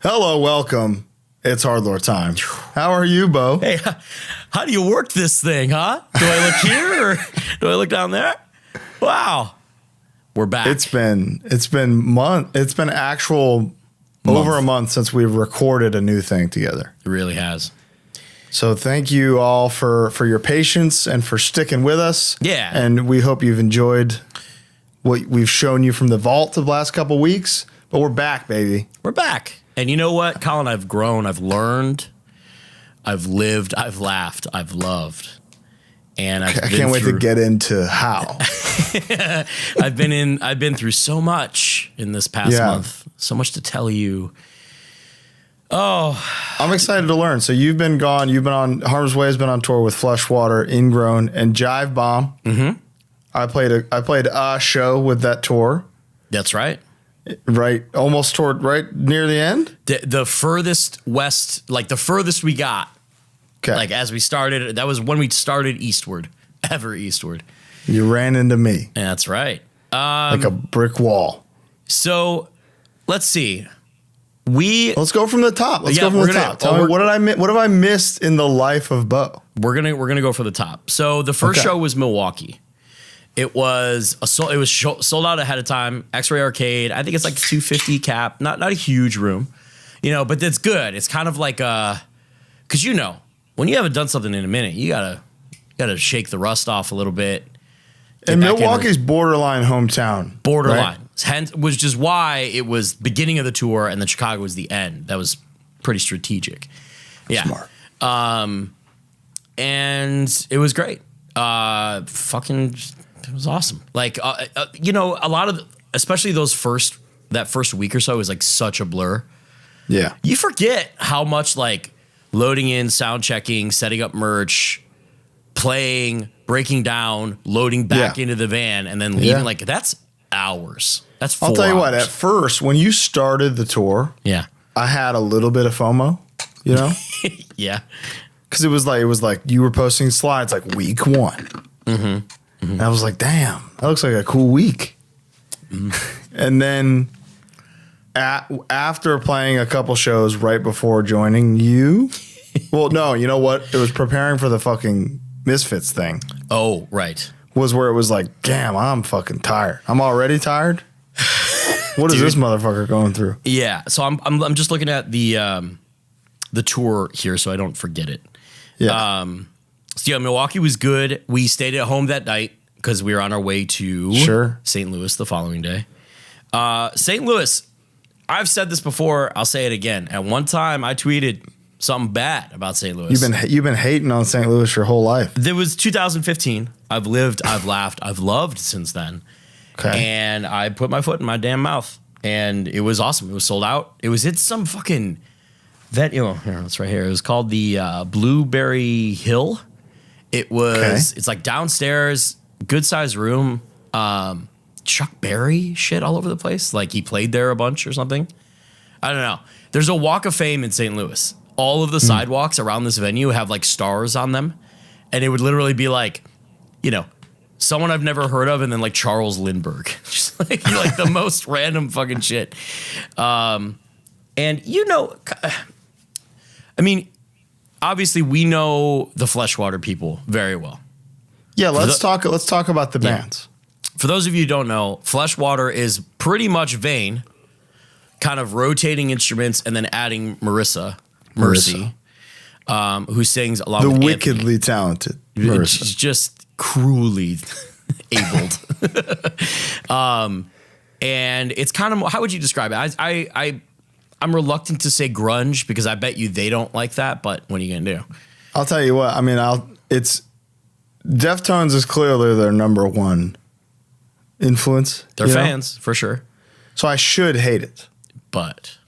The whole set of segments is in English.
Hello, welcome. It's HardLore time. How are you, Bo? Hey, how do you work this thing, huh? Do I look here or do I look down there? Wow. We're back. It's been actual over a month since we've recorded a new thing together. It really has. So thank you all for your patience and for sticking with us. Yeah. And we hope you've enjoyed what we've shown you from the vault the last couple weeks. But we're back, baby. We're back. And you know what, Colin? I've grown. I've learned. I've lived. I've laughed. I've loved. And I can't wait to get into how. I've been through so much in this past month. So much to tell you. Oh, I'm excited to learn. So you've been gone. You've been on Harm's Way has been on tour with Fleshwater, Ingrown, and Jive Bomb. Mm-hmm. I played a show with that tour. That's right. Right, almost toward right near the end. The furthest west, like the furthest we got. Okay. Like as we started, that was when we started eastward, ever eastward. You ran into me. That's right. Like a brick wall. So let's see. Let's go from the top. Let's go from the top. Tell me, what have I missed in the life of Bo? We're gonna go for the top. So the first show was Milwaukee. It was sold out ahead of time. X-Ray Arcade. I think it's like 250 cap. Not a huge room, but it's good. It's kind of like because when you haven't done something in a minute, you gotta shake the rust off a little bit. And Milwaukee's borderline hometown. Borderline. Right? Hence, which is why it was beginning of the tour and then Chicago was the end. That was pretty strategic. Yeah. Smart. And it was great. It was awesome. Like, a lot of, especially that first week or so was like such a blur. Yeah. You forget how much like loading in, sound checking, setting up merch, playing, breaking down, loading back into the van, and then leaving. Like, that's hours. That's 4 hours. I'll tell you what, at first, when you started the tour, I had a little bit of FOMO, Yeah. Because it was like you were posting slides like week 1. Mm-hmm. Mm-hmm. And I was like, damn, that looks like a cool week. Mm. And then after playing a couple shows right before joining you, well, no, you know what? It was preparing for the fucking Misfits thing. Oh, right. Was where it was like, damn, I'm fucking tired. I'm already tired. What is this motherfucker going through? Yeah. So I'm just looking at the tour here so I don't forget it. Yeah. So Milwaukee was good. We stayed at home that night because we were on our way to St. Louis the following day. St. Louis, I've said this before. I'll say it again. At one time, I tweeted something bad about St. Louis. You've been hating on St. Louis your whole life. There was 2015. I've lived, I've laughed, I've loved since then. Okay. And I put my foot in my damn mouth, and it was awesome. It was sold out. It was at some fucking here, it's right here. It was called the Blueberry Hill. It was. It's like downstairs, good sized room. Chuck Berry shit all over the place. Like he played there a bunch or something. I don't know. There's a Walk of Fame in St. Louis. All of the sidewalks around this venue have like stars on them, and it would literally be like, someone I've never heard of, and then like Charles Lindbergh, just like the most random fucking shit. And I mean, obviously we know the Fleshwater people very well. Yeah, let's talk about the bands. For those of you who don't know, Fleshwater is pretty much Vane, kind of rotating instruments and then adding Mercy, who sings along with wickedly talented Marissa. She's just cruelly abled. And it's kind of, how would you describe it? I'm reluctant to say grunge because I bet you they don't like that, but what are you gonna do? I'll tell you what. I mean, it's Deftones is clearly their number one influence. They're fans for sure. So I should hate it, but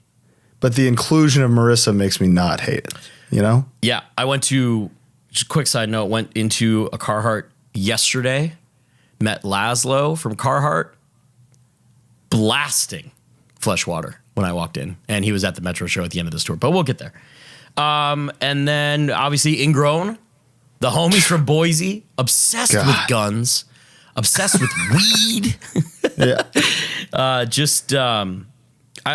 the inclusion of Marissa makes me not hate it. Yeah, I went to. Just a quick side note. Went into a Carhartt yesterday. Met Laszlo from Carhartt. Blasting Fleshwater when I walked in, and he was at the Metro show at the end of this tour. But we'll get there. And then obviously Ingrown, the homies from Boise, obsessed with guns, obsessed with weed. Yeah. I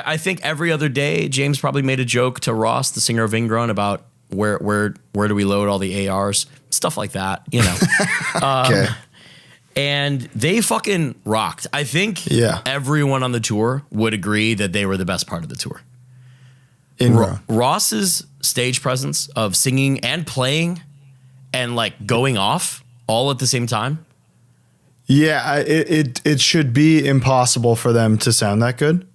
I think every other day, James probably made a joke to Ross, the singer of Ingrown, about where do we load all the ARs, stuff like that, you know. Okay. And they fucking rocked. I think everyone on the tour would agree that they were the best part of the tour. Ross's stage presence of singing and playing and like going off all at the same time. Yeah, it should be impossible for them to sound that good.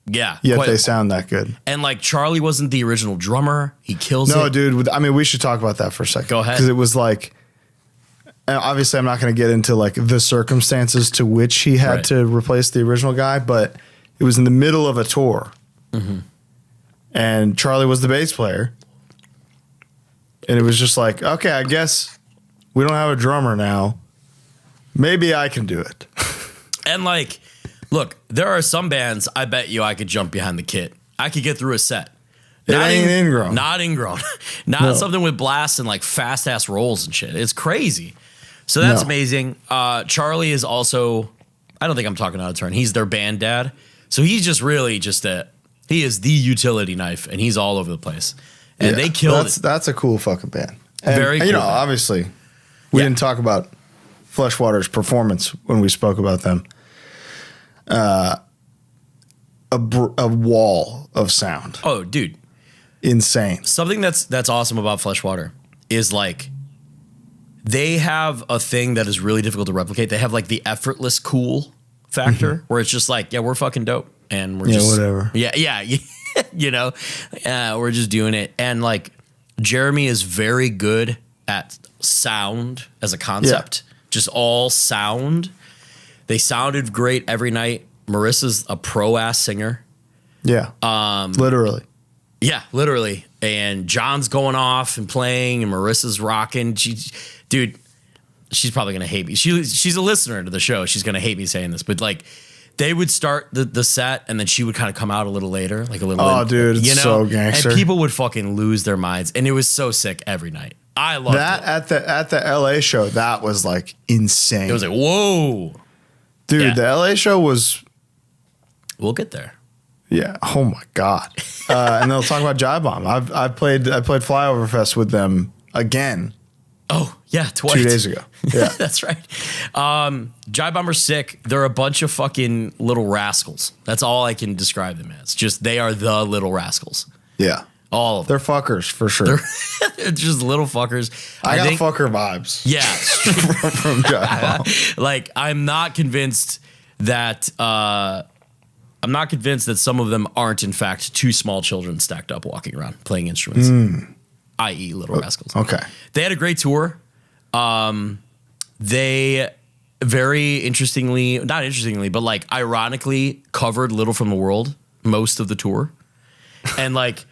Yeah. Yet they sound that good. And like Charlie wasn't the original drummer. He kills it. No, dude. I mean, we should talk about that for a second. Go ahead. Because it was like, obviously I'm not going to get into like the circumstances to which he had to replace the original guy, but it was in the middle of a tour. Mm-hmm. And Charlie was the bass player. And it was just like, okay, I guess we don't have a drummer now. Maybe I can do it. And like, look, there are some bands I bet you I could jump behind the kit. I could get through a set. Not Ingrown. Not Ingrown. Not something with blasts and like fast ass rolls and shit. It's crazy. So that's amazing. Charlie is also, I don't think I'm talking out of turn. He's their band dad. So he's just really he is the utility knife and he's all over the place. And they killed it. That's a cool fucking band. And, very cool. You know, obviously, we didn't talk about Fleshwater's performance when we spoke about them. A wall of sound. Oh, dude. Insane. Something that's awesome about Fleshwater is like they have a thing that is really difficult to replicate. They have like the effortless cool factor where it's just like, yeah, we're fucking dope. And we're just whatever. Yeah. You know, we're just doing it. And like Jeremy is very good at sound as a concept. Just all sound. They sounded great every night. Marissa's a pro-ass singer. Yeah. Literally. Yeah, literally. And John's going off and playing, and Marissa's rocking. She's probably going to hate me. She's a listener to the show. She's going to hate me saying this, but like they would start the set, and then she would kind of come out a little later, like a little. Oh, dude, it's so gangster. And people would fucking lose their minds, and it was so sick every night. I loved that it. At the LA show. That was like insane. It was like, whoa, dude. The LA show was. We'll get there. Yeah. Oh my god. And they'll talk about Jive Bomb. I played Flyover Fest with them again. Oh yeah, twice. 2 days ago. Yeah, that's right. Jive Bomb are sick. They're a bunch of fucking little rascals. That's all I can describe them as. Just they are the little rascals. Yeah. All of them. They're fuckers for sure. They're just little fuckers. I got fucker vibes. Yeah. from Jive Bomb. Like I'm not convinced that some of them aren't in fact two small children stacked up walking around playing instruments, i.e. Little Rascals. Okay. They had a great tour. They very not interestingly, but like ironically covered Little from the World most of the tour. And like,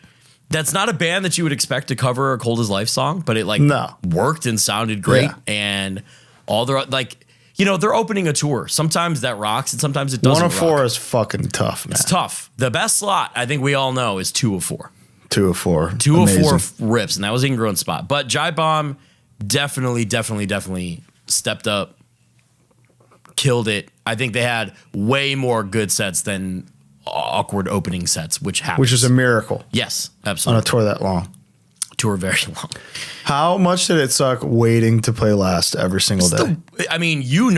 that's not a band that you would expect to cover a Cold as Life song, but it like worked and sounded great. Yeah. And all their like, you know, they're opening a tour. Sometimes that rocks and sometimes it doesn't. 104 is fucking tough, man. It's tough. The best slot, I think we all know, is 204. 204. 204 rips, and that was Ingrown spot. But Jive Bomb definitely stepped up, killed it. I think they had way more good sets than awkward opening sets, which happens. Which is a miracle. Yes, absolutely. On a tour that long. Tour very long. How much did it suck waiting to play last every single day? I mean, you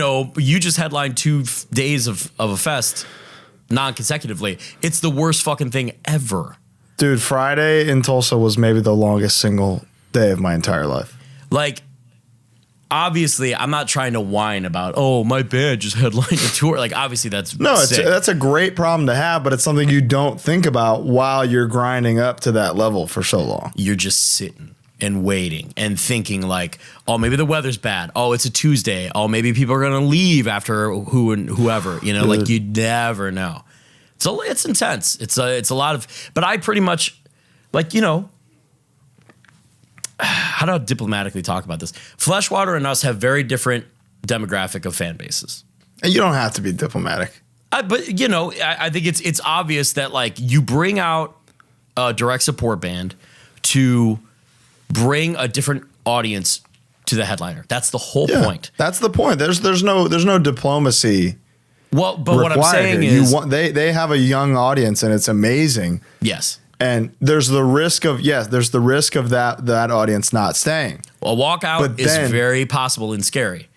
just headlined 2 days of a fest non-consecutively. It's the worst fucking thing ever. Dude, Friday in Tulsa was maybe the longest single day of my entire life. Like, obviously, I'm not trying to whine about, oh, my band just headlined a tour. Like, obviously, that's sick. That's a great problem to have, but it's something you don't think about while you're grinding up to that level for so long. You're just sitting and waiting and thinking like, oh, maybe the weather's bad. Oh, it's a Tuesday. Oh, maybe people are going to leave after whoever, you know, like you never know. So it's intense. It's a lot of, but I pretty much like, you know, how do I diplomatically talk about this? Fleshwater and us have very different demographic of fan bases. And you don't have to be diplomatic. But, you know, I think it's obvious that, like, you bring out a direct support band to bring a different audience to the headliner. That's the whole point. That's the point. There's no diplomacy Well, but what I'm saying here. is, they have a young audience, and it's amazing. Yes. And there's the risk of that audience not staying. A walkout is very possible and scary.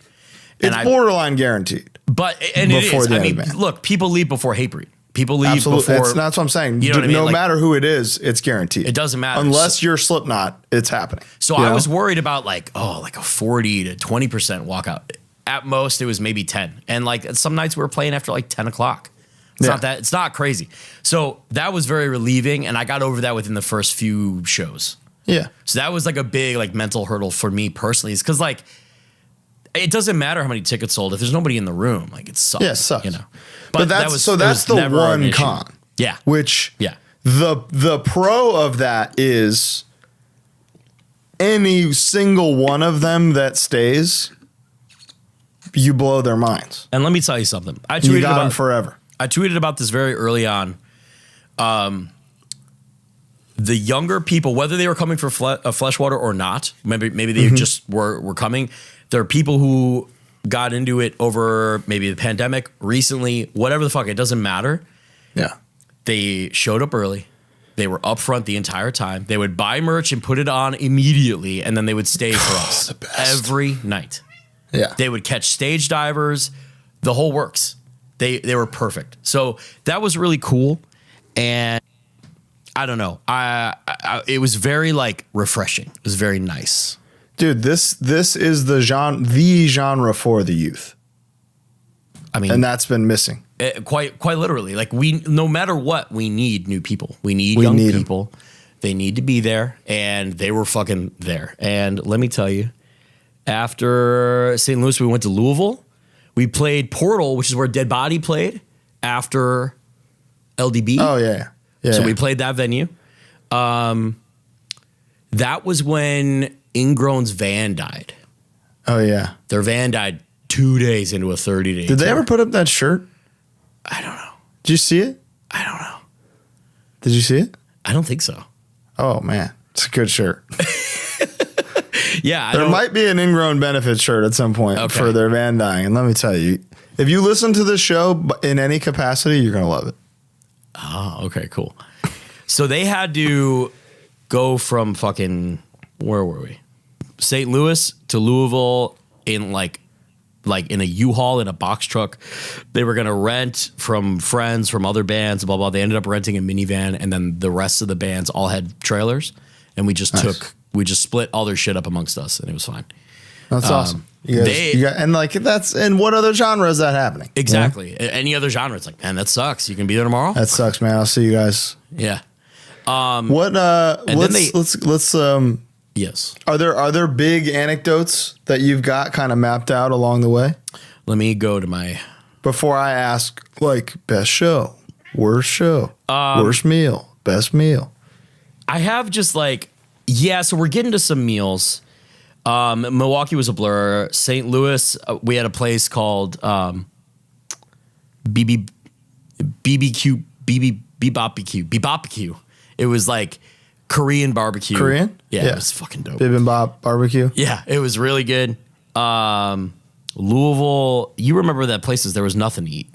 It's borderline guaranteed. But it is. I mean, look, people leave before Hatebreed. People leave before. That's what I'm saying. You know what I mean? No matter who it is, it's guaranteed. It doesn't matter. Unless you're Slipknot, it's happening. So I was worried about like a 40 to 20% walkout. At most, it was maybe 10. And like some nights we were playing after like 10 o'clock. It's not crazy. So that was very relieving. And I got over that within the first few shows. Yeah. So that was like a big like mental hurdle for me personally. Is because like it doesn't matter how many tickets sold if there's nobody in the room. Like it sucks. Yeah, it sucks. You know. But that's the one con. Yeah. Which the pro of that is any single one of them that stays, you blow their minds. And let me tell you something. You got them forever. I tweeted about this very early on. The younger people, whether they were coming for Fleshwater or not, maybe they just were coming. There are people who got into it over maybe the pandemic, recently, whatever the fuck. It doesn't matter. Yeah. They showed up early. They were up front the entire time. They would buy merch and put it on immediately, and then they would stay for us every night. Yeah. They would catch stage divers, the whole works. They were perfect. So that was really cool. And I don't know. It was very like refreshing. It was very nice. Dude, this is the genre for the youth. I mean, and that's been missing. Quite literally. Like no matter what, we need new people. We need young people. They need to be there, and they were fucking there. And let me tell you, after St. Louis, we went to Louisville. We played Portal, which is where Dead Body played after LDB. Oh, yeah. So we played that venue. That was when Ingrown's van died. Oh, yeah. Their van died 2 days into a 30-day Did they ever put up that shirt? I don't know. Did you see it? I don't know. Did you see it? I don't think so. Oh, man. It's a good shirt. Yeah. There might be an Ingrown benefit shirt at some point for their van dying. And let me tell you, if you listen to this show in any capacity, you're going to love it. Oh, okay, cool. So they had to go from fucking, where were we? St. Louis to Louisville in like in a U-Haul in a box truck. They were going to rent from friends, from other bands, blah, blah. They ended up renting a minivan, and then the rest of the bands all had trailers. And we just split all their shit up amongst us, and it was fine. That's awesome. And what other genre is that happening? Exactly. Yeah? Any other genre, it's like, man, that sucks. You can be there tomorrow. That sucks, man. I'll see you guys. Yeah. Yes. Are there big anecdotes that you've got kind of mapped out along the way? Let me go to my. Before I ask, like, best show, worst meal, best meal. I have just like, so we're getting to some meals. Milwaukee was a blur. St. Louis, we had a place called BBQ. It was like Korean barbecue. Korean? Yeah, it was fucking dope. Bibimbap barbecue? Yeah, it was really good. Louisville, you remember that places there was nothing to eat.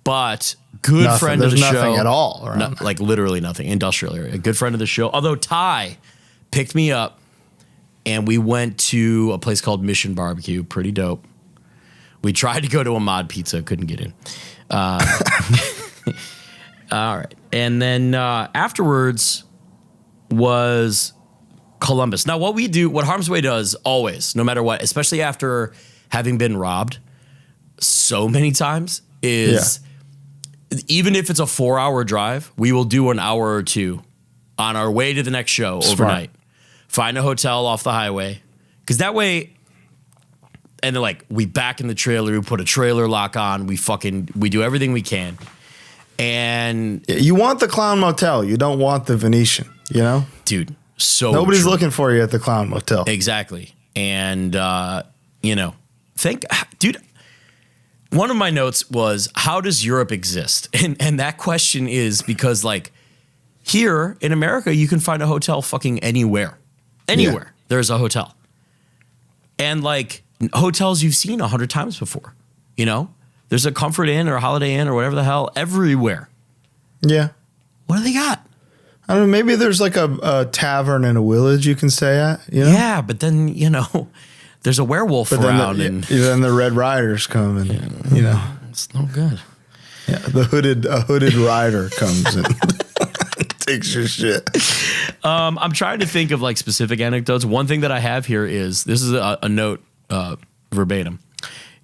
But friend of the show. There's nothing at all. Like literally nothing. Industrial area. A good friend of the show. Although Ty picked me up and we went to a place called Mission Barbecue. Pretty dope. We tried to go to a Mod Pizza. Couldn't get in. All right. And then afterwards was Columbus. Now, what Harm's Way does always, no matter what, especially after having been robbed so many times, is even if it's a 4-hour drive, we will do an hour or two on our way to the next show overnight. Find a hotel off the highway. Because that way, and then like we back in the trailer, we put a trailer lock on, we do everything we can. And you want the Clown Motel, you don't want the Venetian, you know? Dude, nobody's looking for you at the Clown Motel. Exactly. And dude, one of my notes was, how does Europe exist? And that question is because like here in America, you can find a hotel fucking anywhere. Anywhere there's a hotel. And like hotels you've seen 100 times before, you know? There's a Comfort Inn or a Holiday Inn or whatever the hell everywhere. Yeah. What do they got? I don't know. Maybe there's like a tavern and a village you can stay at. You know? Yeah, but then, there's a werewolf around. Then the Red Riders come and, It's no good. Yeah, a hooded rider comes and takes your shit. I'm trying to think of like specific anecdotes. One thing that I have here is, this is a note verbatim.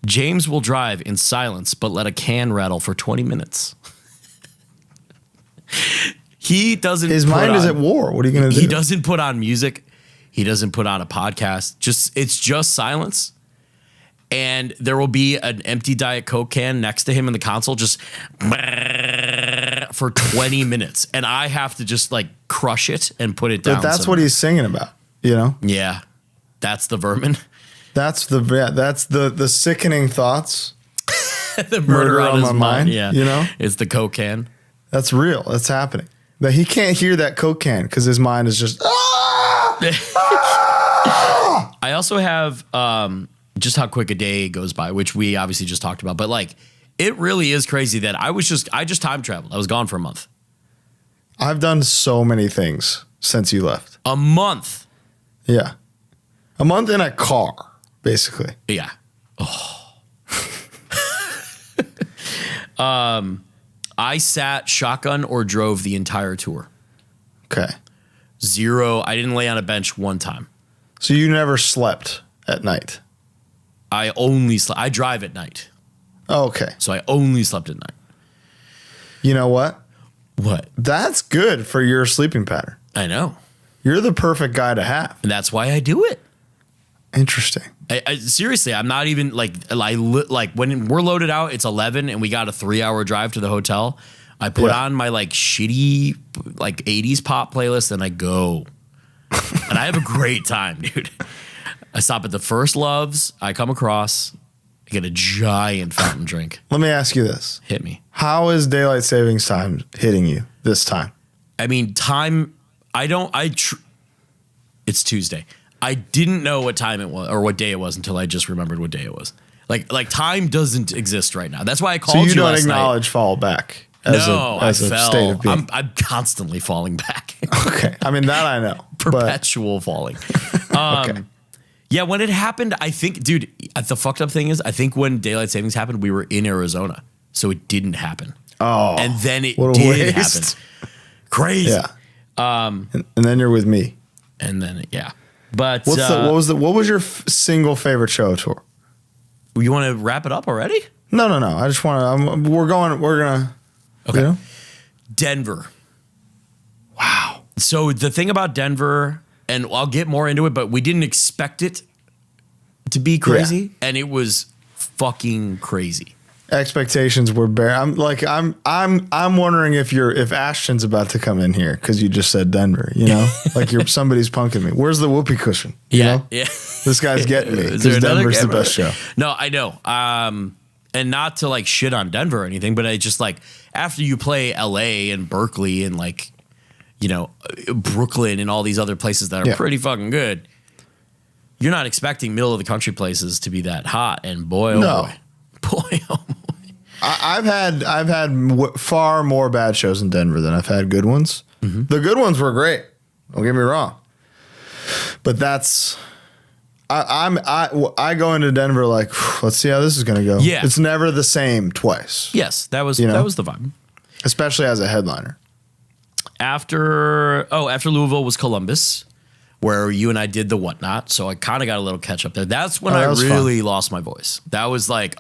James will drive in silence, but let a can rattle for 20 minutes. He doesn't. His mind is at war. What are you going to do? He doesn't put on music. He doesn't put on a podcast. It's just silence. And there will be an empty Diet Coke can next to him in the console, just for 20 minutes. And I have to just like crush it and put it down. But that's what he's singing about, Yeah. That's the vermin. That's the sickening thoughts. The murder on his mind. Yeah. It's the Coke can. That's real. That's happening. But he can't hear that Coke can because his mind is just, I also have just how quick a day goes by, which we obviously just talked about. But like, it really is crazy that I just time traveled. I was gone for a month. I've done so many things since you left. A month. Yeah. A month in a car, basically. Yeah. Oh. I sat shotgun or drove the entire tour. Okay. 0. I didn't lay on a bench one time. So you never slept at night? I only slept. I drive at night. Oh, okay. So I only slept at night. You know what? What? That's good for your sleeping pattern. I know. You're the perfect guy to have. And that's why I do it. Interesting. I seriously, I'm not even like when we're loaded out, it's 11 and we got a 3-hour drive to the hotel. I put on my like shitty like 80s pop playlist and I go. And I have a great time, dude. I stop at the first Loves I come across, I get a giant fountain drink. Let me ask you this. Hit me. How is daylight savings time hitting you this time? I mean, time, it's Tuesday. I didn't know what time it was or what day it was until I just remembered what day it was. Like time doesn't exist right now. That's why I called you. So you don't last acknowledge night. fall back. I fell. State of being. I'm constantly falling back. Okay. I mean, that I know. Perpetual falling. Okay. Yeah, when it happened, I think, dude, the fucked up thing is, I think when daylight savings happened, we were in Arizona. So it didn't happen. Oh. And then it what a did waste. happen. Crazy. Yeah. And then you're with me. And then, yeah. But what was your single favorite show tour? You want to wrap it up already? No. I just want to. We're gonna. Okay. Denver. Wow. So the thing about Denver, and I'll get more into it, but we didn't expect it to be crazy, and it was fucking crazy. Expectations were bare. I'm wondering if Ashton's about to come in here because you just said Denver. Like somebody's punking me. Where's the whoopee cushion? Yeah. This guy's getting me. Is there Denver's the best show. No, I know. And not to like shit on Denver or anything, but I just like after you play LA and Berkeley and like Brooklyn and all these other places that are pretty fucking good, you're not expecting middle of the country places to be that hot. And boy, oh boy. I've had far more bad shows in Denver than I've had good ones. Mm-hmm. The good ones were great. Don't get me wrong, but that's I go into Denver like, let's see how this is going to go. Yeah, it's never the same twice. Yes, that was the vibe, especially as a headliner. After Louisville was Columbus, where you and I did the whatnot. So I kind of got a little catch up there. That's when I really lost my voice. That was like,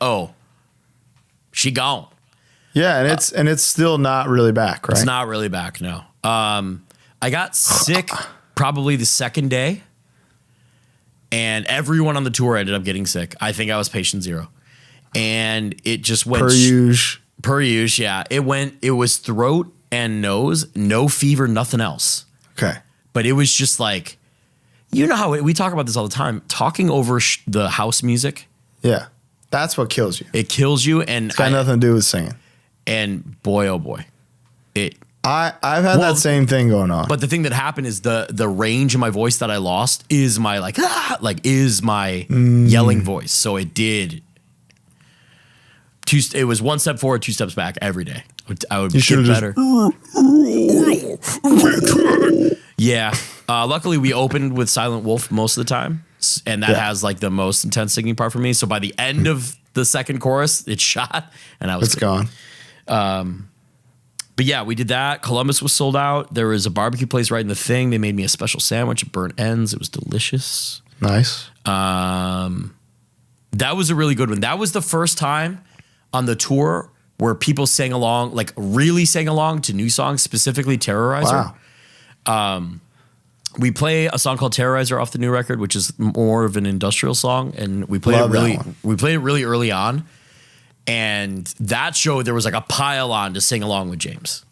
she gone. Yeah, and it's still not really back, right? It's not really back, no. I got sick probably the second day, and everyone on the tour ended up getting sick. I think I was patient 0. And it just went... Per usual, yeah. It was throat and nose, no fever, nothing else. Okay. But it was just like... You know how we talk about this all the time. Talking over the house music. Yeah. That's what kills you. It kills you. And it's got nothing to do with singing. And boy, oh boy. I've had that same thing going on. But the thing that happened is the range of my voice that I lost is my is my yelling voice. So it did. It was one step forward, two steps back every day. I would you get better. Yeah. Luckily, we opened with Silent Wolf most of the time, and that has like the most intense singing part for me. So by the end of the second chorus, it shot, and I was gone. But yeah, we did that. Columbus was sold out. There was a barbecue place right in the thing. They made me a special sandwich at Burnt Ends. It was delicious. Nice. That was a really good one. That was the first time on the tour where people sang along, like really sang along to new songs, specifically Terrorizer. Wow. We play a song called Terrorizer off the new record, which is more of an industrial song, and we played we played it really early on. And that show, there was like a pile on to sing along with James.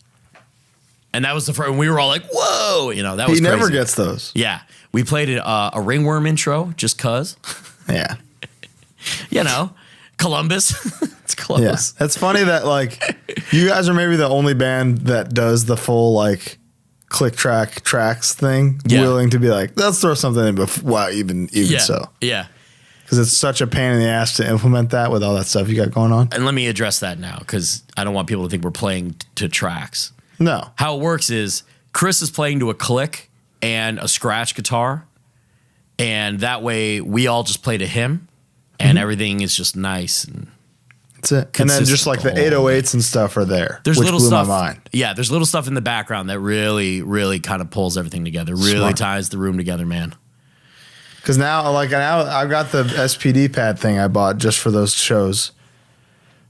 And that was the first, and we were all like, whoa, that was crazy. He never gets those. Yeah. We played a Ringworm intro just cause. Yeah. Columbus. It's Columbus. Yeah. It's funny that like you guys are maybe the only band that does the full like click track tracks thing, willing to be like, let's throw something in before, wow, even so. Yeah. Because it's such a pain in the ass to implement that with all that stuff you got going on. And let me address that now, because I don't want people to think we're playing to tracks. No. How it works is Chris is playing to a click and a scratch guitar, and that way we all just play to him, and everything is just nice. And that's it. And then just like the 808s and stuff are there, there's which little blew stuff, my mind. Yeah, there's little stuff in the background that really, really kind of pulls everything together, really ties the room together, man. Because now I've got the SPD pad thing I bought just for those shows.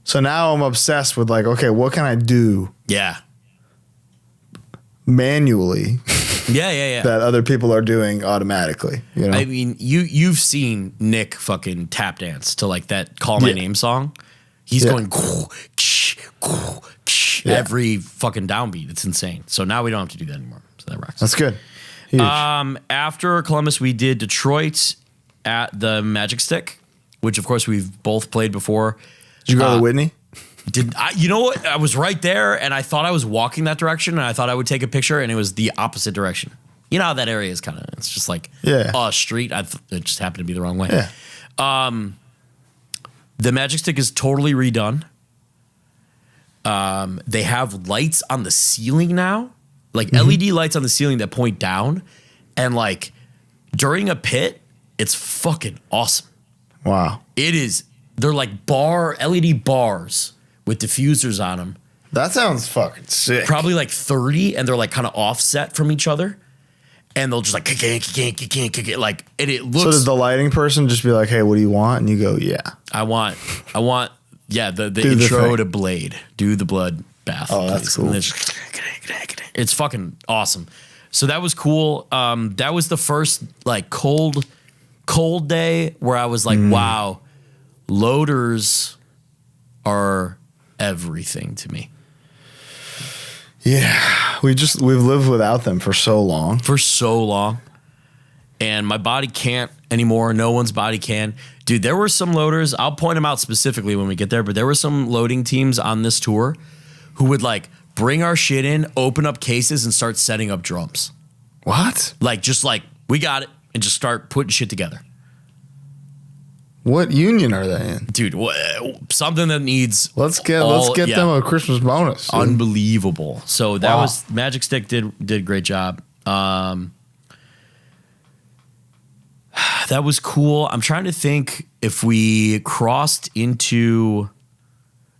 So now I'm obsessed with like, okay, what can I do? Yeah. Manually. Yeah. That other people are doing automatically. I mean, you've seen Nick fucking tap dance to like that "Call My Name" song. He's going every fucking downbeat. It's insane. So now we don't have to do that anymore. So that rocks. That's good. Huge. After Columbus, we did Detroit at the Magic Stick, which of course we've both played before. Did you go to Whitney? You know what? I was right there, and I thought I was walking that direction, and I thought I would take a picture, and it was the opposite direction. You know how that area is kind of, it's just like a street. It just happened to be the wrong way. Yeah. The Magic Stick is totally redone. They have lights on the ceiling now, like LED lights on the ceiling that point down, and like during a pit, it's fucking awesome. Wow. It is. They're like LED bars with diffusers on them. That sounds fucking sick. Probably like 30, and they're like kind of offset from each other. And they'll just like, like, and it looks. So does the lighting person just be like, hey, what do you want? And you go, yeah. I want, the intro to Blade. Do the blood bath. Oh, that's cool. It's fucking awesome. So that was cool. That was the first like cold day where I was like, wow, loaders are everything to me. Yeah, we've lived without them for so long. And my body can't anymore. No one's body can. Dude, there were some loaders. I'll point them out specifically when we get there, but there were some loading teams on this tour who would like bring our shit in, open up cases, and start setting up drums. What? Like, just like, we got it, and just start putting shit together. What union are they in? Dude, something that needs... Let's get them a Christmas bonus. Dude. Unbelievable. So that was... Magic Stick did a great job. That was cool. I'm trying to think if we crossed into...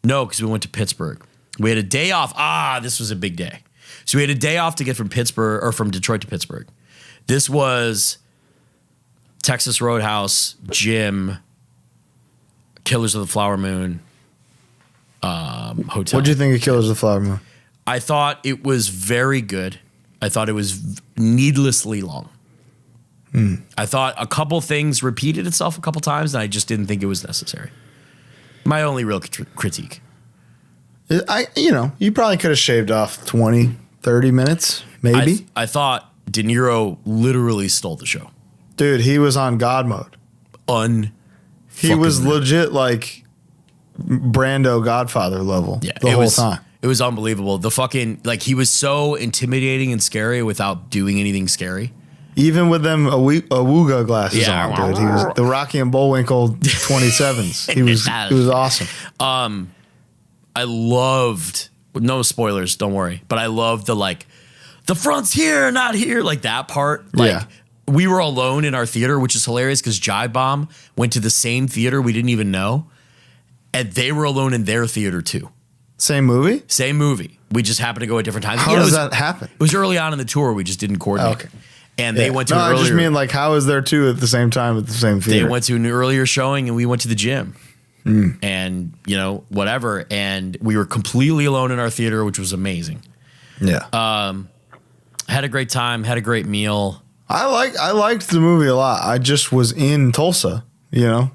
No, because we went to Pittsburgh. We had a day off. This was a big day. So we had a day off to get from Detroit to Pittsburgh. This was Texas Roadhouse, Gym, Killers of the Flower Moon, hotel. What did you think of Killers of the Flower Moon? I thought it was very good. I thought it was needlessly long. I thought a couple things repeated itself a couple times, and I just didn't think it was necessary. My only real critique. You probably could have shaved off 20, 30 minutes, maybe. I thought De Niro literally stole the show. Dude, he was on God mode. He was legit like Brando Godfather level the whole time. It was unbelievable. The fucking, like, he was so intimidating and scary without doing anything scary. Even with them Awooga glasses on, dude. He was the Rocky and Bullwinkle 27s. It was awesome. I loved, no spoilers, don't worry, but I loved the front's here, not here, like that part. Like we were alone in our theater, which is hilarious because Jive Bomb went to the same theater we didn't even know, and they were alone in their theater too. Same movie? Same movie. We just happened to go at different times. How does that happen? It was early on in the tour. We just didn't coordinate. Okay. And they went to an earlier. I just mean like how is there two at the same time at the same theater? They went to an earlier showing and we went to the gym. And, you know, whatever. And we were completely alone in our theater, which was amazing. Yeah. Had a great time, had a great meal. I liked the movie a lot. I just was in Tulsa, you know.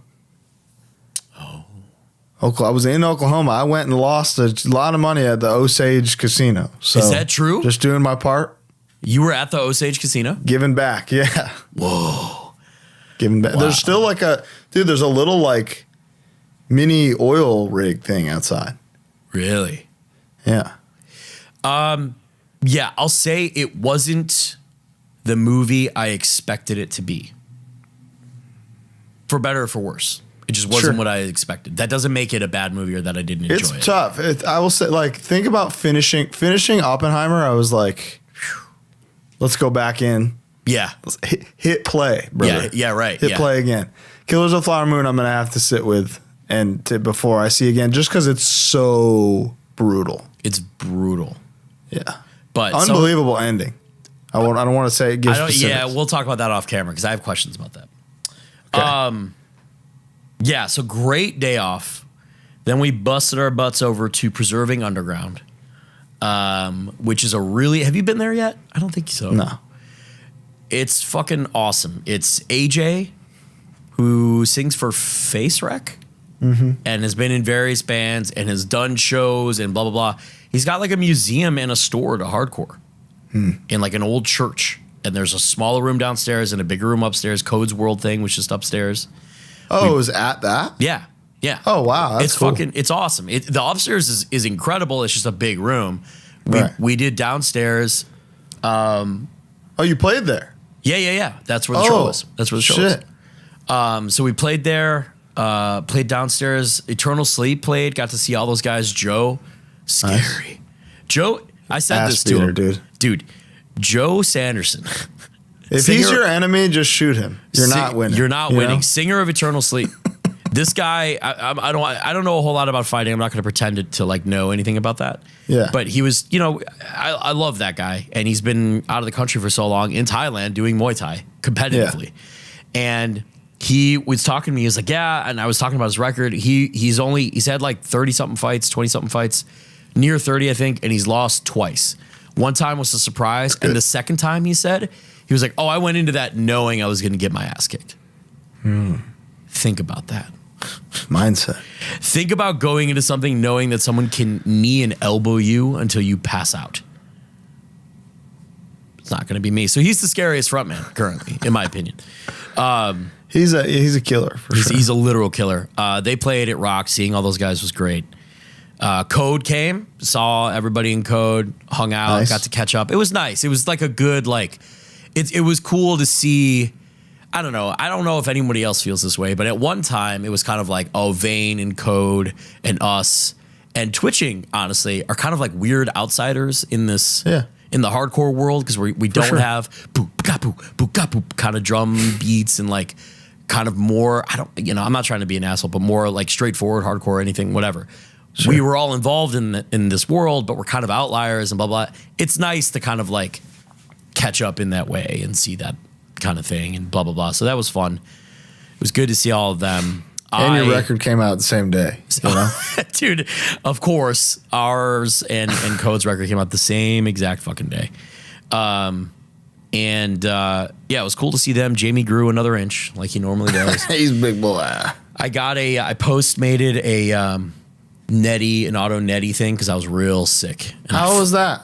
I was in Oklahoma. I went and lost a lot of money at the Osage Casino. So is that true? Just doing my part. You were at the Osage Casino? Giving back, yeah. Whoa. Giving back. Wow. There's still like there's a little like mini oil rig thing outside. Really? Yeah. Yeah, I'll say it wasn't the movie I expected it to be. For better or for worse. It just wasn't what I expected. That doesn't make it a bad movie or that I didn't enjoy it. It's tough. I will say, like, think about finishing Oppenheimer. I was like, let's go back in. Yeah. Let's hit play, brother. Yeah, right. Hit play again. Killers of the Flower Moon, I'm going to have to sit with before I see again, just because it's so brutal. It's brutal. Yeah. But unbelievable ending. I don't want to say give specifics. Yeah, we'll talk about that off camera because I have questions about that. Okay. Yeah, so great day off. Then we busted our butts over to Preserving Underground, which is have you been there yet? I don't think so. No. It's fucking awesome. It's AJ, who sings for Face Wreck and has been in various bands and has done shows and blah, blah, blah. He's got like a museum and a store to hardcore in like an old church. And there's a smaller room downstairs and a bigger room upstairs, Code's World thing, which is just upstairs. Oh, it was at that? Yeah. Yeah. Oh, wow. That's cool. It's awesome. The upstairs is incredible. It's just a big room. We did downstairs. Oh, you played there? Yeah. That's where the show was. That's where the show was. So we played there, played downstairs. Eternal Sleep played. Got to see all those guys. Joe. Scary. Nice. Joe, I said this to him. Dude, Joe Sanderson. If he's your enemy, just shoot him. You're not winning. You're not winning. Know? Singer of Eternal Sleep. This guy, I don't know a whole lot about fighting. I'm not going to pretend to like know anything about that. Yeah. But he was, I love that guy, and he's been out of the country for so long in Thailand doing Muay Thai competitively, and he was talking to me. He was like, yeah, and I was talking about his record. He's had like 30 something fights, 20 something fights, near 30 I think, and he's lost twice. One time was a surprise, and the second time he said. He was like, oh, I went into that knowing I was going to get my ass kicked. Think about that. Mindset. Think about going into something knowing that someone can knee and elbow you until you pass out. It's not going to be me. So he's the scariest frontman currently, in my opinion. He's a killer for sure. He's a literal killer. They played at Rock. Seeing all those guys was great. Code came, saw everybody in Code, hung out, got to catch up. It was nice. It was like a good It was cool to see. I don't know if anybody else feels this way, but at one time it was kind of like, oh, Vane and Code and us and Twitching, honestly, are kind of like weird outsiders in this in the hardcore world because we don't have boop boop boop boop kind of drum beats and like kind of more. I'm not trying to be an asshole, but more like straightforward hardcore, anything, whatever. Sure. We were all involved in this world, but we're kind of outliers and blah blah. It's nice to kind of like catch up in that way and see that kind of thing and blah, blah, blah. So that was fun. It was good to see all of them. And your record came out the same day. You know? Dude, of course, ours and Code's record came out the same exact fucking day. It was cool to see them. Jamie grew another inch like he normally does. He's a big boy. I postmated an auto netty thing because I was real sick. How was that?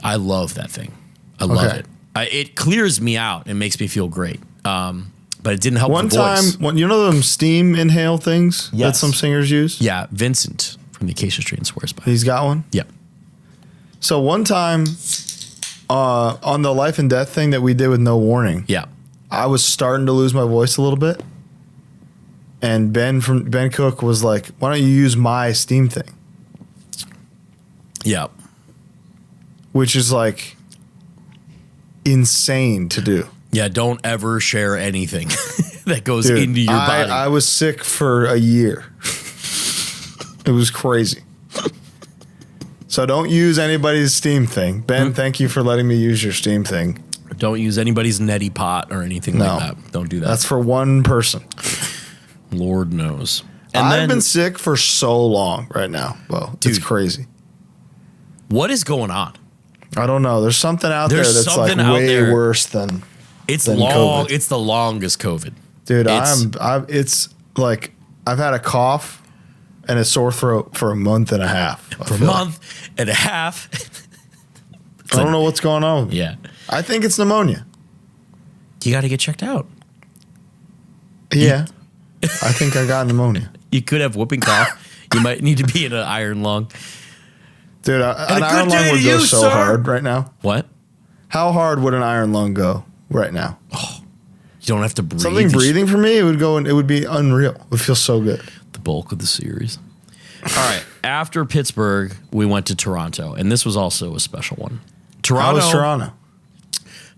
I love that thing. I love it. It clears me out and makes me feel great. But it didn't help the voice. One time, you know them steam inhale things that some singers use? Yeah, Vincent from the Acacia Street swears by. He's got one? Yep. So one time on the life and death thing that we did with No Warning, I was starting to lose my voice a little bit. And Ben Cook was like, why don't you use my steam thing? Yep. Which is like insane to do. Yeah, don't ever share anything that goes into your body. I was sick for a year. It was crazy. So don't use anybody's Steam thing. Ben, thank you for letting me use your Steam thing. Don't use anybody's neti pot or anything like that. Don't do that. That's for one person. Lord knows. And I've been sick for so long right now. Well, it's crazy. What is going on? I don't know. There's something out there that's like way worse than long. COVID. It's the longest COVID. Dude, it's like I've had a cough and a sore throat for a month and a half. For a month and a half. I don't know what's going on. Yeah. I think it's pneumonia. You got to get checked out. Yeah. I think I got pneumonia. You could have whooping cough. You might need to be in an iron lung. Dude, an iron lung would go so hard right now. What? How hard would an iron lung go right now? Oh, you don't have to breathe. Something breathing for me, it would be unreal. It would feel so good. The bulk of the series. All right. After Pittsburgh, we went to Toronto, and this was also a special one. How was Toronto?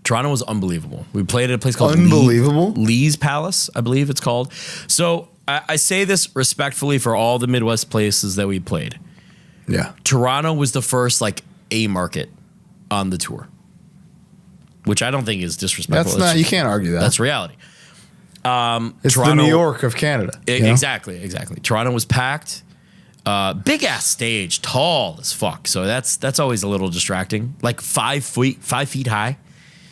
Toronto was unbelievable. We played at a place called Lee's Palace, I believe it's called. So I say this respectfully for all the Midwest places that we played. Yeah. Toronto was the first like A market on the tour, which I don't think is disrespectful. You can't argue that. That's reality. It's Toronto, the New York of Canada. Exactly. Toronto was packed. Big ass stage, tall as fuck. So that's always a little distracting. Like 5 feet high.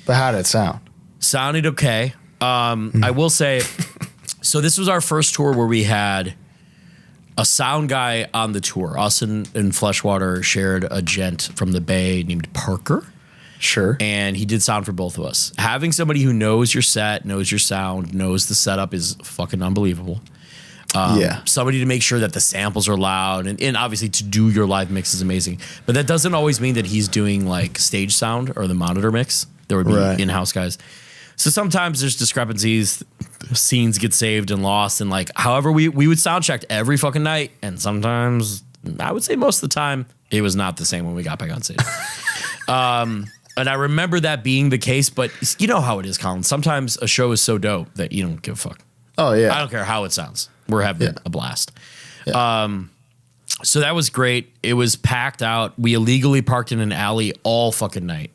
But how did it sound? Sounded okay. I will say, so this was our first tour where we had a sound guy on the tour. Us and Fleshwater shared a gent from the Bay named Parker. Sure. And he did sound for both of us. Having somebody who knows your set, knows your sound, knows the setup is fucking unbelievable. Somebody to make sure that the samples are loud and obviously to do your live mix is amazing. But that doesn't always mean that he's doing like stage sound or the monitor mix. There would be in-house guys. So sometimes there's discrepancies, scenes get saved and lost, and like however we would sound check every fucking night, and sometimes I would say most of the time it was not the same when we got back on stage. And I remember that being the case, but you know how it is, Colin. Sometimes a show is so dope that you don't give a fuck. Oh yeah. I don't care how it sounds. We're having a blast. Yeah. So that was great. It was packed out. We illegally parked in an alley all fucking night.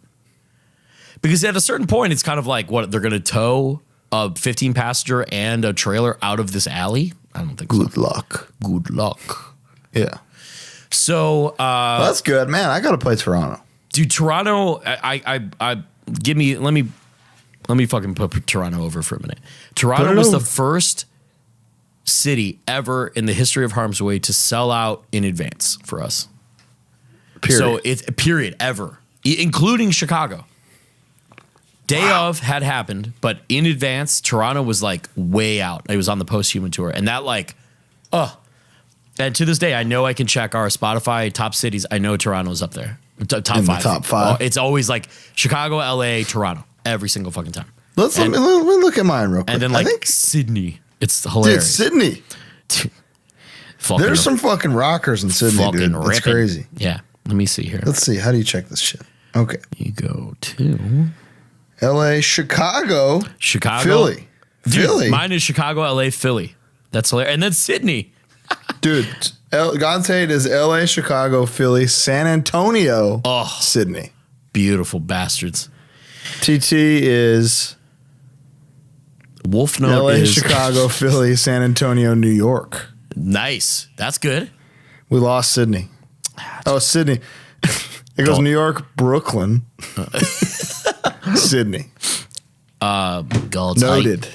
Because at a certain point, it's kind of like, what, they're going to tow a 15-passenger and a trailer out of this alley? I don't think so. Good luck. Good luck. Yeah. So well, that's good, man. I got to play Toronto. Dude, Toronto, let me fucking put Toronto over for a minute. Toronto was the first city ever in the history of Harm's Way to sell out in advance for us. Period. So it's period ever, including Chicago. Day of had happened, but in advance, Toronto was like way out. It was on the Post-Human tour, and that and to this day, I know I can check our Spotify top cities. I know Toronto's up there, top in five. The top five. It's always like Chicago, LA, Toronto, every single fucking time. Let me look at mine real quick. And then like Sydney, it's hilarious. Dude, Sydney. There's some fucking rockers in Sydney, dude. That's crazy. Yeah, let me see here. Let's see. How do you check this shit? Okay. You go to LA, Chicago, Philly. Dude, Philly. Mine is Chicago, LA, Philly. That's hilarious. And then Sydney. Dude, Gontate is LA, Chicago, Philly, San Antonio, Sydney. Beautiful bastards. TT is Wolf Note LA, is Chicago, Philly, San Antonio, New York. Nice. That's good. We lost Sydney. Sydney. It goes New York, Brooklyn, Sydney. Noted.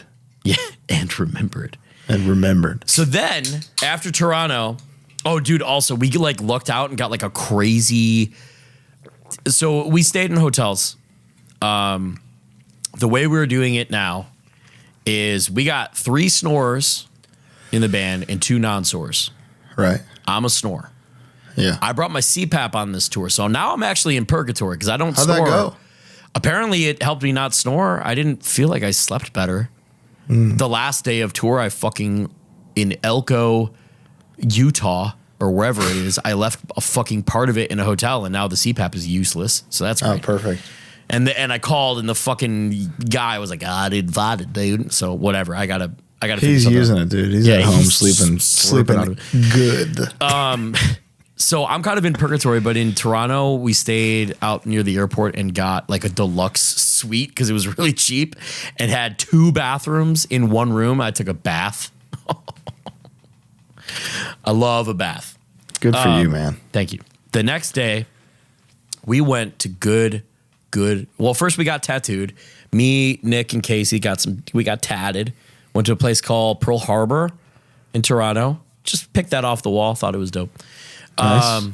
Yeah, and remembered. So then, after Toronto, dude, also, we like looked out and got like a crazy... So we stayed in hotels. The way we were doing it now is we got 3 snorers in the band and 2 non-snorers. Right. I'm a snorer. Yeah. I brought my CPAP on this tour, so now I'm actually in purgatory because I don't snore. How'd that go? Apparently, it helped me not snore. I didn't feel like I slept better. The last day of tour, I fucking in Elko, Utah, or wherever it is, I left a fucking part of it in a hotel, and now the CPAP is useless. So that's great. Oh, perfect. And I called, and the fucking guy was like, "I didn't find it, dude." So whatever, I gotta. He's using it, dude. He's at home sleeping good. So I'm kind of in purgatory, but in Toronto, we stayed out near the airport and got like a deluxe suite because it was really cheap and had 2 bathrooms in one room. I took a bath. I love a bath. Good for you, man. Thank you. The next day, we went to good. Well, first we got tattooed. Me, Nick, and Casey we got tatted. Went to a place called Pearl Harbor in Toronto. Just picked that off the wall. Thought it was dope. Nice.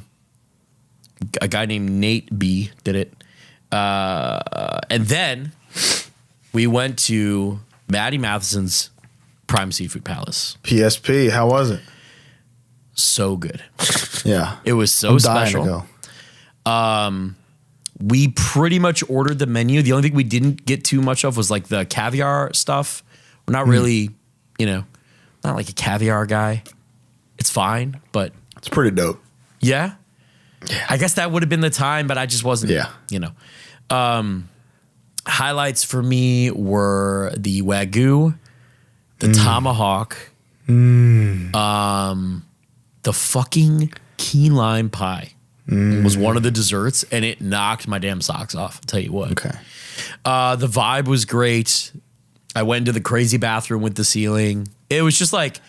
A guy named Nate B did it. And then we went to Matty Matheson's Prime Seafood Palace. PSP, how was it? So good. Yeah. It was so special. Dying to go. We pretty much ordered the menu. The only thing we didn't get too much of was like the caviar stuff. We're not really, not like a caviar guy. It's fine, but it's pretty dope. Yeah. I guess that would have been the time, but I just wasn't, highlights for me were the Wagyu, the tomahawk, the fucking key lime pie was one of the desserts, and it knocked my damn socks off. I'll tell you what. Okay. The vibe was great. I went into the crazy bathroom with the ceiling. It was just like,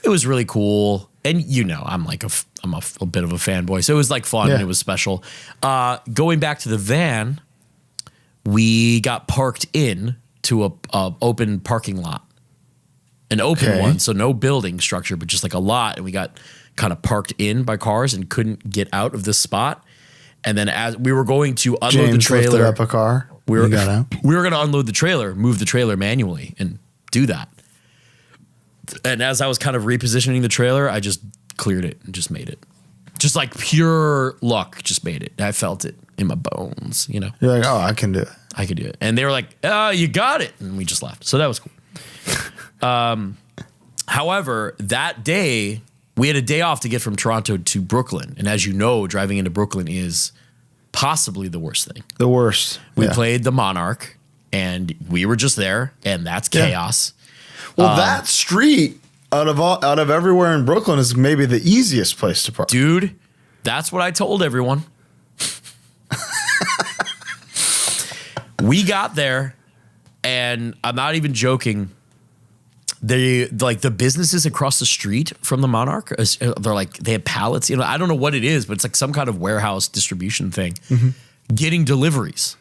it was really cool. And I'm like I'm a bit of a fanboy, so it was like fun and it was special. Going back to the van, we got parked in to a open parking lot, an open one, so no building structure, but just like a lot. And we got kind of parked in by cars and couldn't get out of this spot. And then as we were going to unload the trailer, lifted up a car. We were going to unload the trailer, move the trailer manually, and do that. And as I was kind of repositioning the trailer, I just cleared it and just made it. Just like pure luck, just made it. I felt it in my bones, You're like, oh, I can do it. I could do it. And they were like, you got it. And we just left. So that was cool. However, that day, we had a day off to get from Toronto to Brooklyn. And as you know, driving into Brooklyn is possibly the worst thing. The worst. We played the Monarch, and we were just there, and that's chaos. Well, that street out of everywhere in Brooklyn is maybe the easiest place to park. Dude, that's what I told everyone. We got there, and I'm not even joking. The businesses across the street from the Monarch, they have pallets. I don't know what it is, but it's like some kind of warehouse distribution thing. Getting deliveries.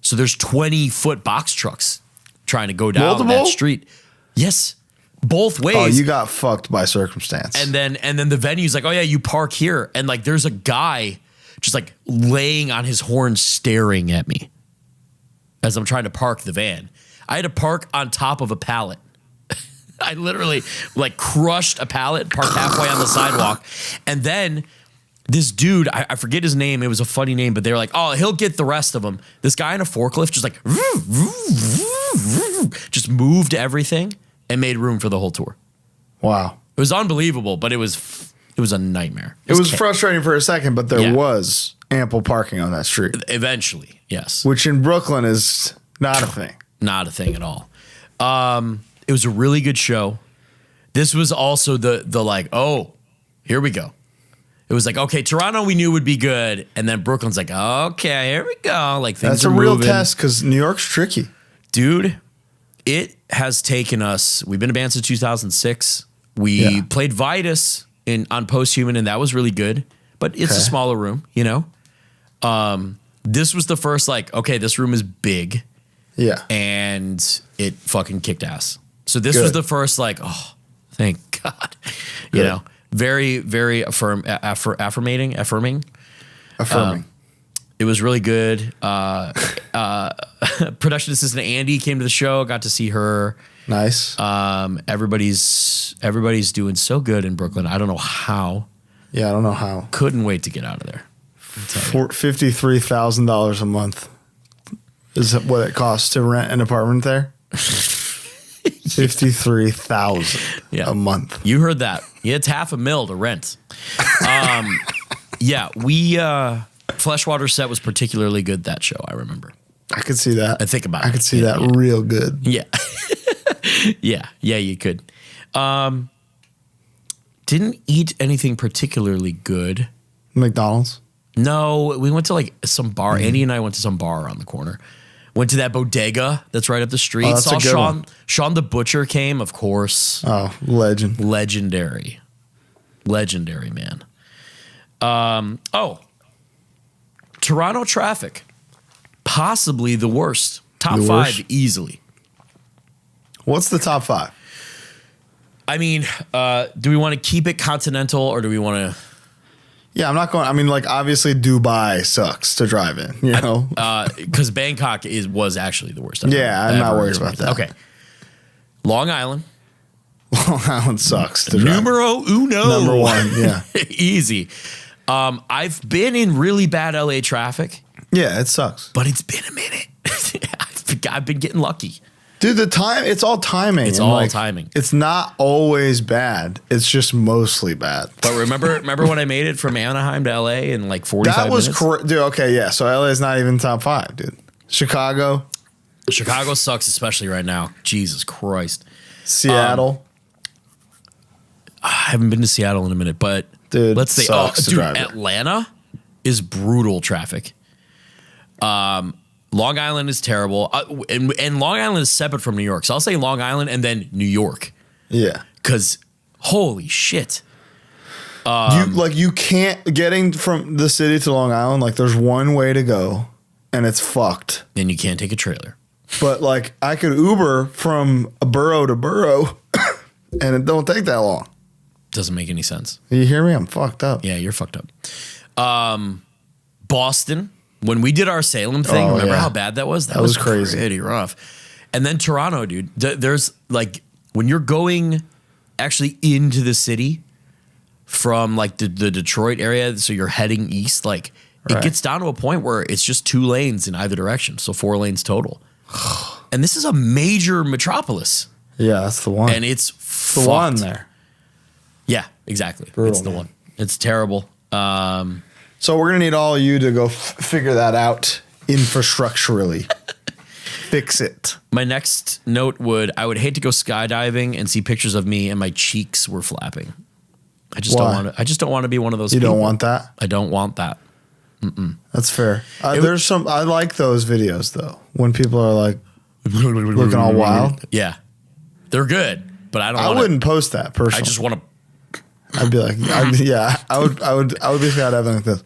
So there's 20-foot box trucks trying to go down that street. Yes, both ways. Oh, you got fucked by circumstance. And then the venue's like, oh yeah, you park here, and like there's a guy just like laying on his horn staring at me as I'm trying to park the van. I had to park on top of a pallet. I literally like crushed a pallet, parked halfway on the sidewalk, and then this dude, I forget his name. It was a funny name, but they were like, oh, he'll get the rest of them. This guy in a forklift just like just moved everything and made room for the whole tour. Wow. It was unbelievable, but it was a nightmare. It was frustrating for a second, but there was ample parking on that street. Eventually, yes. Which in Brooklyn is not a thing. Not a thing at all. It was a really good show. This was also the like, oh, here we go. It was like, okay, Toronto we knew would be good, and then Brooklyn's like, okay, here we go. Like things are moving. That's a real test because New York's tricky. Dude, it has taken us, we've been a band since 2006. We played Vitus on Posthuman, and that was really good, but it's a smaller room, This was the first like, okay, this room is big. Yeah. And it fucking kicked ass. So this was the first like, oh, thank God. Very, very affirming. It was really good. Production assistant Andy came to the show. Got to see her. Nice. Everybody's doing so good in Brooklyn. I don't know how. Yeah, I don't know how. Couldn't wait to get out of there. $53,000 a month is what it costs to rent an apartment there. $53,000 a month. You heard that. It's $500,000 to rent. Yeah, Fleshwater set was particularly good that show, I remember. I could see that. I think about it. I could see that real good. Yeah. Yeah, you could. Didn't eat anything particularly good. McDonald's? No, we went to like some bar. Andy and I went to some bar around the corner. Went to that bodega that's right up the street. That's Saw a good one. Sean the Butcher came, of course. Oh, legend. Legendary, man. Toronto traffic, possibly the worst. Top The 5 worst? easily. What's the top 5? I mean, do we want to keep it continental or do we want to? Yeah, I'm not going. I mean, like, obviously, Dubai sucks to drive in, you know? Because Bangkok was actually the worst. Yeah, I'm not worried about that. Okay. Long Island. Long Island sucks to drive. Numero uno. Number 1, yeah. Easy. I've been in really bad LA traffic. Yeah, it sucks. But it's been a minute. I've been getting lucky. Dude, it's all timing. It's and, all timing. It's not always bad. It's just mostly bad. But remember when I made it from Anaheim to LA in like 45 That was minutes? dude, okay, yeah. So LA is not even top 5, dude. Chicago, sucks, especially right now. Jesus Christ. Seattle. I haven't been to Seattle in a minute, but Dude, let's say, sucks to drive it. Atlanta is brutal traffic. Long Island is terrible. And Long Island is separate from New York. So I'll say Long Island and then New York. Yeah. Because holy shit. You can't getting from the city to Long Island, like there's one way to go and it's fucked. And you can't take a trailer. But like I could Uber from a borough to borough and it don't take that long. Doesn't make any sense. You hear me? I'm fucked up. Yeah, you're fucked up. Boston, when we did our Salem thing, remember how bad that was? That was crazy. Pretty rough. And then Toronto, dude. There's like when you're going actually into the city from like the Detroit area, so you're heading east, like it gets down to a point where it's just 2 lanes in either direction, so 4 lanes total. And this is a major metropolis. Yeah, that's the one. And it's the one there. Yeah, exactly. Brutal, it's the man. one. It's terrible. So we're gonna need all of you to go figure that out infrastructurally. Fix it. My next note I would hate to go skydiving and see pictures of me and my cheeks were flapping. I just don't want to. I just don't want to be one of those. You people. don't want that? I don't want that. That's fair. There's some. I like those videos though. When people are like looking all wild. Yeah, they're good, but I don't. I wouldn't post that personally. I just want to. I'd be like, yeah, I would be skydiving like this.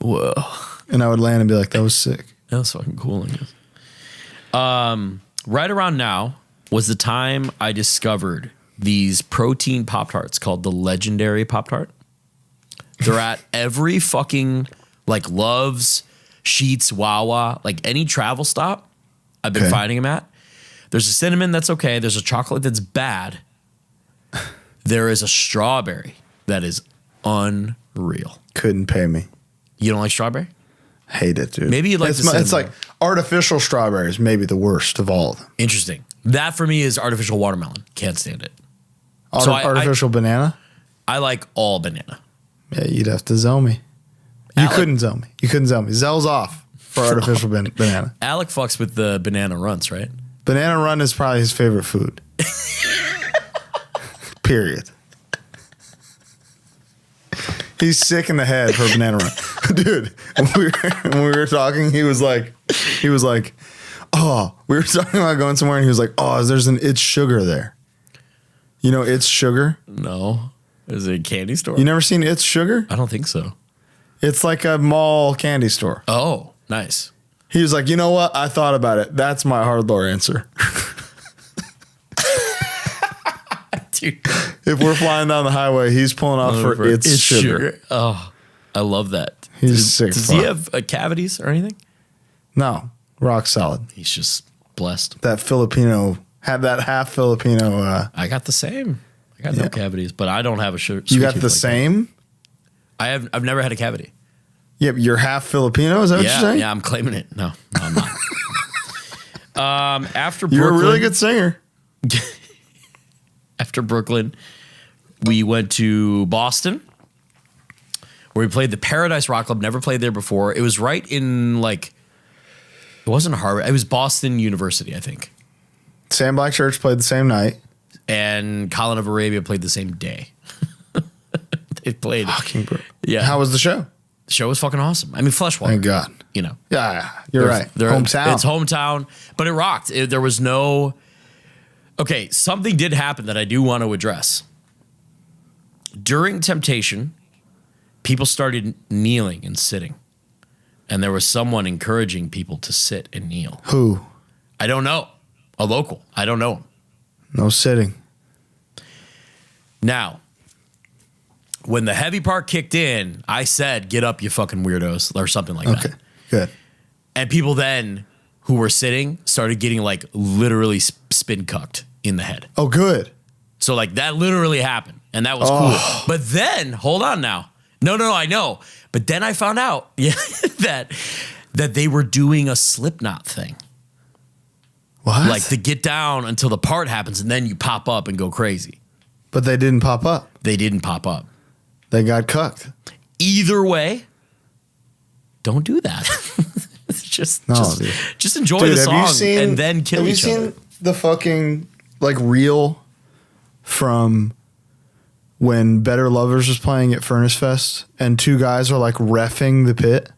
Whoa. And I would land and be like, that was sick. That was fucking cool. I guess. Right around now was the time I discovered these protein Pop-Tarts called the Legendary Pop-Tart. They're at every fucking like Love's, Sheetz, Wawa, like any travel stop. I've been finding them at. There's a cinnamon that's okay. There's a chocolate that's bad. There is a strawberry that is unreal. Couldn't pay me. You don't like strawberry? Hate it, dude. Maybe you'd like it's like artificial strawberries, maybe the worst of all of them. Interesting. That for me is artificial watermelon. Can't stand it. Artificial banana? I like all banana. Yeah, you'd have to zell me. You couldn't zell me. Zell's off for artificial banana. Alec fucks with the banana runts, right? Banana run is probably his favorite food. Period. He's sick in the head for a banana run. Dude, when we were talking, he was like, oh, we were talking about going somewhere and he was like, oh, there's an It's Sugar there. You know It's Sugar? No. Is it a candy store? You never seen It's Sugar? I don't think so. It's like a mall candy store. Oh, nice. He was like, you know what? I thought about it. That's my HardLore answer. Dude. If we're flying down the highway, he's pulling off for It's Sugar. Oh, I love that. He's sick. Does he have cavities or anything? No. Rock solid. He's just blessed. That Filipino, had that half Filipino. I got the same. I got no cavities, but I don't have a shirt. You got the same? I've never had a cavity. Yeah, but you're half Filipino, is that what you're saying? Yeah, I'm claiming it. No, I'm not. After Brooklyn, You're a really good singer. After Brooklyn, we went to Boston, where we played the Paradise Rock Club. Never played there before. It was right in like, it wasn't Harvard. It was Boston University, I think. Sam Black Church played the same night. And Colin of Arabia played the same day. They played. Yeah. How was the show? The show was fucking awesome. I mean, Fleshwater. Thank God. You know. Yeah, you're right. Hometown. It's hometown, but it rocked. There was no. Okay, something did happen that I do want to address. During Temptation, people started kneeling and sitting. And there was someone encouraging people to sit and kneel. Who? I don't know. A local. I don't know him. No sitting. Now, when the heavy part kicked in, I said, "Get up, you fucking weirdos," or something like that. Okay, good. And people then who were sitting started getting like literally spin cucked in the head. Oh, good. So like that literally happened, and that was cool. But then, hold on now. No, I know. But then I found out that they were doing a Slipknot thing. What? Like to get down until the part happens, and then you pop up and go crazy. But they didn't pop up. They didn't pop up. They got cucked. Either way, don't do that. just enjoy the song and then kill each other. Have you seen the fucking like reel from when Better Lovers was playing at Furnace Fest and two guys are like reffing the pit?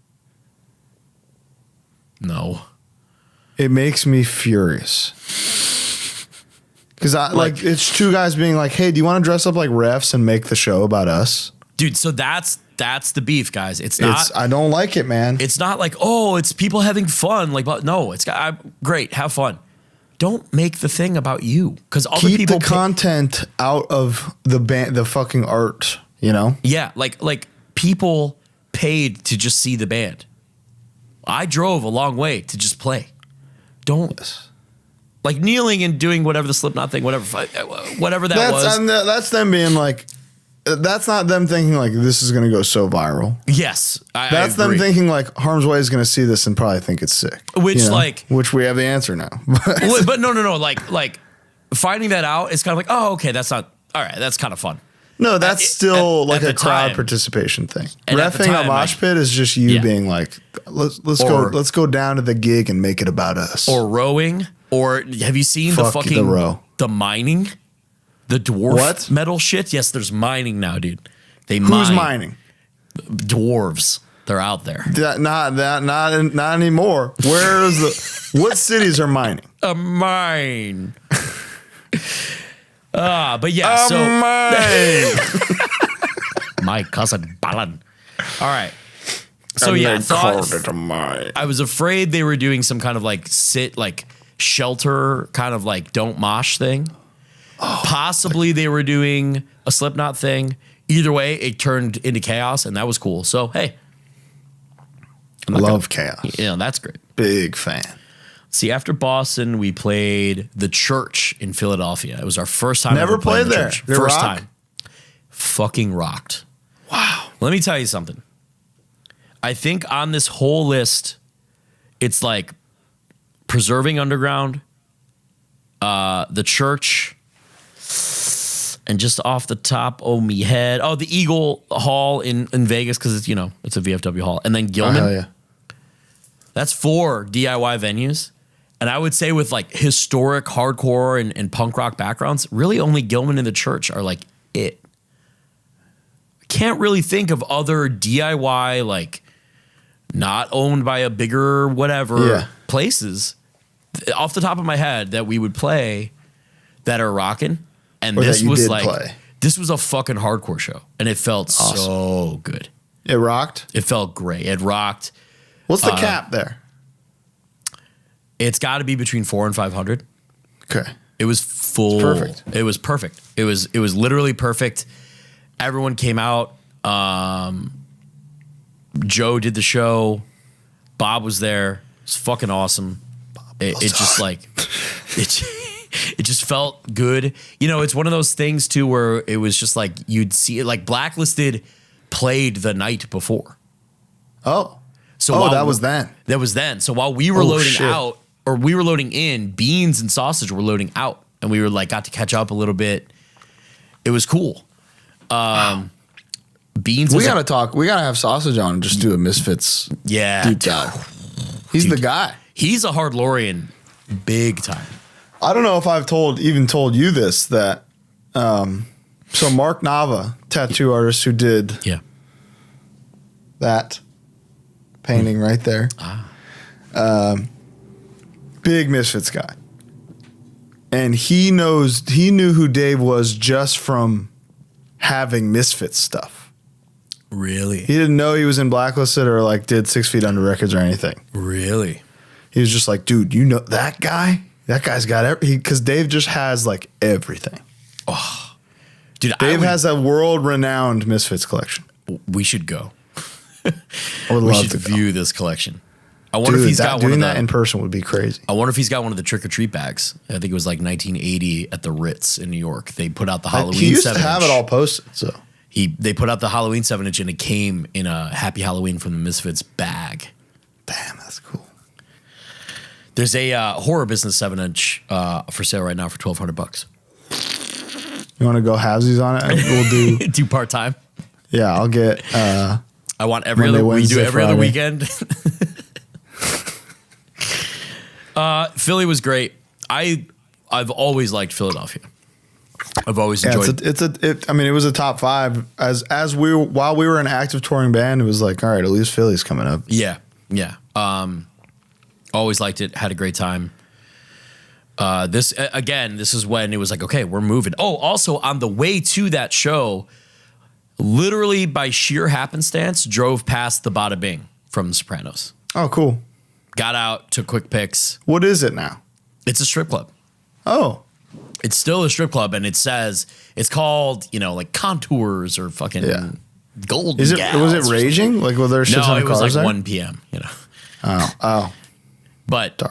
No. It makes me furious. Because like it's two guys being like, "Hey, do you want to dress up like refs and make the show about us?" Dude, so that's the beef, guys. It's not. I don't like it, man. It's not like, oh, it's people having fun. Like, but no, it's great. Have fun. Don't make the thing about you, because other keep people the content out of the band, the fucking art. You know? Yeah, like people paid to just see the band. I drove a long way to just play. Don't. Yes. Like kneeling and doing whatever the Slipknot thing, whatever that was. And that's them being like, that's not them thinking like this is going to go so viral. Yes. That's them thinking like Harm's Way is going to see this and probably think it's sick. Which which we have the answer now. But no. Like finding that out is kind of like, oh, okay, that's not, all right, that's kind of fun. No, that's still like a crowd participation thing. Reffing a mosh pit is just you being like, let's go down to the gig and make it about us. Or rowing. Or have you seen the mining? The dwarf metal shit? Yes, there's mining now, dude. Who's mining? Dwarves. They're out there. Not anymore. What cities are mining? A mine. But yeah, my cousin Balan. All right. So yeah, I was afraid they were doing some kind of like shelter kind of like don't mosh thing. Possibly they were doing a Slipknot thing. Either way, it turned into chaos, and that was cool. So hey, love chaos. Yeah, that's great. Big fan. See, after Boston, we played the Church in Philadelphia. It was our first time. Never played there. First time. Fucking rocked. Wow. Let me tell you something. I think on this whole list, it's like Preserving Underground, the Church, and just off the top of me head, the Eagle Hall in Vegas, because it's it's a VFW hall, and then Gilman. Oh, hell yeah. That's 4 DIY venues. And I would say with like historic hardcore and punk rock backgrounds, really only Gilman and the Church are like it. I can't really think of other DIY, like not owned by a bigger whatever places off the top of my head that we would play that are rocking. And this was this was a fucking hardcore show. And it felt so good. It rocked? It felt great. It rocked. What's the cap there? It's got to be between 400 and 500. Okay. It was full. It's perfect. It was perfect. It was literally perfect. Everyone came out. Joe did the show. Bob was there. It's fucking awesome. It just like it just felt good. It's one of those things too where it was just like you'd see it, like Blacklisted played the night before. Oh. So that was then. That was then. So while we were loading out, or we were loading in, Beans and Sausage were loading out, and we were like got to catch up a little bit. It was cool. Beans. We gotta talk. We gotta have Sausage on and just do a Misfits. Yeah, deep dive. He's the guy. He's a HardLorean, big time. I don't know if I've even told you this that. So Mark Nava, tattoo artist who did that painting right there. Big Misfits guy. And he knew who Dave was just from having Misfits stuff. Really? He didn't know he was in Blacklisted or like did 6 Feet Under Records or anything. Really? He was just like, dude, you know that guy? That guy's got everything. Because Dave just has like everything. Oh, dude, Dave has a world-renowned Misfits collection. We should go. I would love to view this collection. I wonder if he's got one of that in person would be crazy. I wonder if he's got one of the trick or treat bags. I think it was like 1980 at the Ritz in New York. They put out the Halloween 7-inch. He used to have it all posted. So they put out the Halloween 7-inch and it came in a Happy Halloween from the Misfits bag. Damn, that's cool. There's a Horror Business 7-inch for sale right now for $1,200. You want to go halvesies on it? We'll do part time. Yeah, I'll get. I want every other. We do every other weekend. Philly was great. I've always liked Philadelphia. I've always enjoyed. I mean, it was a top 5 while we were an active touring band. It was like, all right, at least Philly's coming up. Yeah. Always liked it. Had a great time. This is when it was like, okay, we're moving. Oh, also on the way to that show, literally by sheer happenstance, drove past the Bada Bing from The Sopranos. Oh, cool. Got out, took quick pics. What is it now? It's a strip club. Oh. It's still a strip club, and it says, it's called, like Contours or fucking Golden Was it raging? Like, were there shit ton of cars it was like there? 1 p.m., Oh. But,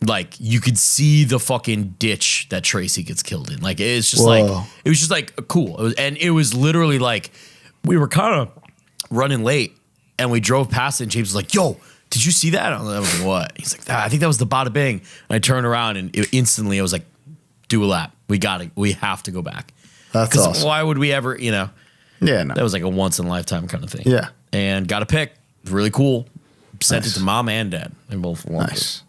like, you could see the fucking ditch that Tracy gets killed in. Like, it's just it was just like cool. It was literally like, we were kind of running late, and we drove past it, and James was like, yo, did you see that? I was like, what? He's like, I think that was the Bada Bing. And I turned around, and instantly I was like, do a lap. We got it. We have to go back. That's awesome. Why would we ever, Yeah, no. That was like a once-in-a-lifetime kind of thing. Yeah. And got a pic. Really cool. Sent it to mom and dad. They both loved it.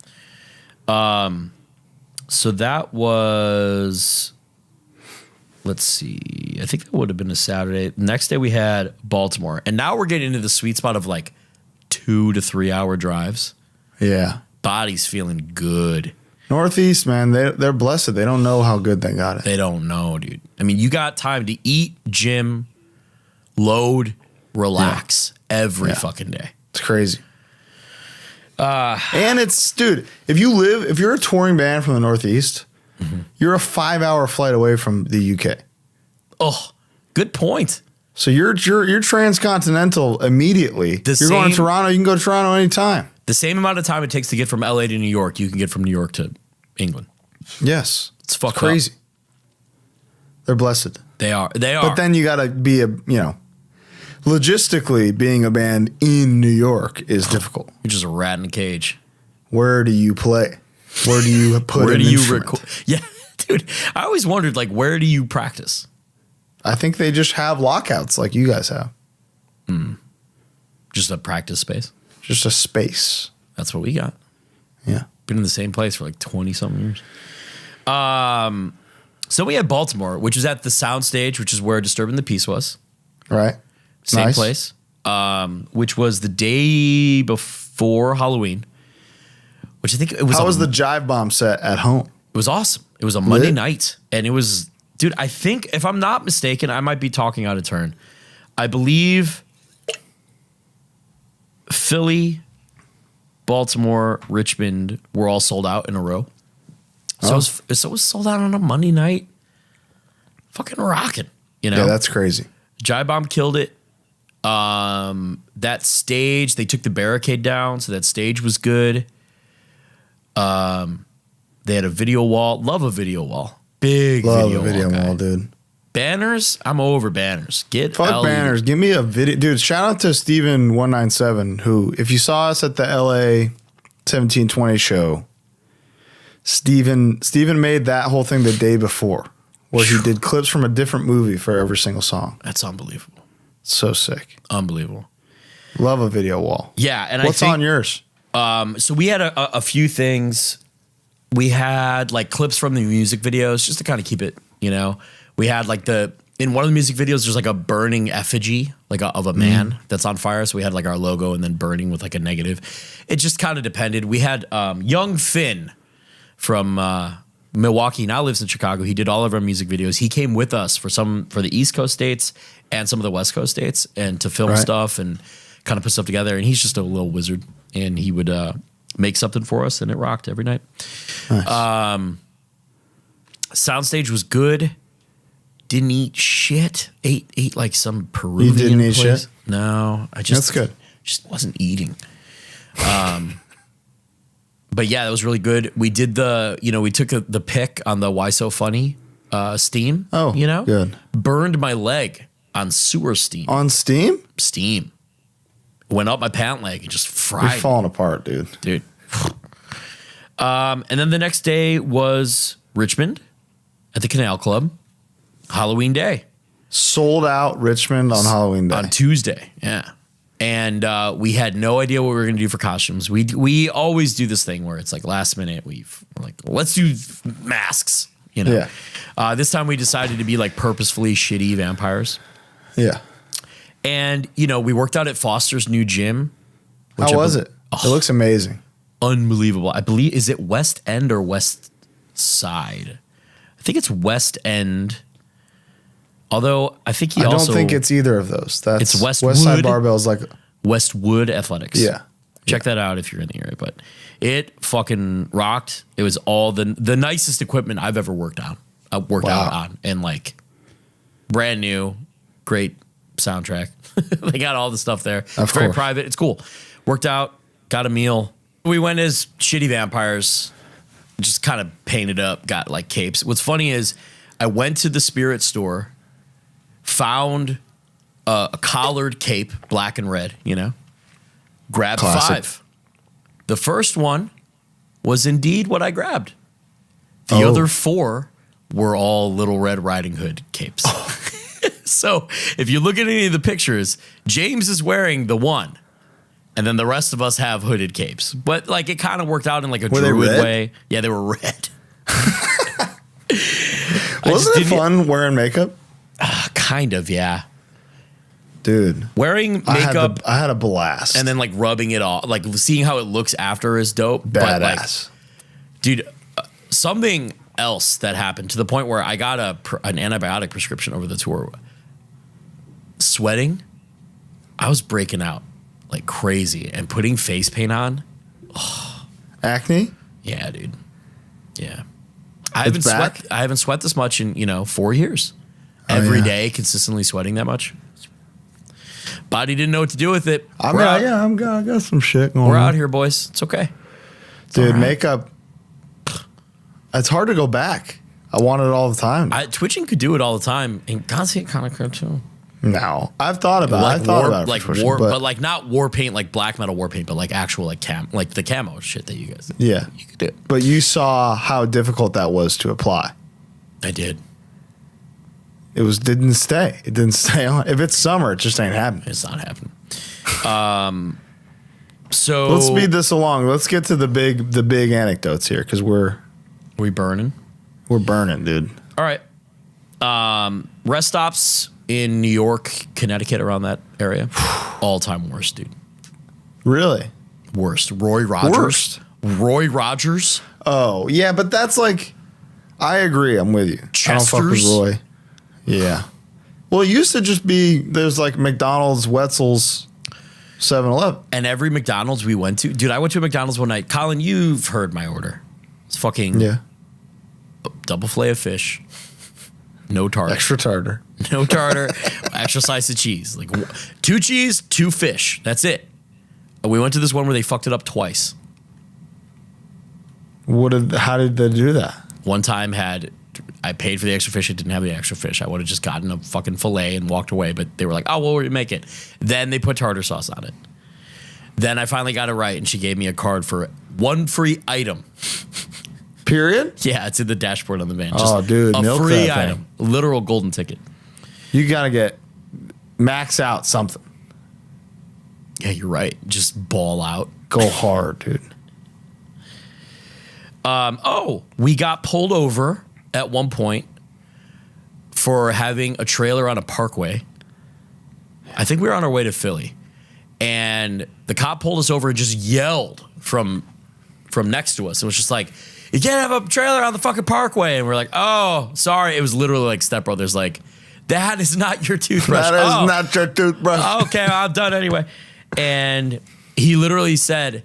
So that was, let's see, I think that would have been a Saturday. Next day we had Baltimore. And now we're getting into the sweet spot of like 2 to 3 hour drives. Yeah. Body's feeling good. Northeast, man, they're blessed. They don't know how good they got it. They don't know, dude. I mean, you got time to eat, gym, load, relax every fucking day. It's crazy. And it's, dude, if you're a touring band from the Northeast, you're a 5-hour flight away from the UK. Oh, good point. So you're transcontinental immediately. You're going to Toronto, you can go to Toronto anytime. The same amount of time it takes to get from LA to New York, you can get from New York to England. Yes. It's fucking crazy. Up. They're blessed. They are. But then you got to be logistically being a band in New York is difficult. You're just a rat in a cage. Where do you play? Where do you put an instrument? Yeah, dude. I always wondered, like, where do you practice? I think they just have lockouts like you guys have. Just a practice space? Just a space. That's what we got. Yeah. Been in the same place for like 20-something years. So we had Baltimore, which was at the Soundstage, which is where Disturbing the Peace was. Right. Same place. Which was the day before Halloween. Which I think it was. How was the Jive Bomb set at home? It was awesome. It was a Monday night. And it was, dude, I think, if I'm not mistaken, I might be talking out of turn. I believe Philly, Baltimore, Richmond were all sold out in a row. So it was sold out on a Monday night. Fucking rocking, Yeah, that's crazy. Jive Bomb killed it. That stage, they took the barricade down, so that stage was good. They had a video wall. Love a video wall. Love a video wall, dude. Banners? I'm over banners. Fuck banners. Give me a video. Dude, shout out to Steven197, who, if you saw us at the LA 1720 show, Steven made that whole thing the day before, where he did clips from a different movie for every single song. That's unbelievable. So sick. Unbelievable. Love a video wall. Yeah, and what's on yours? So we had a few things. We had like clips from the music videos just to kind of keep it, you know. We had like in one of the music videos, there's like a burning effigy, like of a man that's on fire. So we had like our logo and then burning with like a negative. It just kind of depended. We had young Finn from Milwaukee, now lives in Chicago. He did all of our music videos. He came with us for the East Coast states and some of the West Coast states and to film stuff and kind of put stuff together. And he's just a little wizard. And he would make something for us, and it rocked every night. Nice. Soundstage was good. Didn't eat shit. Ate like some Peruvian You didn't eat place. shit? No, I just That's good. Just wasn't eating. But yeah, that was really good. We did we took the pick on the Why So Funny steam. Oh, good. Burned my leg on sewer steam. On Steam? Steam. Went up my pant leg and just fried. You're falling apart, dude. And then the next day was Richmond at the Canal Club. Halloween Day. Sold out Richmond on Halloween Day. On Tuesday, yeah. And we had no idea what we were going to do for costumes. We always do this thing where it's like last minute. We're like, let's do masks, you know. Yeah. This time we decided to be like purposefully shitty vampires. Yeah. And, we worked out at Foster's new gym. How was it? It looks amazing. Unbelievable. I believe, is it West End or West Side? I think it's West End. Although I think I don't think it's either of those. It's Westwood. West Side Barbell's like Westwood Athletics. Yeah. Check that out if you're in the area. But it fucking rocked. It was all the nicest equipment I've ever worked out on. And like brand new, great soundtrack. They got all the stuff there. It's very private. It's cool. Worked out, got a meal. We went as shitty vampires, just kind of painted up, got like capes. What's funny is I went to the spirit store, found a collared cape, black and red, grabbed Classic. 5. The first one was indeed what I grabbed. The other 4 were all Little Red Riding Hood capes. So if you look at any of the pictures, James is wearing the one, and then the rest of us have hooded capes. But like it kind of worked out in like a druid way. Yeah, they were red. Wasn't it fun wearing makeup? Kind of, yeah. Dude. Wearing makeup. I had a blast. And then like rubbing it off, like seeing how it looks after is dope. Badass. But like, dude, something else that happened to the point where I got an antibiotic prescription over the tour. Sweating, I was breaking out like crazy and putting face paint on. Oh. Acne? Yeah, dude. Yeah. I haven't sweat this much in, 4 years. Every day, consistently sweating that much. Body didn't know what to do with it. I got some shit going on. We're out here, boys. It's okay. Dude, makeup, it's hard to go back. I want it all the time. Twitching could do it all the time, and Gazi kind of could too. No, I've thought about it. But like not war paint, like black metal war paint, but like actual like the camo shit that you guys did. Yeah, you could do. But you saw how difficult that was to apply. I did. It didn't stay. It didn't stay on. If it's summer, it just ain't happening. It's not happening. So let's speed this along. Let's get to the big anecdotes here because we burning. We're burning, dude. All right. Rest stops in New York, Connecticut, around that area. All-time worst, dude. Really? Worst. Roy Rogers. Roy Rogers. Oh, yeah, but that's like, I agree. I'm with you. Chester's. I don't fuck with Roy. Yeah. Well, it used to just be, there's like McDonald's, Wetzel's, 7-Eleven. And every McDonald's we went to, dude, I went to a McDonald's one night. Colin, you've heard my order. It's fucking double fillet of fish. No tartar. Extra tartar. No tartar. Extra slice of cheese. Like 2 cheese, 2 fish. That's it. We went to this one where they fucked it up twice. How did they do that? One time I paid for the extra fish. It didn't have the extra fish. I would have just gotten a fucking fillet and walked away. But they were like, oh, well, we'll make it. Then they put tartar sauce on it. Then I finally got it right, and she gave me a card for 1 free item. Period? Yeah, it's in the dashboard on the van. Dude, a milk free that item. Literal golden ticket. You got to max out something. Yeah, you're right. Just ball out. Go hard, dude. We got pulled over at one point for having a trailer on a parkway. I think we were on our way to Philly. And the cop pulled us over and just yelled from next to us. It was just like, you can't have a trailer on the fucking parkway. And we're like, oh, sorry. It was literally like Step Brothers, like, that is not your toothbrush. That is not your toothbrush. Okay, I'm done anyway. And he literally said,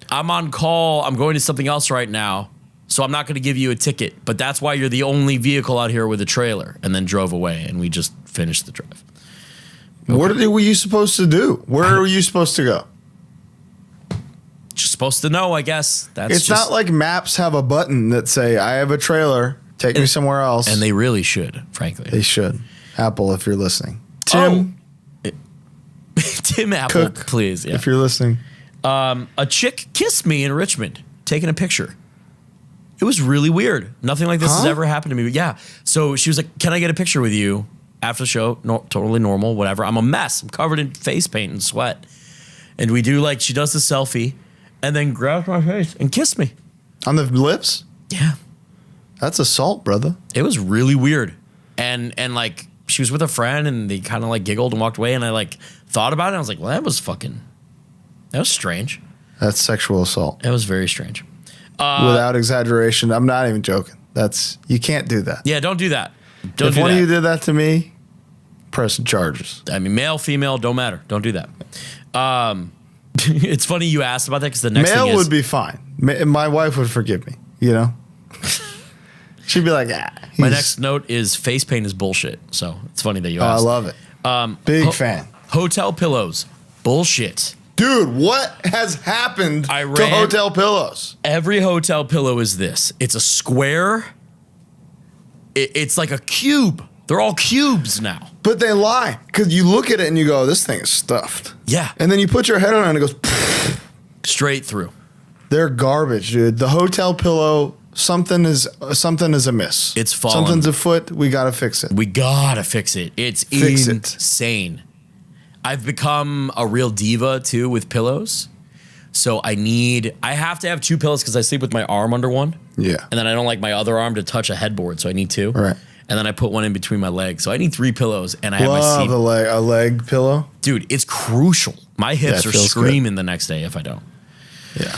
I'm on call. I'm going to something else right now. So I'm not going to give you a ticket. But that's why you're the only vehicle out here with a trailer. And then drove away. And we just finished the drive. Okay. What were you supposed to do? Where were you supposed to go? Just supposed to know, I guess. It's not like maps have a button that say, I have a trailer. Take me somewhere else. And they really should, frankly. They should. Apple, if you're listening. Tim. Tim Apple, Cook, please. Yeah. If you're listening. A chick kissed me in Richmond, taking a picture. It was really weird. Nothing like this has ever happened to me. But yeah. So she was like, can I get a picture with you after the show? No, totally normal, whatever. I'm a mess. I'm covered in face paint and sweat. And we do like, she does the selfie and then grabs my face and kissed me. On the lips? Yeah. That's assault, brother. It was really weird. And like, she was with a friend and they kind of like giggled and walked away. And I like thought about it. And I was like, well, that was strange. That's sexual assault. It was very strange. Without exaggeration. I'm not even joking. You can't do that. Yeah, don't do that. If one of you did that to me, pressing charges. I mean, male, female, don't matter. Don't do that. It's funny you asked about that because the next thing is... Male would be fine. My wife would forgive me, you know? She'd be like, My next note is face paint is bullshit. So it's funny that you asked. I love it. Big fan. Hotel pillows. Bullshit. Dude, what has happened to hotel pillows? Every hotel pillow is this. It's a square. It's like a cube. They're all cubes now. But they lie. Because you look at it and you go, this thing is stuffed. Yeah. And then you put your head on it and it goes... Pfft. Straight through. They're garbage, dude. The hotel pillow... Something is amiss. It's fallen. Something's afoot. We gotta fix it. We gotta fix it. It's insane. I've become a real diva too with pillows. So I have to have two pillows because I sleep with my arm under one. Yeah. And then I don't like my other arm to touch a headboard, so I need two. Right. And then I put one in between my legs. So I need three pillows and I have my seat. A leg pillow. Dude, it's crucial. My hips are screaming the next day if I don't. Yeah.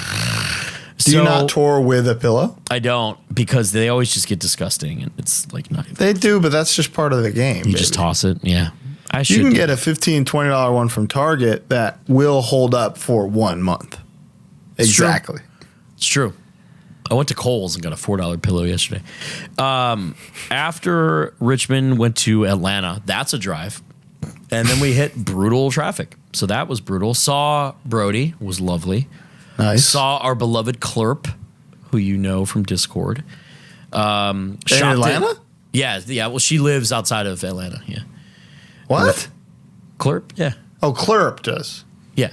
Do you not tour with a pillow? I don't, because they always just get disgusting and it's like not even. They do, but that's just part of the game. You just toss it. Yeah. You can get a $15, $20 one from Target that will hold up for 1 month. Exactly. It's true. I went to Kohl's and got a $4 pillow yesterday. After Richmond, went to Atlanta. That's a drive. And then we hit brutal traffic. So that was brutal. Saw Brody. Was lovely. Nice. Saw our beloved Clerp, who you know from Discord. In Atlanta? Yeah. Well, she lives outside of Atlanta. Yeah. What? Clerp? Yeah. Oh, Clerp does. Yeah.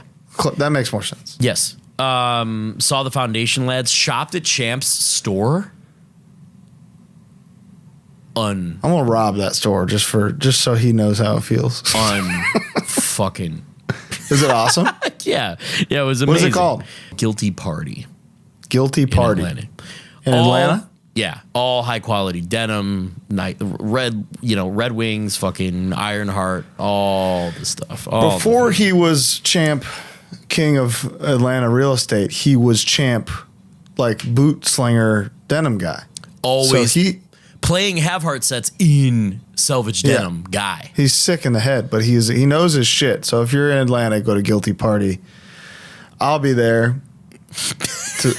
That makes more sense. Yes. Saw the Foundation lads. Shopped at Champ's store. I'm gonna rob that store just so he knows how it feels. Fucking. Is it awesome? Yeah, it was amazing. What is it called? Guilty Party. Guilty Party. In Atlanta? Yeah, all high quality denim, Red Wings, fucking Ironheart, all the stuff. Before he was champ, king of Atlanta real estate, he was champ, like boot slinger denim guy. Always. So playing have-heart sets in selvage denim guy. He's sick in the head, but he knows his shit. So if you're in Atlanta, go to Guilty Party. I'll be there.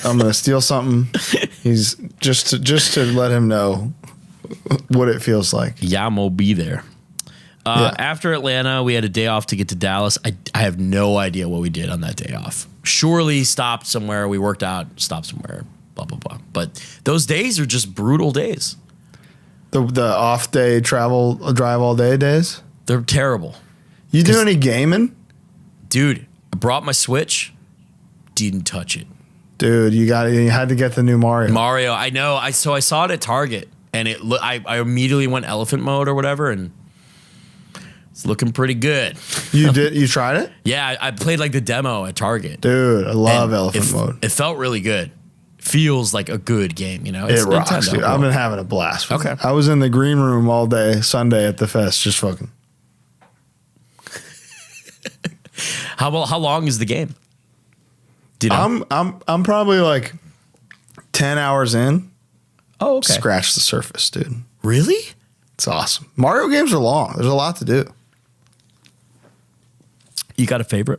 I'm gonna steal something. He's just to let him know what it feels like. Yeah, I'm gonna be there. After Atlanta, we had a day off to get to Dallas. I have no idea what we did on that day off. Surely stopped somewhere. We worked out. Stopped somewhere. Blah blah blah. But those days are just brutal days. The off day drive all day days? They're terrible. You do any gaming? Dude, I brought my Switch, didn't touch it. Dude, you had to get the new Mario. Mario, I know. I saw it at Target, and I immediately went elephant mode or whatever, and it's looking pretty good. You tried it? Yeah, I played like the demo at Target. Dude, I love elephant mode. It felt really good. Feels like a good game, you know? It rocks, Nintendo, dude. I've been having a blast. Okay. I was in the green room all day Sunday at the fest, just fucking. How long is the game? Do you know? I'm probably like 10 hours in. Oh, okay. Scratch the surface, dude. Really? It's awesome. Mario games are long. There's a lot to do. You got a favorite?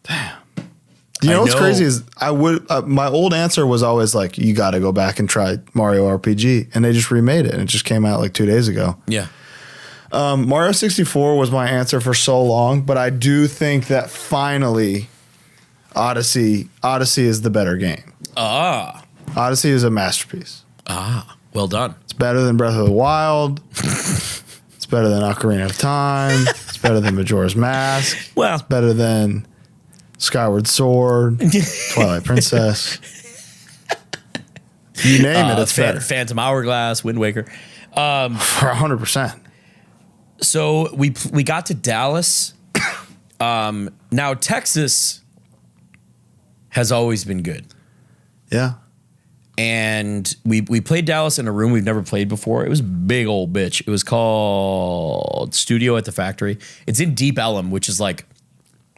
Damn. You know what's crazy is my old answer was always like, you got to go back and try Mario RPG, and they just remade it, and it just came out like 2 days ago. Yeah. Mario 64 was my answer for so long, but I do think that finally Odyssey is the better game. Odyssey is a masterpiece. Well done. It's better than Breath of the Wild. It's better than Ocarina of Time. It's better than Majora's Mask. Well, it's better than Skyward Sword, Twilight Princess. You name it, it's better. Phantom Hourglass, Wind Waker. For 100%. So we got to Dallas. Now Texas has always been good. Yeah. And we played Dallas in a room we've never played before. It was a big old bitch. It was called Studio at the Factory. It's in Deep Ellum, which is like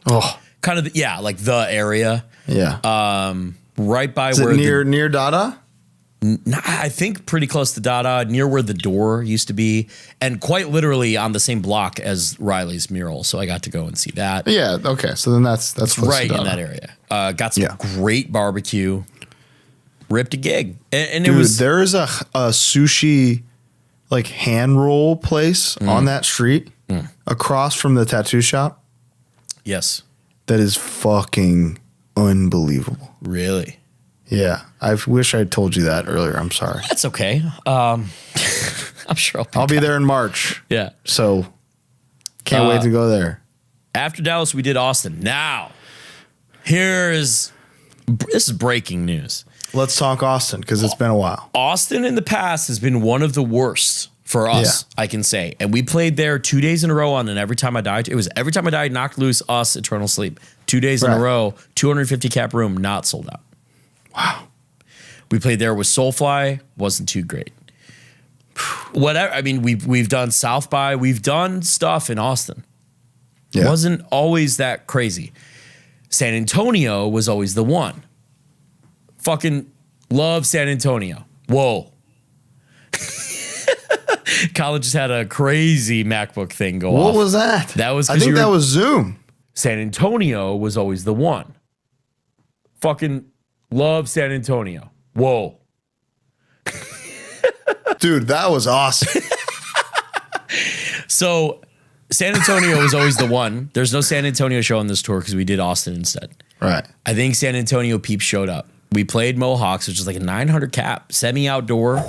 kind of like the area. Yeah. Right by is where it near Dada? I think pretty close to Dada, near where the door used to be, and quite literally on the same block as Riley's mural. So I got to go and see that. Yeah. Okay. So then that's right in that area. Got some great barbecue. Ripped a gig, and dude, it was there is a sushi like hand roll place on that street across from the tattoo shop. Yes, that is fucking unbelievable. Really? Yeah, I wish I told you that earlier. I'm sorry. That's okay. I'm sure I'll be there in March. Yeah, so can't wait to go there. After Dallas, we did Austin. Now, this is breaking news. Let's talk Austin because it's been a while. Austin in the past has been one of the worst for us, I can say. And we played there 2 days in a row on an Every Time I Died. It was Every Time I Died, Knocked Loose, us, Eternal Sleep. 2 days in a row, 250 cap room, not sold out. Wow. We played there with Soulfly, wasn't too great. Whatever. I mean, we've done South by, we've done stuff in Austin. Yeah. Wasn't always that crazy. San Antonio was always the one. Fucking love San Antonio. Whoa. Colin just had a crazy MacBook thing go off. What was that? That was I think that was Zoom. San Antonio was always the one. Fucking love San Antonio. Whoa. Dude, that was awesome. So San Antonio was always the one. There's no San Antonio show on this tour because we did Austin instead. Right. I think San Antonio peeps showed up. We played Mohawks, which is like a 900 cap, semi-outdoor,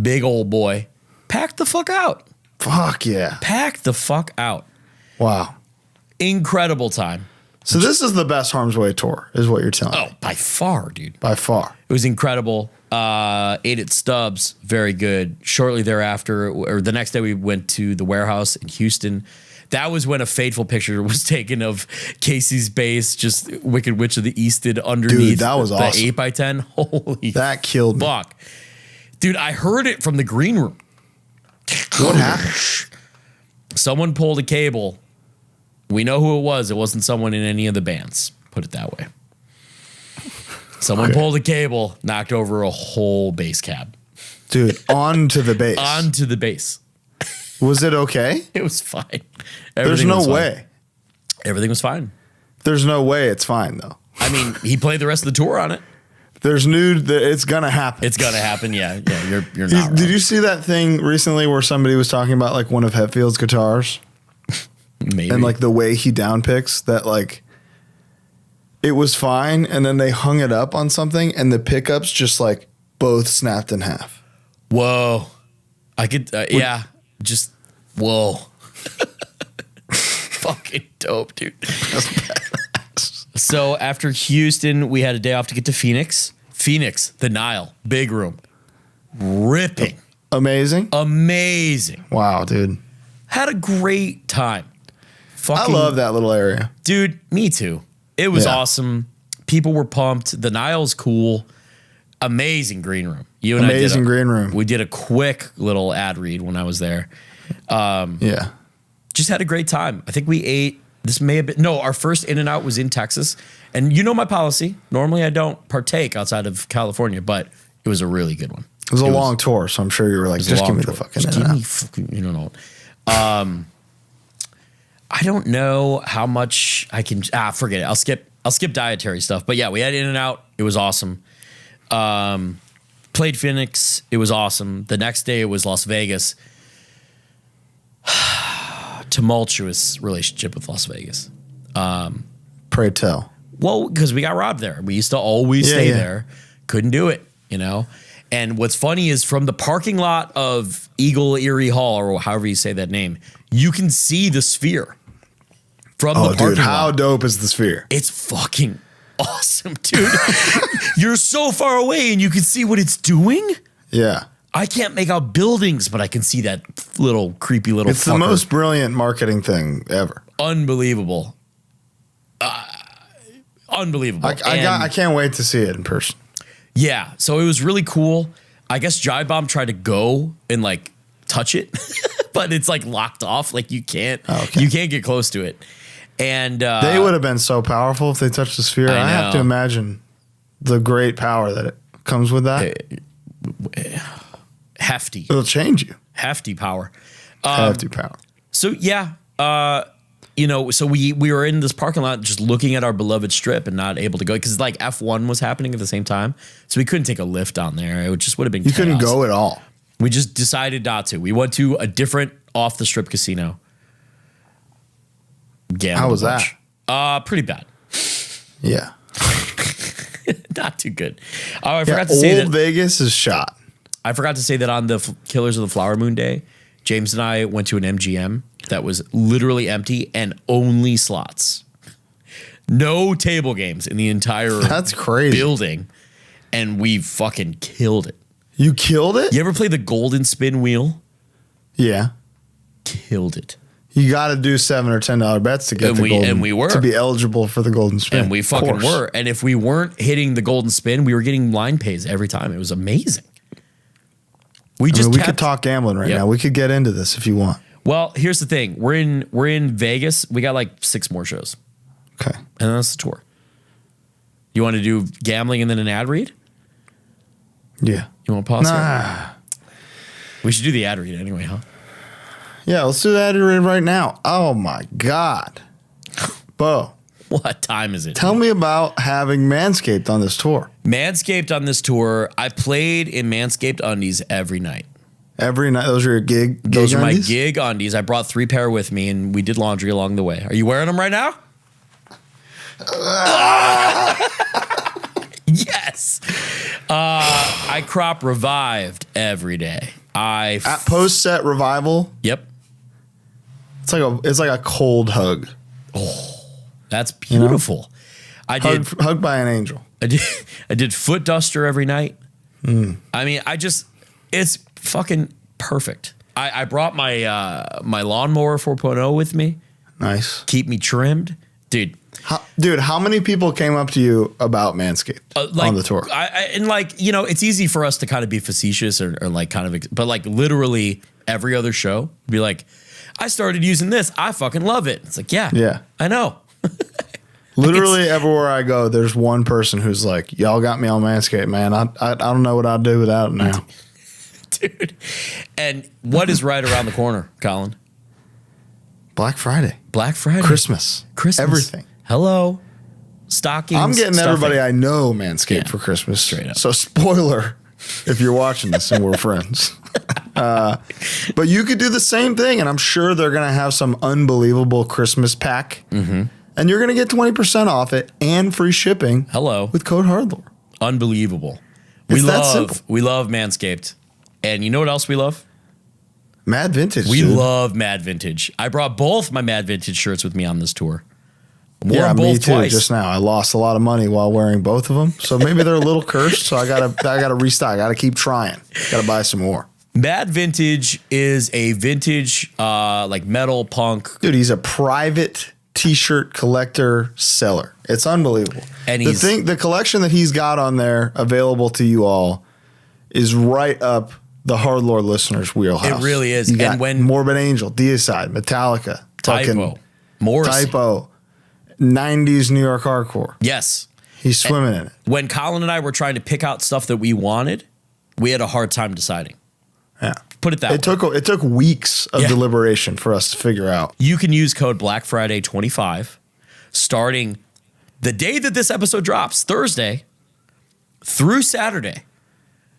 big old boy. Packed the fuck out. Fuck yeah. Packed the fuck out. Wow. Incredible time. So this is the best Harm's Way tour, is what you're telling me. Oh, by far, dude. By far. It was incredible. Ate at Stubbs, very good. Shortly thereafter, or the next day, we went to the Warehouse in Houston. That was when a fateful picture was taken of Casey's bass, just Wicked Witch of the Easted underneath. Dude, that was awesome. The 8x10. Holy that killed fuck. Me. Dude, I heard it from the green room. What happened? Someone pulled a cable. We know who it was. It wasn't someone in any of the bands. Put it that way. Someone pulled a cable, knocked over a whole bass cab. Dude, onto the bass. Onto the bass. Was it okay? It was fine. There's no way. Everything was fine. There's no way it's fine, though. I mean, he played the rest of the tour on it. It's gonna happen. It's gonna happen. Yeah. You're not. Did you see that thing recently where somebody was talking about like one of Hetfield's guitars? Maybe. And like the way he downpicks that, like it was fine, and then they hung it up on something, and the pickups just like both snapped in half. Whoa! I could, yeah. Just whoa. fucking dope, dude. So after Houston, we had a day off to get to Phoenix. Phoenix, the Nile, big room. Ripping. Amazing. Wow, dude. Had a great time. I love that little area. Dude, me too. It was awesome. People were pumped. The Nile's cool. Amazing green room. Amazing green room. We did a quick little ad read when I was there. Just had a great time. I think we ate. This may have been our first In-N-Out was in Texas, and you know my policy. Normally, I don't partake outside of California, but it was a really good one. It was a long tour, so I'm sure you were like, just give me the fucking In-N-Out. Give me fucking In-N-Out. I don't know how much I can. Forget it. I'll skip dietary stuff. But yeah, we had In-N-Out. It was awesome. Played Phoenix. It was awesome. The next day it was Las Vegas. Tumultuous relationship with Las Vegas. Pray tell. Well, because we got robbed there. We used to always stay there. Couldn't do it, And what's funny is from the parking lot of Eagle Erie Hall, or however you say that name, you can see the Sphere from the parking lot. How dope is the Sphere? It's fucking awesome, dude. You're so far away and you can see what it's doing. Yeah. I can't make out buildings, but I can see that little creepy little It's the most brilliant marketing thing ever. Unbelievable. Unbelievable. I can't wait to see it in person. Yeah. So it was really cool. I guess Jive Bomb tried to go and like touch it, but it's like locked off. Like you can't get close to it. And they would have been so powerful if they touched the Sphere. I have to imagine the great power that it comes with that. Hefty. It'll change you. Hefty power. Hefty power. So yeah, so we were in this parking lot just looking at our beloved strip and not able to go because like F1 was happening at the same time. So we couldn't take a lift down there. It just would have been chaos. Couldn't go at all. We just decided not to. We went to a different off the strip casino. How was that? Pretty bad. Yeah. Not too good. Oh, I forgot to say that Vegas is shot. I forgot to say that on the Killers of the Flower Moon Day, James and I went to an MGM that was literally empty and only slots. No table games in the entire That's crazy. building. And we fucking killed it. You killed it? You ever play the golden spin wheel? Yeah. Killed it. You got to do $7 or $10 bets to get to be eligible for the golden spin. And we fucking were. And if we weren't hitting the golden spin, we were getting line pays every time. It was amazing. We could talk gambling right now. We could get into this if you want. Well, here's the thing. We're in Vegas. We got like 6 more shows. Okay. And that's the tour. You want to do gambling and then an ad read? Yeah. You want to pause here? We should do the ad read anyway, huh? Yeah, let's do the ad read right now. Oh my God. Bo. What time is it? Tell me about having Manscaped on this tour. Manscaped on this tour. I played in Manscaped undies every night. Every night? Those are your gig Those are undies? my gig undies. I brought 3 pair with me, and we did laundry along the way. Are you wearing them right now? Yes. I crop revived every day. At post-set revival? Yep. It's like a cold hug. Oh, that's beautiful. Hugged by an angel. I did foot duster every night. I mean, it's fucking perfect. I brought my lawnmower 4.0 with me. Nice. Keep me trimmed. Dude. How many people came up to you about Manscaped on the tour? It's easy for us to kind of be facetious or like kind of, but like literally every other show, be like, I started using this. I fucking love it. It's like, yeah, I know. Literally everywhere I go, there's one person who's like, y'all got me on Manscaped, man. I don't know what I'd do without it now. Dude. And what is right around the corner, Colin? Black Friday. Christmas. Everything. Hello. Stockings. I'm getting everybody I know Manscaped for Christmas. Straight up. So spoiler if you're watching this and we're friends. But you could do the same thing, and I'm sure they're going to have some unbelievable Christmas pack. Mm-hmm. And you're going to get 20% off it and free shipping. Hello. With code HardLore. Unbelievable. It's that simple. We love Manscaped. And you know what else we love? Mad Vintage. We dude. love Mad Vintage. I brought both my Mad Vintage shirts with me on this tour. Yeah, both me too. twice. Just now, I lost a lot of money while wearing both of them, so maybe they're a little cursed. So I gotta restock. I gotta keep trying. Gotta buy some more. Mad Vintage is a vintage, like metal punk. Dude, he's a private T-shirt collector seller. It's unbelievable. And the collection that he's got on there available to you all is right up the HardLore listeners' wheelhouse. It really is. You got And when Morbid Angel, Deicide, Metallica, Typo, Morrissey. Typo, 90s New York hardcore. Yes. He's swimming in it. When Colin and I were trying to pick out stuff that we wanted, we had a hard time deciding. Yeah. Put it that way. It took weeks of deliberation for us to figure out. You can use code Black Friday 25 starting the day that this episode drops, Thursday, through Saturday,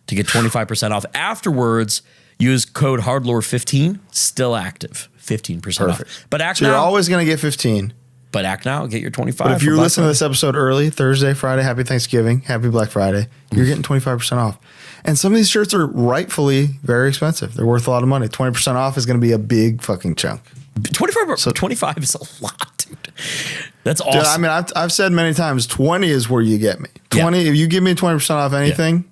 to get 25% off. Afterwards, use code HardLore 15, still active, 15% off. But act so now. You're always going to get 15. But act now, get your 25. But if you're listening to this episode early, Thursday, Friday, happy Thanksgiving, happy Black Friday, you're getting 25% off. And some of these shirts are rightfully very expensive. They're worth a lot of money. 20% off is going to be a big fucking chunk. 25 is a lot, dude. That's awesome. Dude, I mean, I've said many times, 20 is where you get me. 20, if you give me 20% off anything,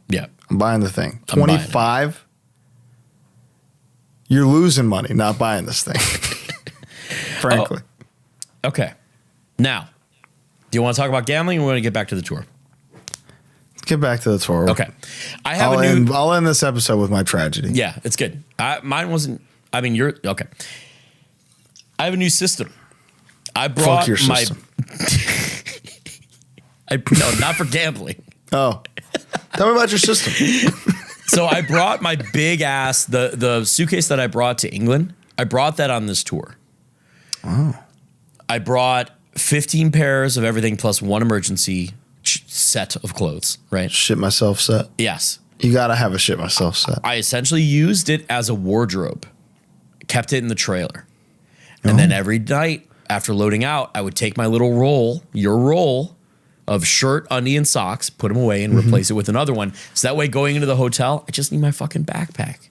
I'm buying the thing. 25, you're losing money not buying this thing. Frankly. Oh, okay. Now, do you want to talk about gambling or want to get back to the tour? Let's get back to the tour. Okay. I'll end this episode with my tragedy. Yeah, it's good. Mine wasn't, I mean, you're, okay. I have a new system. I brought Fuck your system. No, not for gambling. Oh. Tell me about your system. So I brought my big ass, the suitcase that I brought to England, I brought that on this tour. Oh. I brought 15 pairs of everything plus one emergency set of clothes, right? Shit myself set. Yes. You got to have a shit myself set. I essentially used it as a wardrobe, kept it in the trailer. And then every night after loading out, I would take my little roll, your roll of shirt, undie, and socks, put them away and replace it with another one. So that way going into the hotel, I just need my fucking backpack.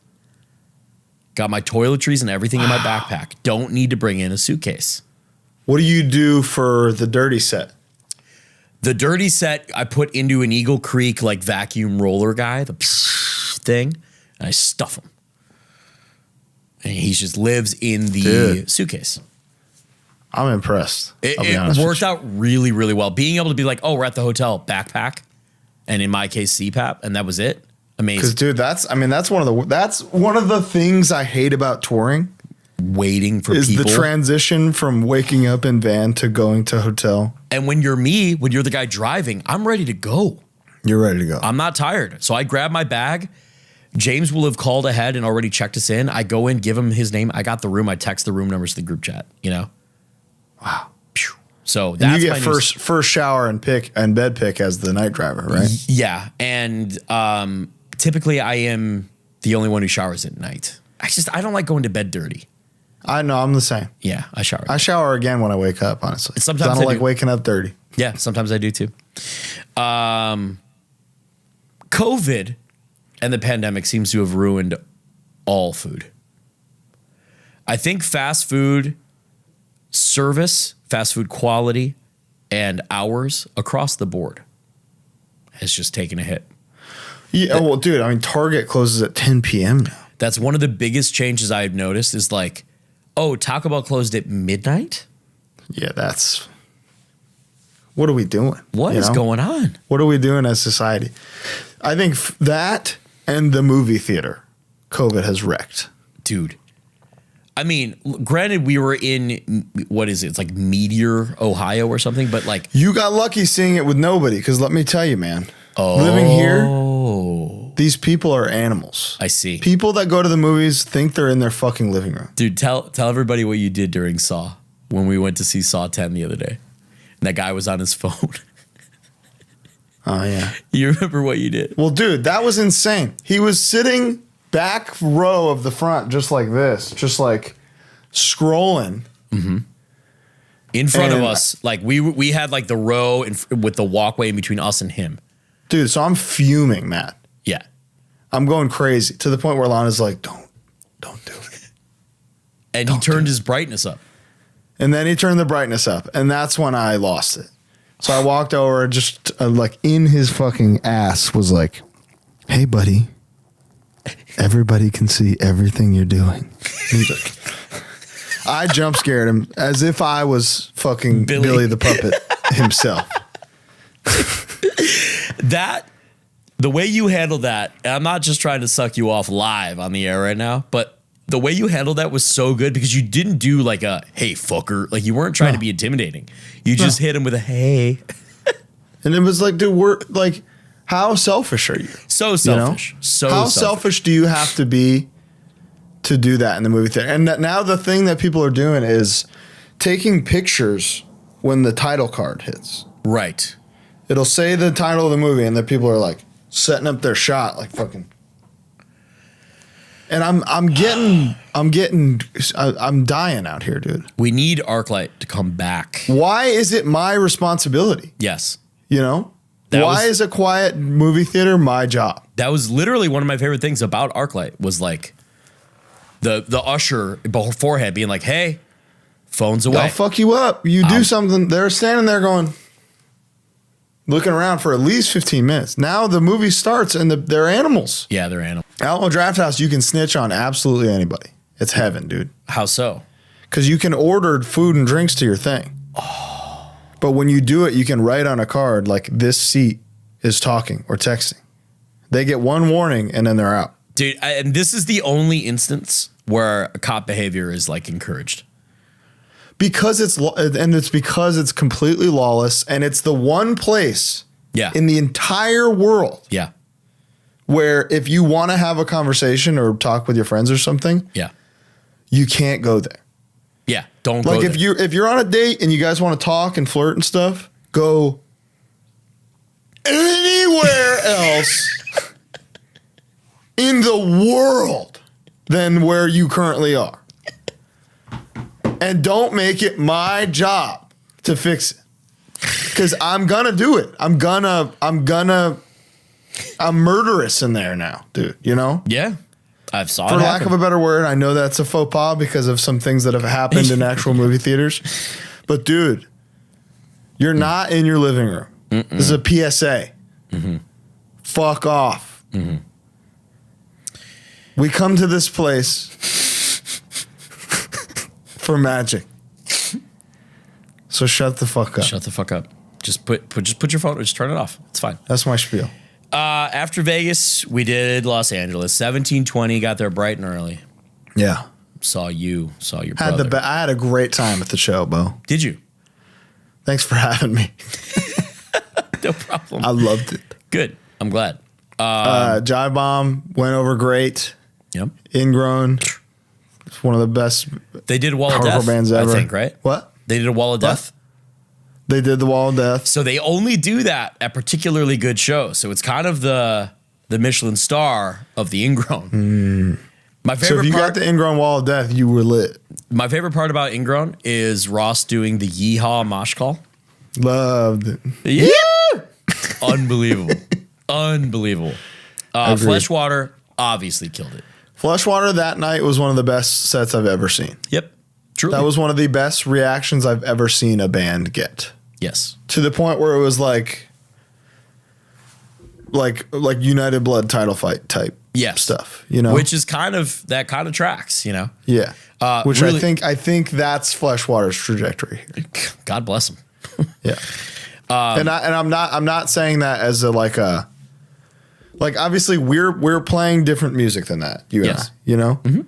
Got my toiletries and everything in my backpack. Don't need to bring in a suitcase. What do you do for the dirty set? The dirty set I put into an Eagle Creek like vacuum roller guy, the thing, and I stuff him. And he just lives in the suitcase. I'm impressed. It worked out really, really well. Being able to be like, oh, we're at the hotel, backpack, and in my case, CPAP, and that was it. Amazing. Because, dude, that's one of the things I hate about touring. Waiting for is people. The transition from waking up in van to going to hotel. And when you're me, when you're the guy driving, I'm ready to go. You're ready to go. I'm not tired. So I grab my bag. James will have called ahead and already checked us in. I go in, give him his name. I got the room. I text the room numbers to the group chat, you know? Wow. So that's you get first shower and bed pick as the night driver, right? Yeah. And typically I am the only one who showers at night. I don't like going to bed dirty. I know, I'm the same. Yeah, I shower. I shower again when I wake up, honestly. Sometimes I don't like waking up dirty. Yeah, sometimes I do too. COVID and the pandemic seems to have ruined all food. I think fast food service, fast food quality, and hours across the board has just taken a hit. Yeah, well, dude, I mean, Target closes at 10 p.m. now. That's one of the biggest changes I've noticed is like, oh, Taco Bell closed at midnight? Yeah, what are we doing? What is going on? What are we doing as society? I think that and the movie theater, COVID has wrecked. Dude. I mean, granted, we were in, what is it? It's like Meteor, Ohio or something, but like. You got lucky seeing it with nobody, because let me tell you, man. Living here, these people are animals. I see. People that go to the movies think they're in their fucking living room. Dude, tell everybody what you did during Saw when we went to see Saw 10 the other day. And that guy was on his phone. Oh, yeah. You remember what you did? Well, dude, that was insane. He was sitting back row of the front just like this, just like scrolling. Mm-hmm. In front of us. Like we had like the row with the walkway in between us and him. Dude, so I'm fuming, Matt. Yeah. I'm going crazy to the point where Lana's like, don't do it. And he turned his brightness up. And then he turned the brightness up. And that's when I lost it. So I walked over, just like in his fucking ass was like, hey, buddy, everybody can see everything you're doing. I jump scared him as if I was fucking Billy the Puppet himself. The way you handled that, and I'm not just trying to suck you off live on the air right now, but the way you handled that was so good because you didn't do like a, hey, fucker. Like you weren't trying to be intimidating. You just hit him with a, hey. And it was like, dude, we're like, how selfish are you? So selfish. You know? So how selfish do you have to be to do that in the movie theater? And now the thing that people are doing is taking pictures when the title card hits. Right. It'll say the title of the movie and the people are like setting up their shot like fucking. And I'm dying out here, dude. We need ArcLight to come back. Why is it my responsibility? Yes. You know? Why is a quiet movie theater my job? That was literally one of my favorite things about ArcLight was like the usher beforehand being like, hey, phone's away. I'll fuck you up. You do something. They're standing there going, looking around for at least 15 minutes. Now the movie starts and they're animals. Yeah, they're animals. Alamo Drafthouse, you can snitch on absolutely anybody. It's heaven, dude. How so? Because you can order food and drinks to your thing. Oh. But when you do it, you can write on a card like this seat is talking or texting. They get one warning and then they're out. Dude, and this is the only instance where cop behavior is like encouraged. Because it's because it's completely lawless and it's the one place in the entire world where if you want to have a conversation or talk with your friends or something, you can't go there. Yeah, don't go there. Like if you're on a date and you guys want to talk and flirt and stuff, go anywhere else in the world than where you currently are. And don't make it my job to fix it. Because I'm gonna do it. I'm murderous in there now, dude. You know? Yeah. I've saw it For lack of a better word, I know that's a faux pas because of some things that have happened in actual movie theaters. But dude, you're not in your living room. This is a PSA. Fuck off. We come to this place for magic. So shut the fuck up. Shut the fuck up. Just put your phone, just turn it off. It's fine. That's my spiel. After Vegas, we did Los Angeles. 17:20, got there bright and early. Yeah. Saw your brother. I had a great time at the show, Bo. Did you? Thanks for having me. No problem. I loved it. Good. I'm glad. Jive Bomb went over great. Yep. Ingrown. It's one of the best. They did Wall of Death bands ever. I think, right? What? They did a Wall of Death. They did the Wall of Death. So they only do that at particularly good shows. So it's kind of the Michelin star of the Ingrown. My favorite So if you got the Ingrown Wall of Death, you were lit. My favorite part about Ingrown is Ross doing the Yeehaw mosh call. Loved it. Yeah. Unbelievable. Unbelievable. Fleshwater obviously killed it. Fleshwater that night was one of the best sets I've ever seen. Yep. Truly. That was one of the best reactions I've ever seen a band get. Yes. To the point where it was like United Blood title fight type stuff, you know? Which is kind of tracks, you know? Yeah. Which really, I think that's Fleshwater's trajectory here. God bless him. Yeah. And I'm not saying that as obviously we're playing different music than that, you and I, you know? Mm-hmm.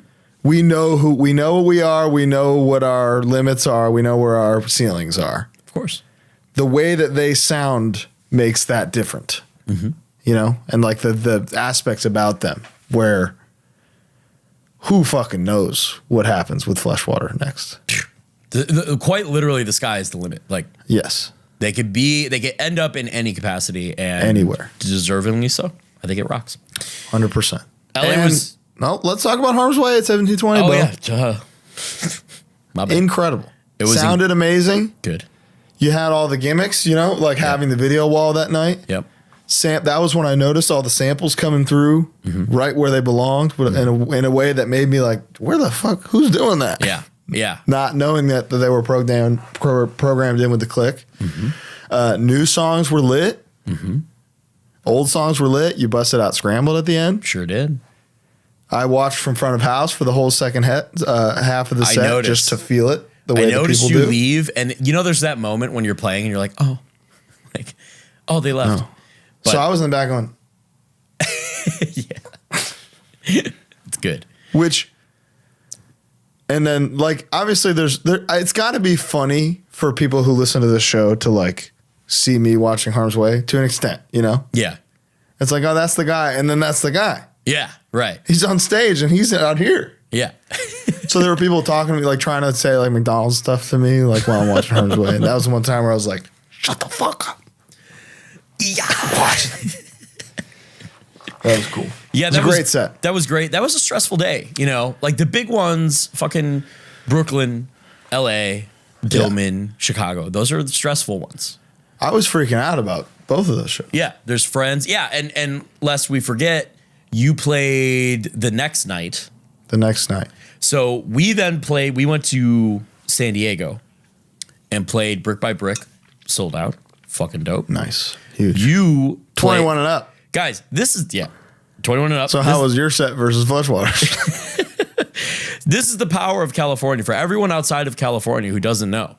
We know what we are, we know what our limits are, we know where our ceilings are. Of course. The way that they sound makes that different. Mm-hmm. You know? And like the aspects about them where who fucking knows what happens with Fleshwater next. Quite literally the sky is the limit. Like yes. They could end up in any capacity and anywhere. Deservingly so. I think it rocks. 100%. LA was no, let's talk about Harm's Way at 1720. Oh, yeah. My bad. Incredible. It was sounded amazing. Good. You had all the gimmicks, you know, like having the video wall that night. Yep. that was when I noticed all the samples coming through right where they belonged in a way that made me like, where the fuck? Who's doing that? Yeah. Yeah. Not knowing that they were programmed in with the click. New songs were lit. Old songs were lit. You busted out Scrambled at the end. Sure did. I watched from front of house for the whole second half of the set just to feel it the way that people do. Leave, and there's that moment when you're playing and you're like, they left. No. But, so I was in the back going, yeah, it's good. And then like obviously it's got to be funny for people who listen to this show to like see me watching Harm's Way to an extent, Yeah. It's like, oh, that's the guy, and then that's the guy. Yeah, right. He's on stage and he's out here. Yeah. So there were people talking to me, like trying to say like McDonald's stuff to me, like while I'm watching Harm's Way. And that was one time where I was like, shut the fuck up. Yeah. That was cool. Yeah, that was a great set. That was great. That was a stressful day, Like the big ones, fucking Brooklyn, LA, Gilman, Chicago. Those are the stressful ones. I was freaking out about both of those shows. Yeah, there's Friends. Yeah, and lest we forget, you played the next night. So we went to San Diego and played Brick by Brick, sold out. Fucking dope. Nice. Huge. You 21 and up. Guys, 21 and up. So how was your set versus Fleshwaters? This is the power of California for everyone outside of California who doesn't know.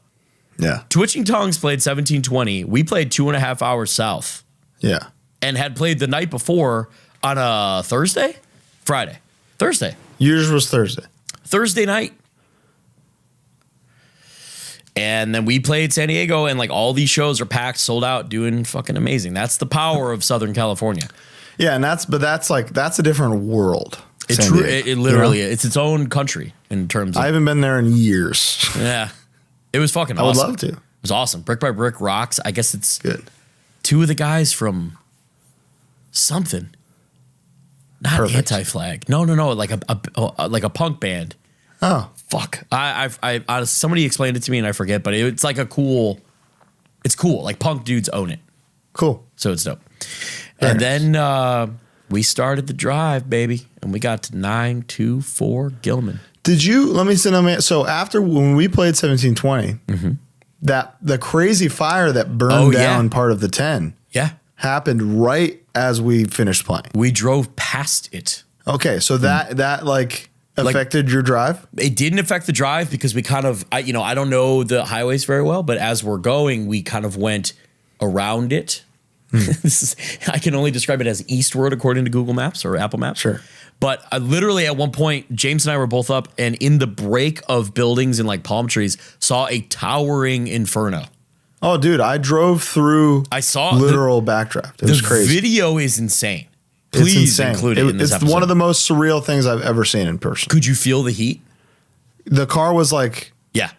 Yeah. Twitching Tongues played 1720. We played 2.5 hours south. Yeah. And had played the night before on a Thursday? Thursday. Yours was Thursday night. And then we played San Diego, and like all these shows are packed, sold out, doing fucking amazing. That's the power of Southern California. Yeah, and that's a different world. It literally is. It's its own country in terms of. I haven't been there in years. Yeah. It was fucking awesome. I would love to. It was awesome. Brick by Brick rocks. I guess it's good. Two of the guys from something. Not Perfect. Anti-Flag. No. Like a punk band. Oh. Fuck. I somebody explained it to me and I forget, but it's like it's cool. Like punk dudes own it. Cool. So it's dope. Very nice. Then we started the drive, baby, and we got to 924 Gilman. Did you, so after when we played 1720, that the crazy fire that burned down part of the 10 happened right as we finished playing. We drove past it. Okay, so that like affected your drive? It didn't affect the drive because we kind of, I don't know the highways very well, but as we're going, we kind of went around it. I can only describe it as eastward according to Google Maps or Apple Maps. Sure. But literally at one point, James and I were both up and in the break of buildings and like palm trees, saw a towering inferno. Oh, dude, I drove through literal backdraft. It was crazy. The video is insane. Please include it in this episode. It's one of the most surreal things I've ever seen in person. Could you feel the heat? The car was like... Yeah.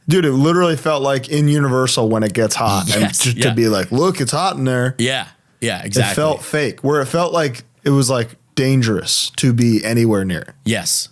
Dude, it literally felt like in Universal when it gets hot. Yes, and to be like, look, it's hot in there. Yeah. Yeah, exactly. It felt fake. Where it felt like it was like dangerous to be anywhere near it. Yes.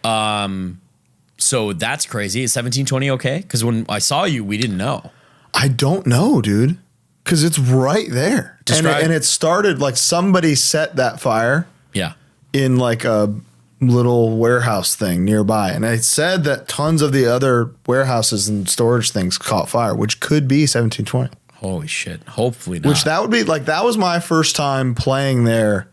So that's crazy. Is 1720 okay? Because when I saw you, we didn't know. I don't know, dude. Because it's right there. And it started like somebody set that fire. Yeah. In like a little warehouse thing nearby. And it said that tons of the other warehouses and storage things caught fire, which could be 1720. Holy shit. Hopefully not. Which that would be like, that was my first time playing there,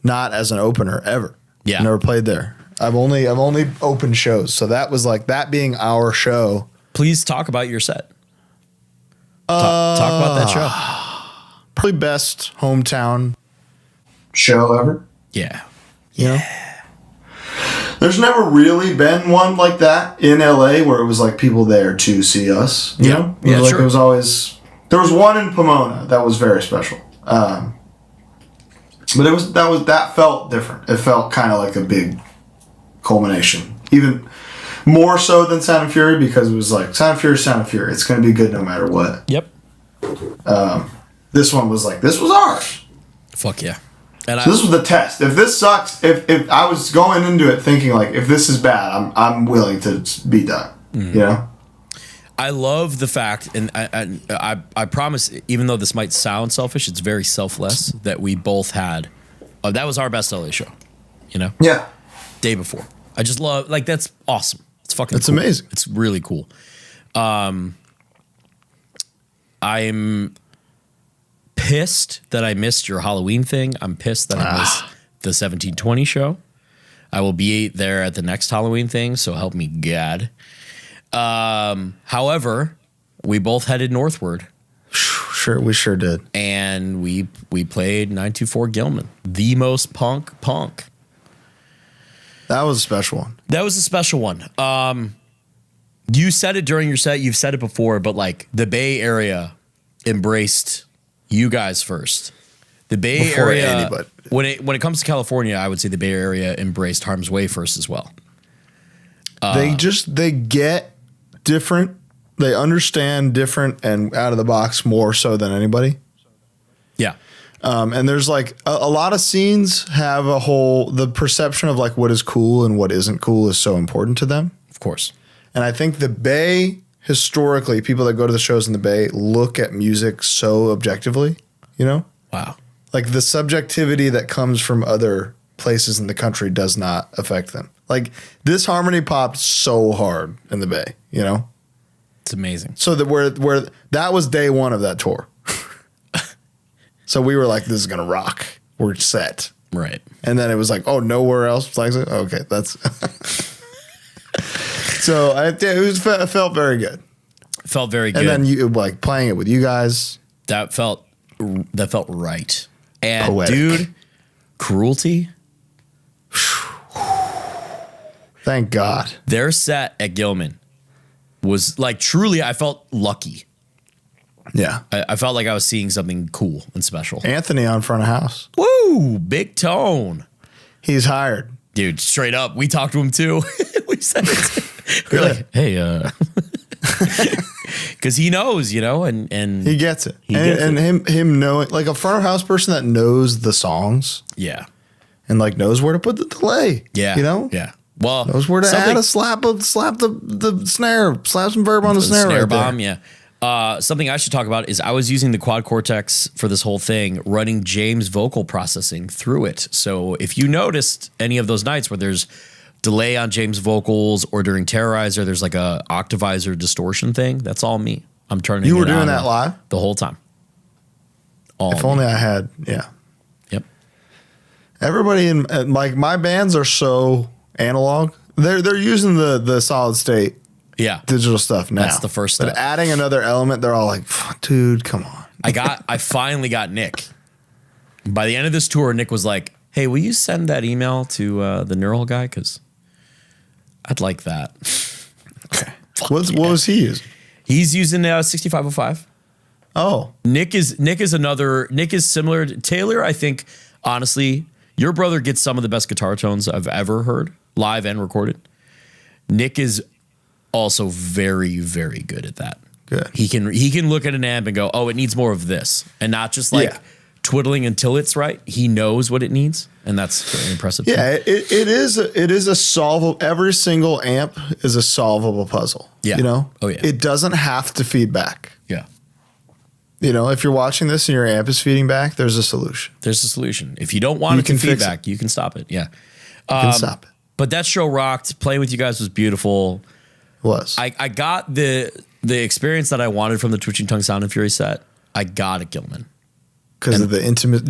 not as an opener ever. Yeah. Never played there. I've only opened shows. So that was like that being our show. Please talk about your set. Talk about that show. Probably best hometown show ever. Yeah. You know? There's never really been one like that in LA where it was like people there to see us. You know? It was it was always, there was one in Pomona that was very special. But that felt different. It felt kind of like a big culmination. Even more so than Sound and Fury because it was like Sound and Fury. It's going to be good no matter what. Yep. This one was like, this was ours. Fuck yeah. And so this was the test. If this sucks, if I was going into it thinking like, if this is bad, I'm willing to be done. You know? I love the fact, and I promise, even though this might sound selfish, it's very selfless that we both had. That was our best LA show, you know? Yeah. Day before. I just love, like, that's awesome. It's fucking It's cool. amazing. It's really cool. I'm pissed that I missed your Halloween thing. I'm pissed that I missed the 1720 show. I will be there at the next Halloween thing, so help me God. However, we both headed northward. Sure, we sure did. And we played 924 Gilman, the most punk. That was a special one. That was a special one. You said it during your set. You've said it before, but like the Bay Area embraced you guys first. The Bay Before Area, anybody. when it comes to California, I would say the Bay Area embraced Harm's Way first as well. They get different. They understand different and out of the box more so than anybody. Yeah. And there's like a lot of scenes have the perception of like what is cool and what isn't cool is so important to them. Of course. And I think the Bay, historically, people that go to the shows in the Bay look at music so objectively, you know? Wow. Like the subjectivity that comes from other places in the country does not affect them. Like this harmony popped so hard in the Bay, you know? It's amazing. So that where that was day one of that tour. So we were like, this is going to rock. We're set. Right. And then it was like, oh, nowhere else. Like, okay, that's. So it felt very good. Felt very good. And then you like playing it with you guys. That felt right. And Poetic. dude, Cruelty. Thank God. Their set at Gilman was like truly, I felt lucky. Yeah. I felt like I was seeing something cool and special. Anthony on front of house. Woo! Big tone. He's hired. Dude, straight up. We talked to him too. We said it. We're Good. like, hey, because he knows, you know, and He gets it. gets and him knowing, like a front of house person that knows the songs yeah. and like knows where to put the delay. Yeah. You know? Yeah. Well, Knows where to add a slap the snare, slap some verb on the snare right bomb, there. yeah. Something I should talk about is I was using the quad cortex for this whole thing, running James vocal processing through it. So if you noticed any of those nights where there's delay on James vocals or during Terrorizer, there's like a octavizer distortion thing. That's all me. I'm turning. You were it doing on that live the whole time. All if me. only I had. Yeah. Yep. Everybody in like my bands are so analog. They're using the solid state Yeah. digital stuff now. That's the first But step. adding another element, they're all like, dude, come on. I finally got Nick. By the end of this tour, Nick was like, hey, will you send that email to the neural guy? Because I'd like that. Okay. What was he using? He's using 6505. Oh, Nick is similar to Taylor. I think, honestly, your brother gets some of the best guitar tones I've ever heard, live and recorded. Nick is also very, very good at that. good. He can look at an amp and go, oh, it needs more of this, and not just like twiddling until it's right. He knows what it needs, and that's very impressive. Yeah, it is a solvable. Every single amp is a solvable puzzle. Yeah. You know? Oh, yeah. It doesn't have to feed back. Yeah. You know, if you're watching this and your amp is feeding back, there's a solution. There's a solution. If you don't want it to can fix feedback, you can stop it. Yeah. You can stop it. But that show rocked. Playing with you guys was beautiful. It was. I got the experience that I wanted from the Twitching Tongue Sound and Fury set. I got at Gilman. Because of the intimate,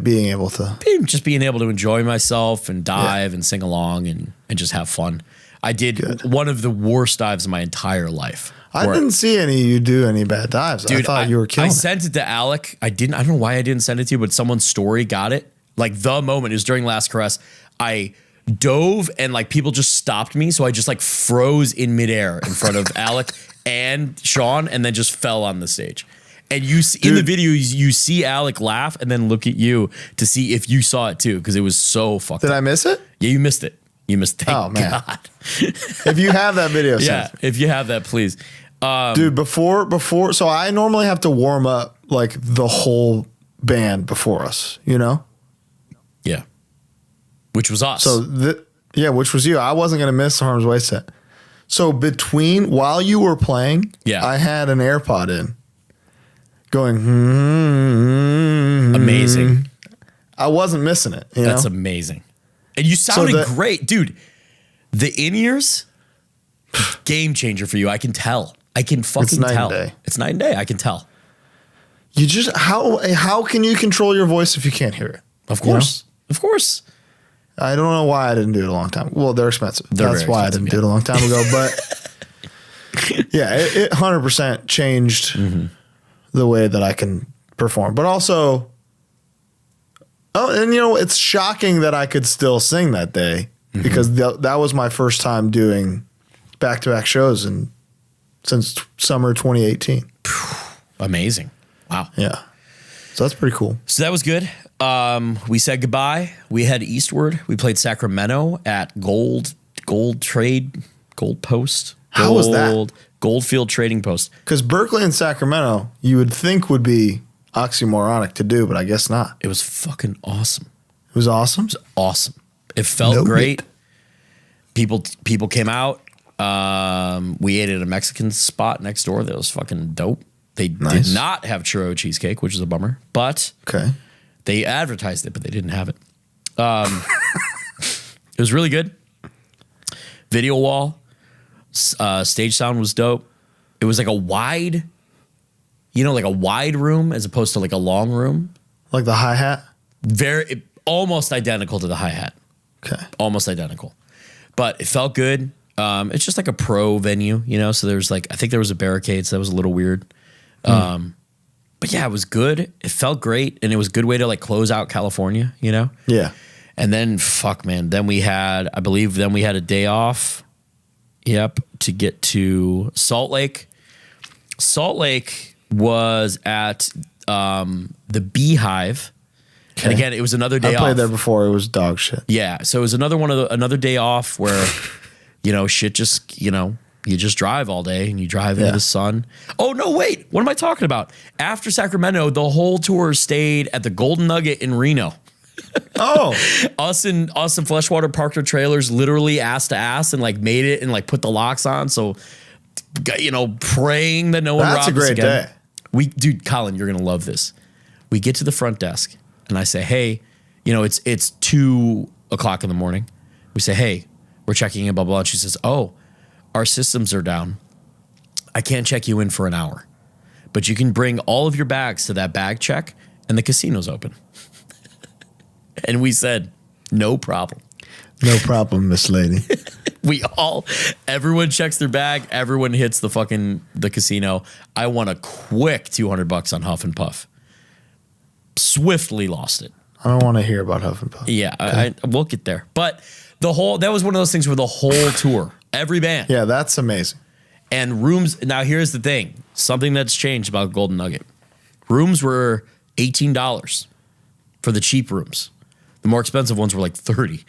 being able to. Just being able to enjoy myself and dive and sing along and just have fun. I did one of the worst dives of my entire life. I didn't see you do any bad dives. Dude, I thought you were killing I sent it to Alec. I don't know why I didn't send it to you, but someone's story got it. Like the moment, it was during Last Caress. I dove and like people just stopped me. So I just like froze in midair in front of Alec and Sean and then just fell on the stage. And you see, in the video, you see Alec laugh and then look at you to see if you saw it too, because it was so fucked up. Did I miss it? Yeah, you missed it. You missed it. Thank Oh, man. God. If you have that video, Yeah, if you have that, please. dude, before, so I normally have to warm up like the whole band before us, you know? Yeah. Which was us. So, which was you. I wasn't going to miss the Harm's Way set. So while you were playing, I had an AirPod in going, amazing. I wasn't missing it. That's amazing. And you sounded great. Dude, the in-ears, game changer for you. I can tell. I can fucking tell. It's night and day. I can tell. You just, how can you control your voice if you can't hear it? Of course. Of course. I don't know why I didn't do it a long time. Well, they're expensive. That's why I didn't do it a long time ago. But yeah, it 100% changed the way that I can perform. But also, and it's shocking that I could still sing that day because that was my first time doing back-to-back shows since summer 2018. Amazing. Wow. Yeah. So that's pretty cool. So that was good. We said goodbye. We head eastward. We played Sacramento at Gold Post. How was that? Goldfield Trading Post. Because Berkeley and Sacramento, you would think would be oxymoronic to do, but I guess not. It was fucking awesome. It was awesome? It was awesome. It felt great. People came out. We ate at a Mexican spot next door that was fucking dope. They did not have churro cheesecake, which is a bummer, but they advertised it, but they didn't have it. It was really good. Video wall, stage sound was dope. It was like a wide, like a wide room as opposed to like a long room. Like the hi-hat? Almost identical to the hi-hat. Okay. Almost identical. But it felt good. It's just like a pro venue, so there's I think there was a barricade, so that was a little weird. But yeah, it was good. It felt great. And it was a good way to close out California, Yeah. And then I believe we had a day off. Yep. To get to Salt Lake. Salt Lake was at, the Beehive. Okay. And again, it was another day off. I played there before. It was dog shit. Yeah. So it was another day off where, shit just, you just drive all day and you drive into the sun. Oh, no, wait. What am I talking about? After Sacramento, the whole tour stayed at the Golden Nugget in Reno. Oh. Us and Fleshwater parked our trailers literally ass to ass and made it and put the locks on. So, praying that no one robs us again. That's a great day. Dude, Colin, you're going to love this. We get to the front desk and I say, hey, it's 2:00 in the morning. We say, hey, we're checking in, blah, blah. And she says, oh, our systems are down. I can't check you in for an hour, but you can bring all of your bags to that bag check and the casino's open. And we said, no problem. No problem, Miss Lady. Everyone checks their bag. Everyone hits the casino. I won a quick $200 on Huff and Puff. Swiftly lost it. I don't want to hear about Huff and Puff. Yeah, okay. We'll get there. But that was one of those things where the whole tour, every band. Yeah, that's amazing. And rooms, now here's the thing. Something that's changed about Golden Nugget. Rooms were $18 for the cheap rooms. The more expensive ones were $30.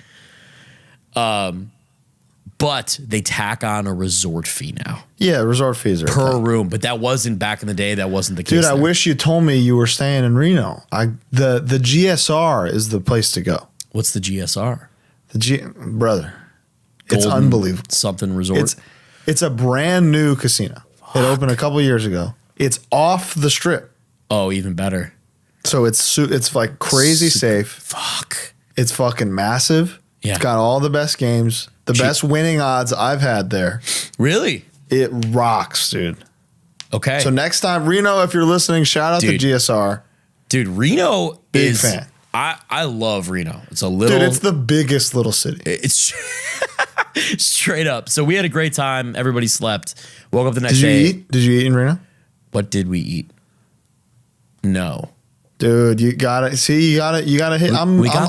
But they tack on a resort fee now. Yeah, resort fees are per room. But that wasn't back in the day. That wasn't the case. Dude, I wish you told me you were staying in Reno. The GSR is the place to go. What's the GSR? Brother, it's unbelievable. Something resort. It's a brand new casino. Fuck. It opened a couple years ago. It's off the strip. Oh, even better. So it's crazy safe. Fuck. It's fucking massive. Yeah. It's got all the best games, the best winning odds I've had there. Really? It rocks, dude. Okay. So next time, Reno, if you're listening, shout out to GSR. Dude, Reno Big fan. I love Reno. It's a little... Dude, it's the biggest little city. It's straight up. So we had a great time. Everybody slept. Woke up the next day. Did you eat in Reno? What did we eat? No. Dude, you gotta hit. We got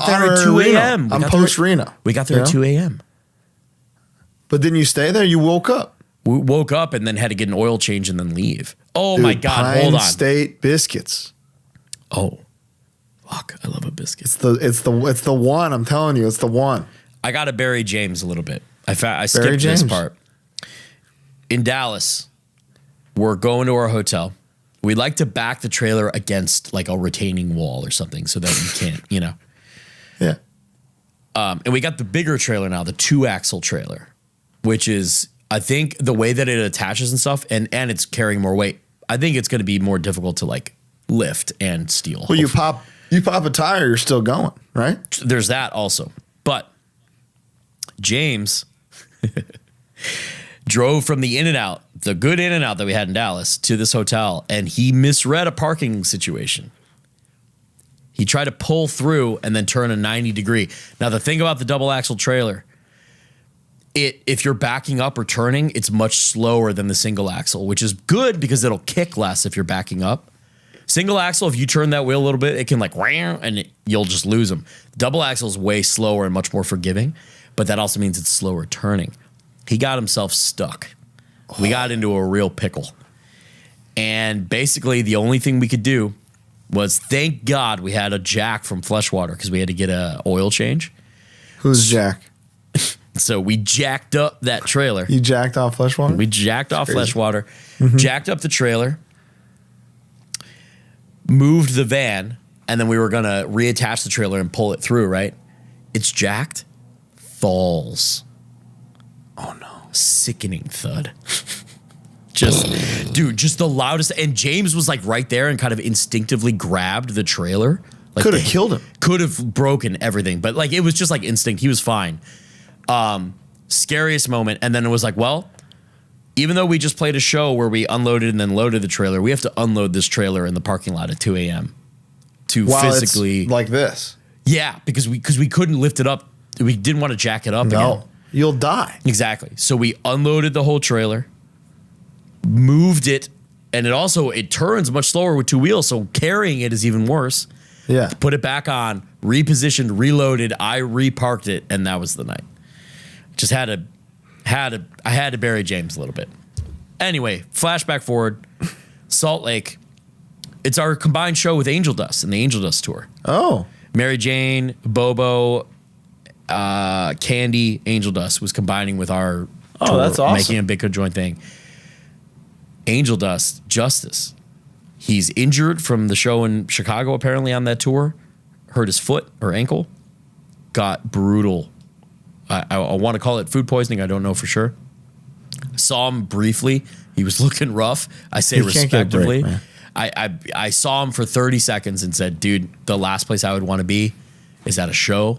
there at 2 a.m. I'm post Reno. We got there at 2 a.m. But didn't you stay there? You woke up. We woke up and then had to get an oil change and then leave. Oh, dude, my God. Pine Hold on. State biscuits. Oh, fuck. I love a biscuit. It's the one. I'm telling you, it's the one. I got to bury James a little bit. I skipped this part. In Dallas, we're going to our hotel. We like to back the trailer against a retaining wall or something so that we can't, Yeah. And we got the bigger trailer now, the 2-axle trailer, which is I think the way that it attaches and stuff, and it's carrying more weight, I think it's going to be more difficult to like lift and steal. Well, you pop a tire, you're still going, right? There's that also. But James drove from the In-N-Out, the good In-N-Out that we had in Dallas, to this hotel, and he misread a parking situation. He tried to pull through and then turn a 90 degree. Now, the thing about the double axle trailer, if you're backing up or turning, it's much slower than the single axle, which is good because it'll kick less if you're backing up. Single axle, if you turn that wheel a little bit, it can like, and you'll just lose them. Double axle is way slower and much more forgiving, but that also means it's slower turning. He got himself stuck. We got into a real pickle. And basically the only thing we could do was, thank God we had a Jack from Fleshwater because we had to get a oil change. Who's Jack? So we jacked up that trailer. You jacked off Fleshwater? We jacked off Fleshwater, jacked up the trailer, moved the van, and then we were going to reattach the trailer and pull it through, right? It's jacked, falls. Oh, no. Sickening thud. Just the loudest. And James was like right there and kind of instinctively grabbed the trailer. Like could have killed him. Could have broken everything. But like it was just like instinct. He was fine. Scariest moment. And then it was like, well, even though we just played a show where we unloaded and then loaded the trailer, we have to unload this trailer in the parking lot at 2 a.m. to physically. It's like this. Yeah, because we couldn't lift it up. We didn't want to jack it up again. You'll die. Exactly. So we unloaded the whole trailer, moved it, and it turns much slower with two wheels, so carrying it is even worse. Yeah. Put it back on, repositioned, reloaded, I reparked it, and that was the night. Just I had to bury James a little bit. Anyway, flashback forward, Salt Lake. It's our combined show with Angel Dust and the Angel Dust tour. Oh. Mary Jane, Bobo, Candy, Angel Dust was combining with our tour, that's awesome. making a big joint thing. Angel Dust, Justice. He's injured from the show in Chicago, apparently, on that tour. Hurt his foot or ankle. Got brutal. I want to call it food poisoning. I don't know for sure. Saw him briefly. He was looking rough. I say respectively. I saw him for 30 seconds and said, dude, the last place I would want to be is at a show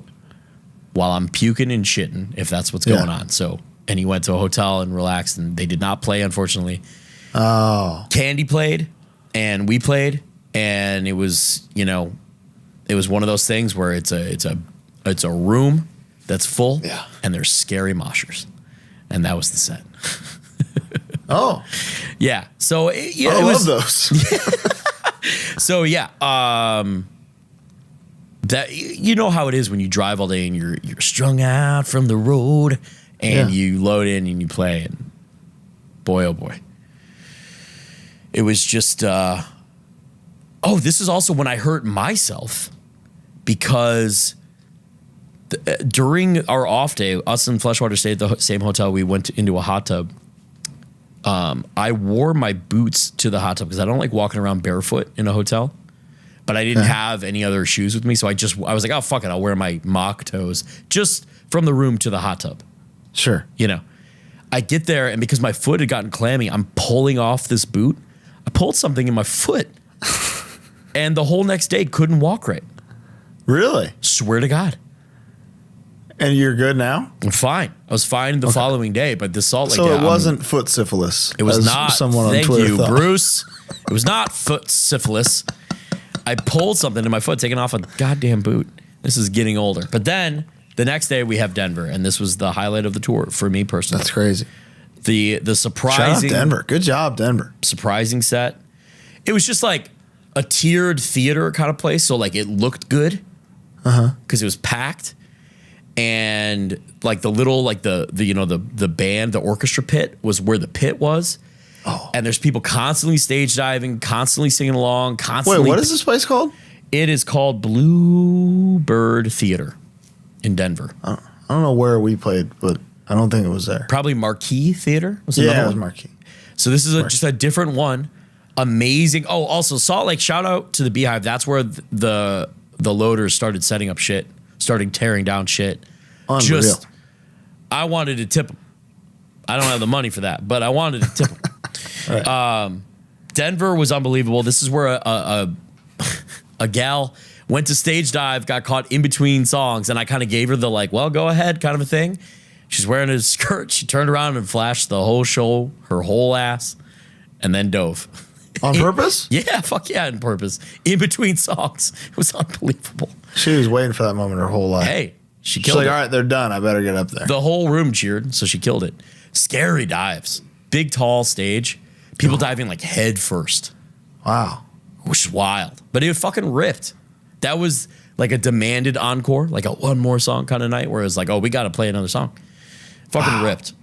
while I'm puking and shitting, if that's what's going on. So, and he went to a hotel and relaxed, and they did not play, unfortunately. Oh. Candy played, and we played, and it was, it was one of those things where it's a room that's full, and there's scary moshers, and that was the set. Oh. Yeah. So, I love those. So, yeah. That you know how it is when you drive all day and you're strung out from the road and you load in and you play, and boy, oh boy. It was just this is also when I hurt myself because during our off day, us and Fleshwater stayed at the same hotel. We went into a hot tub. I wore my boots to the hot tub because I don't like walking around barefoot in a hotel. But I didn't have any other shoes with me, so I was like, oh, fuck it, I'll wear my mock toes just from the room to the hot tub. Sure. I get there, and because my foot had gotten clammy, I'm pulling off this boot. I pulled something in my foot, and the whole next day couldn't walk right. Really? Swear to God. And you're good now? I'm fine. I was fine the following day, but the Salt Lake. So it wasn't foot syphilis. It was not. Someone on Thank Twitter you, thought. Bruce. It was not foot syphilis. I pulled something in my foot, taking off a goddamn boot. This is getting older. But then the next day we have Denver, and this was the highlight of the tour for me personally. That's crazy. The surprising Shout out Denver. Good job, Denver. Surprising set. It was just like a tiered theater kind of place, so like it looked good because it was packed, and like the little the band, the orchestra pit was where the pit was. Oh. And there's people constantly stage diving, constantly singing along, constantly. Wait, what is this place called? It is called Bluebird Theater in Denver. I don't know where we played, but I don't think it was there. Probably Marquee Theater. It was Marquee. So this is just a different one. Amazing. Oh, also Salt Lake. Shout out to the Beehive. That's where the loaders started setting up shit, starting tearing down shit. Unreal. I wanted to tip them. I don't have the money for that, but I wanted to tip him. Right. Denver was unbelievable. This is where a gal went to stage dive, got caught in between songs, and I kind of gave her the like, well, go ahead kind of a thing. She's wearing a skirt. She turned around and flashed the whole show, her whole ass, and then dove. On purpose? Yeah, fuck yeah, on purpose. In between songs. It was unbelievable. She was waiting for that moment her whole life. Hey, she's like, all right, they're done. I better get up there. The whole room cheered, so she killed it. Scary dives. Big, tall stage. People diving like head first. Wow. Which is wild. But it fucking ripped. That was like a demanded encore, like a one more song kind of night where it was like, oh, we got to play another song. Fucking ripped.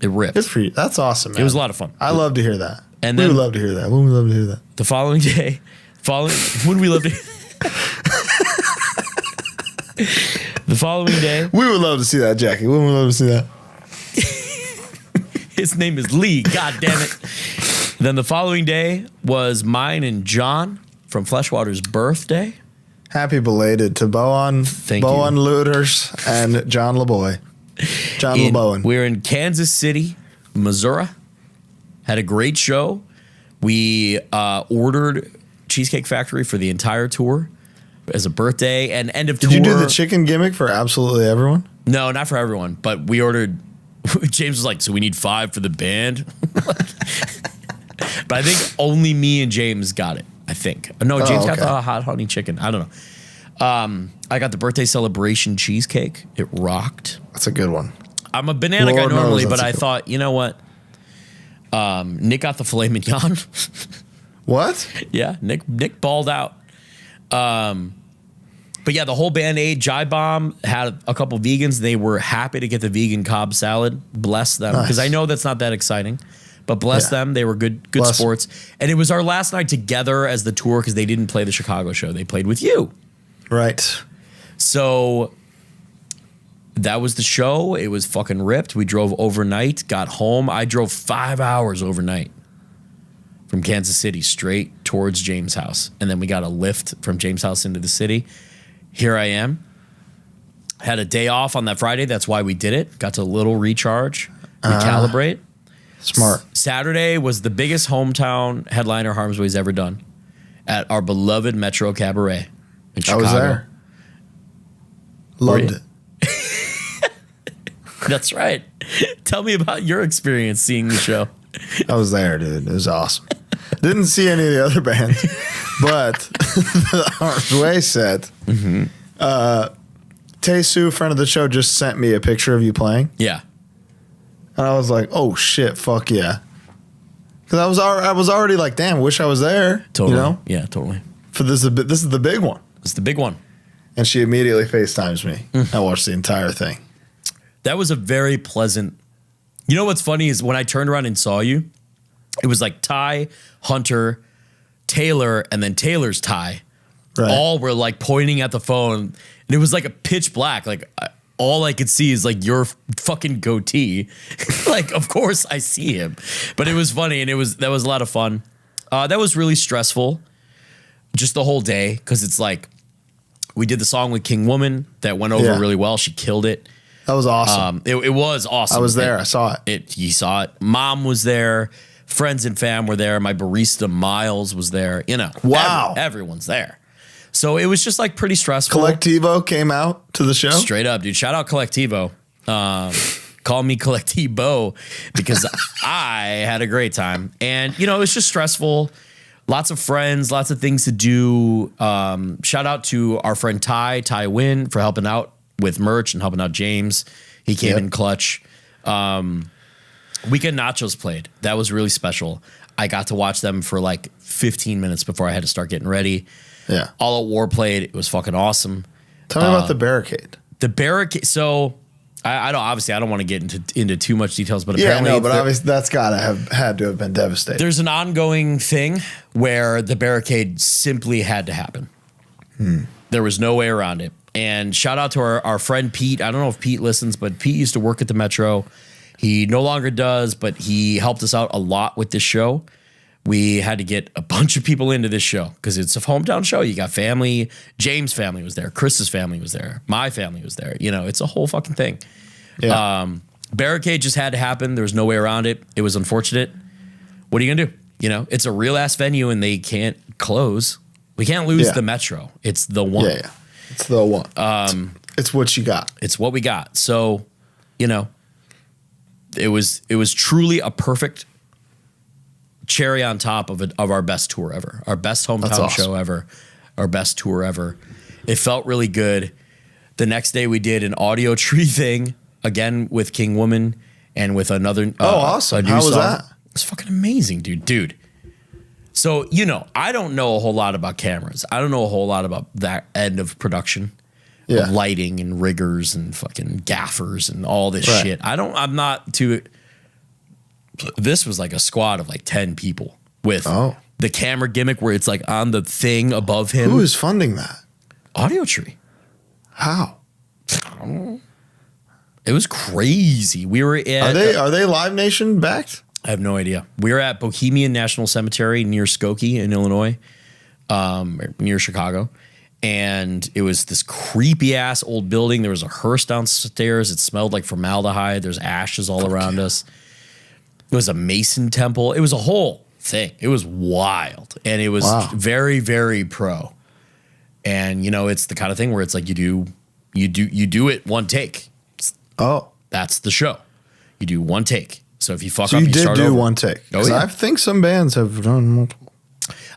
It ripped. Good for you. That's awesome, man. It was a lot of fun. I love to hear that. And we then, would love to hear that. When we love to hear that. The following day, when we love to the following day. We would love to see that, Jackie. We would love to see that. His name is Lee. God damn it. Then the following day was mine and John from Fleshwater's birthday. Happy belated to Bowen Looters and John LeBoy. John LeBowen. We were in Kansas City, Missouri. Had a great show. We ordered Cheesecake Factory for the entire tour as a birthday and end of tour. Did you do the chicken gimmick for absolutely everyone? No, not for everyone, but we ordered. James was like, so we need 5 for the band. But I think only me and James got it. I think. No, James got the hot honey chicken. I don't know. I got the birthday celebration cheesecake. It rocked. That's a good one. I'm a banana guy normally, but I thought, you know what? Nick got the filet mignon. What? Yeah, Nick balled out. But yeah, the whole band ate. Jive Bomb had a couple vegans. They were happy to get the vegan Cobb salad. Bless them. Because I know that's not that exciting. But bless them. They were good sports. And it was our last night together as the tour because they didn't play the Chicago show. They played with you. Right. So that was the show. It was fucking ripped. We drove overnight, got home. I drove 5 hours overnight from Kansas City straight towards James' house. And then we got a lift from James' house into the city. Here I am. Had a day off on that Friday. That's why we did it. Got to a little recharge, recalibrate. Smart. Saturday was the biggest hometown headliner Harmsway's ever done at our beloved Metro Cabaret in Chicago. I was there. Loved it. That's right. Tell me about your experience seeing the show. I was there, dude. It was awesome. Didn't see any of the other bands, but the Harmsway set. Tay Sue, friend of the show, just sent me a picture of you playing. Yeah. And I was like, oh, shit, fuck yeah. Because I was already like, damn, wish I was there. Totally. You know? Yeah, totally. For this is the big one. It's the big one. And she immediately FaceTimes me. I watched the entire thing. That was a very pleasant. You know what's funny is when I turned around and saw you, it was like Ty, Hunter, Taylor, and then Taylor's Ty. Right. All were like pointing at the phone. And it was like a pitch black. Like all I could see is like your fucking goatee. Like, of course I see him. But it was funny and that was a lot of fun. That was really stressful. Just the whole day. Because it's like, we did the song with King Woman that went over really well. She killed it. That was awesome. It was awesome. I was there. I saw it. You saw it. Mom was there. Friends and fam were there. My barista Miles was there. You know. Wow. Everyone's there. So it was just like pretty stressful. Collectivo came out to the show? Straight up, dude. Shout out Collectivo. Call me Collectivo because I had a great time. And, you know, it was just stressful. Lots of friends, lots of things to do. Shout out to our friend Ty Wynn for helping out with merch and helping out James. He came in clutch. Weekend Nachos played. That was really special. I got to watch them for like 15 minutes before I had to start getting ready. Yeah. All Out War played. It was fucking awesome. Tell me about the barricade. The barricade. So I don't want to get into too much details, but apparently, obviously that's gotta had to have been devastating. There's an ongoing thing where the barricade simply had to happen. There was no way around it. And shout out to our friend Pete. I don't know if Pete listens, but Pete used to work at the Metro. He no longer does, but he helped us out a lot with this show. We had to get a bunch of people into this show because it's a hometown show. You got family. James' family was there. Chris's family was there. My family was there. You know, it's a whole fucking thing. Yeah. Barricade just had to happen. There was no way around it. It was unfortunate. What are you gonna do? You know, it's a real ass venue and they can't close. We can't lose the Metro. It's the one. Yeah. It's the one. It's what you got. It's what we got. So, you know, it was truly a perfect cherry on top of our best tour ever, our best hometown show ever, our best tour ever. It felt really good. The next day we did an audio tree thing again with King Woman and with another. Awesome! How was that? It's fucking amazing, dude. So, you know, I don't know a whole lot about cameras. I don't know a whole lot about that end of production. Yeah. Of lighting and riggers and fucking gaffers and all this shit. I'm not too. This was like a squad of like 10 people with the camera gimmick where it's like on the thing above him. Who is funding that? Audio Tree. How? I don't know. It was crazy. We were at. Are they Live Nation backed? I have no idea. We were at Bohemian National Cemetery near Skokie in Illinois, near Chicago. And it was this creepy ass old building. There was a hearse downstairs. It smelled like formaldehyde. There's ashes all around us. It was a Mason temple. It was a whole thing. It was wild. And it was very, very pro. And you know, it's the kind of thing where it's like you do it one take. That's the show. You do one take. So if you fuck up, you start over. You did do one take. Oh, yeah. I think some bands have done multiple.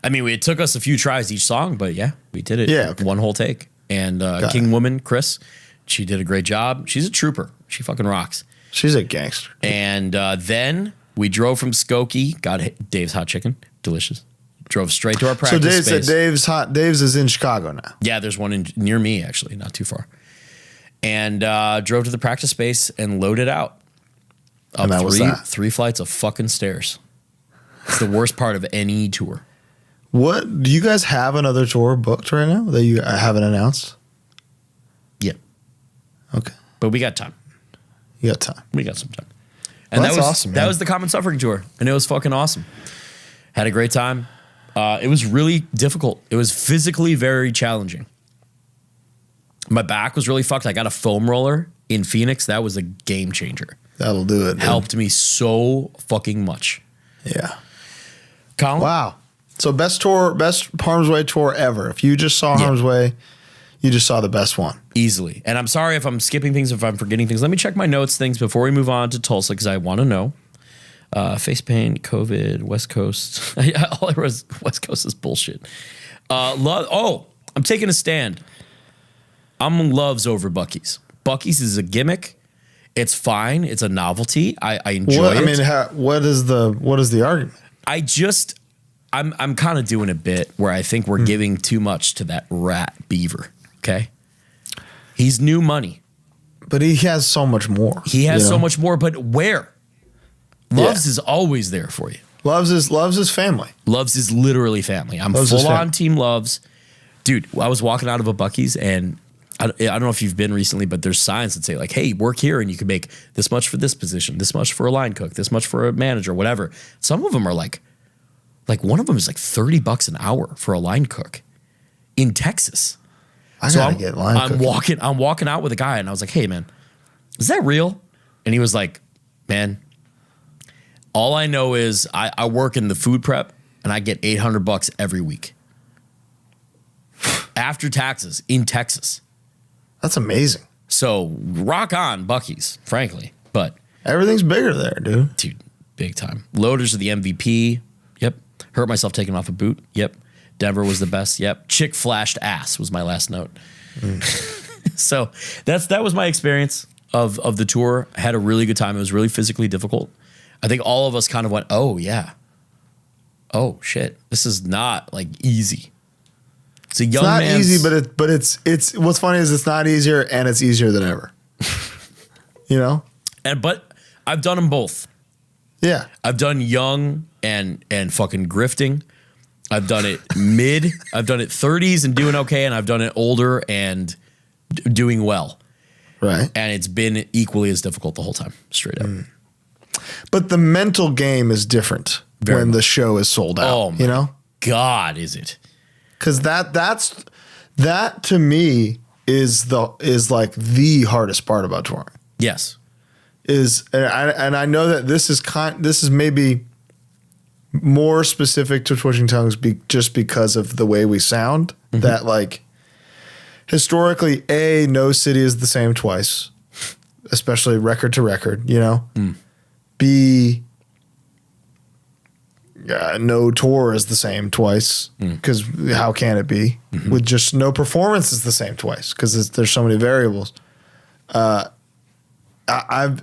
I mean, it took us a few tries each song, but yeah, we did it. Yeah, one whole take. And King Woman, Chris, she did a great job. She's a trooper. She fucking rocks. She's a gangster. And then we drove from Skokie, got Dave's Hot Chicken, delicious. Drove straight to our practice space. So Dave's is in Chicago now. Yeah, there's one near me actually, not too far. And drove to the practice space and loaded out. And that was that. 3 flights of fucking stairs. It's the worst part of any tour. What do you guys have another tour booked right now that you haven't announced? Yeah. Okay. But we got time. You got time. We got some time. And that's awesome. Man. That was the Common Suffering tour, and it was fucking awesome. Had a great time. It was really difficult. It was physically very challenging. My back was really fucked. I got a foam roller in Phoenix. That was a game changer. That'll do it. Helped me so fucking much. Yeah. Colin? Wow. So best Harm's Way tour ever. If you just saw Harm's Way, you just saw the best one. Easily. And I'm sorry if I'm skipping things, if I'm forgetting things. Let me check my notes things before we move on to Tulsa because I want to know. Face paint, COVID, West Coast. All I was West Coast is bullshit. I'm taking a stand. I'm Loves over Buc-ee's. Buc-ee's is a gimmick. It's fine. It's a novelty. I enjoy it. I mean, what is the argument? I'm kind of doing a bit where I think we're giving too much to that rat beaver. Okay, he's new money, but he has so much more. He has so much more. But where? Loves is always there for you. Loves is family. Loves is literally family. I'm full on team Loves, dude. I was walking out of a Buc-ee's and I don't know if you've been recently, but there's signs that say like, hey, work here and you can make this much for this position, this much for a line cook, this much for a manager, whatever. Some of them are like one of them is like $30 an hour for a line cook in Texas. I'm walking out with a guy and I was like, hey man, is that real? And he was like, man, all I know is I work in the food prep and I get $800 every week after taxes in Texas. That's amazing. So rock on Buc-ee's, frankly, but everything's bigger there, dude. Dude, big time. Loaders are the MVP. Yep. Hurt myself taking off a boot. Yep. Denver was the best. Yep. Chick flashed ass was my last note. So that was my experience of the tour. I had a really good time. It was really physically difficult. I think all of us kind of went, oh yeah. Oh shit. This is not like easy. It's a young man's... It's not easy, but it's what's funny is it's not easier and it's easier than ever. You know? But I've done them both. Yeah. I've done young and fucking grifting. I've done it mid. I've done it 30s and doing okay, and I've done it older and doing well. Right. And it's been equally as difficult the whole time, straight up. But the mental game is different when the show is sold out. Oh, you know? God, is it? Because that to me is like the hardest part about touring. Yes. is, and I know that this is maybe more specific to Twitching Tongues just because of the way we sound, that like historically, no city is the same twice, especially record to record, you know? B, no tour is the same twice, because how can it be? With just no performance is the same twice, because there's so many variables. I've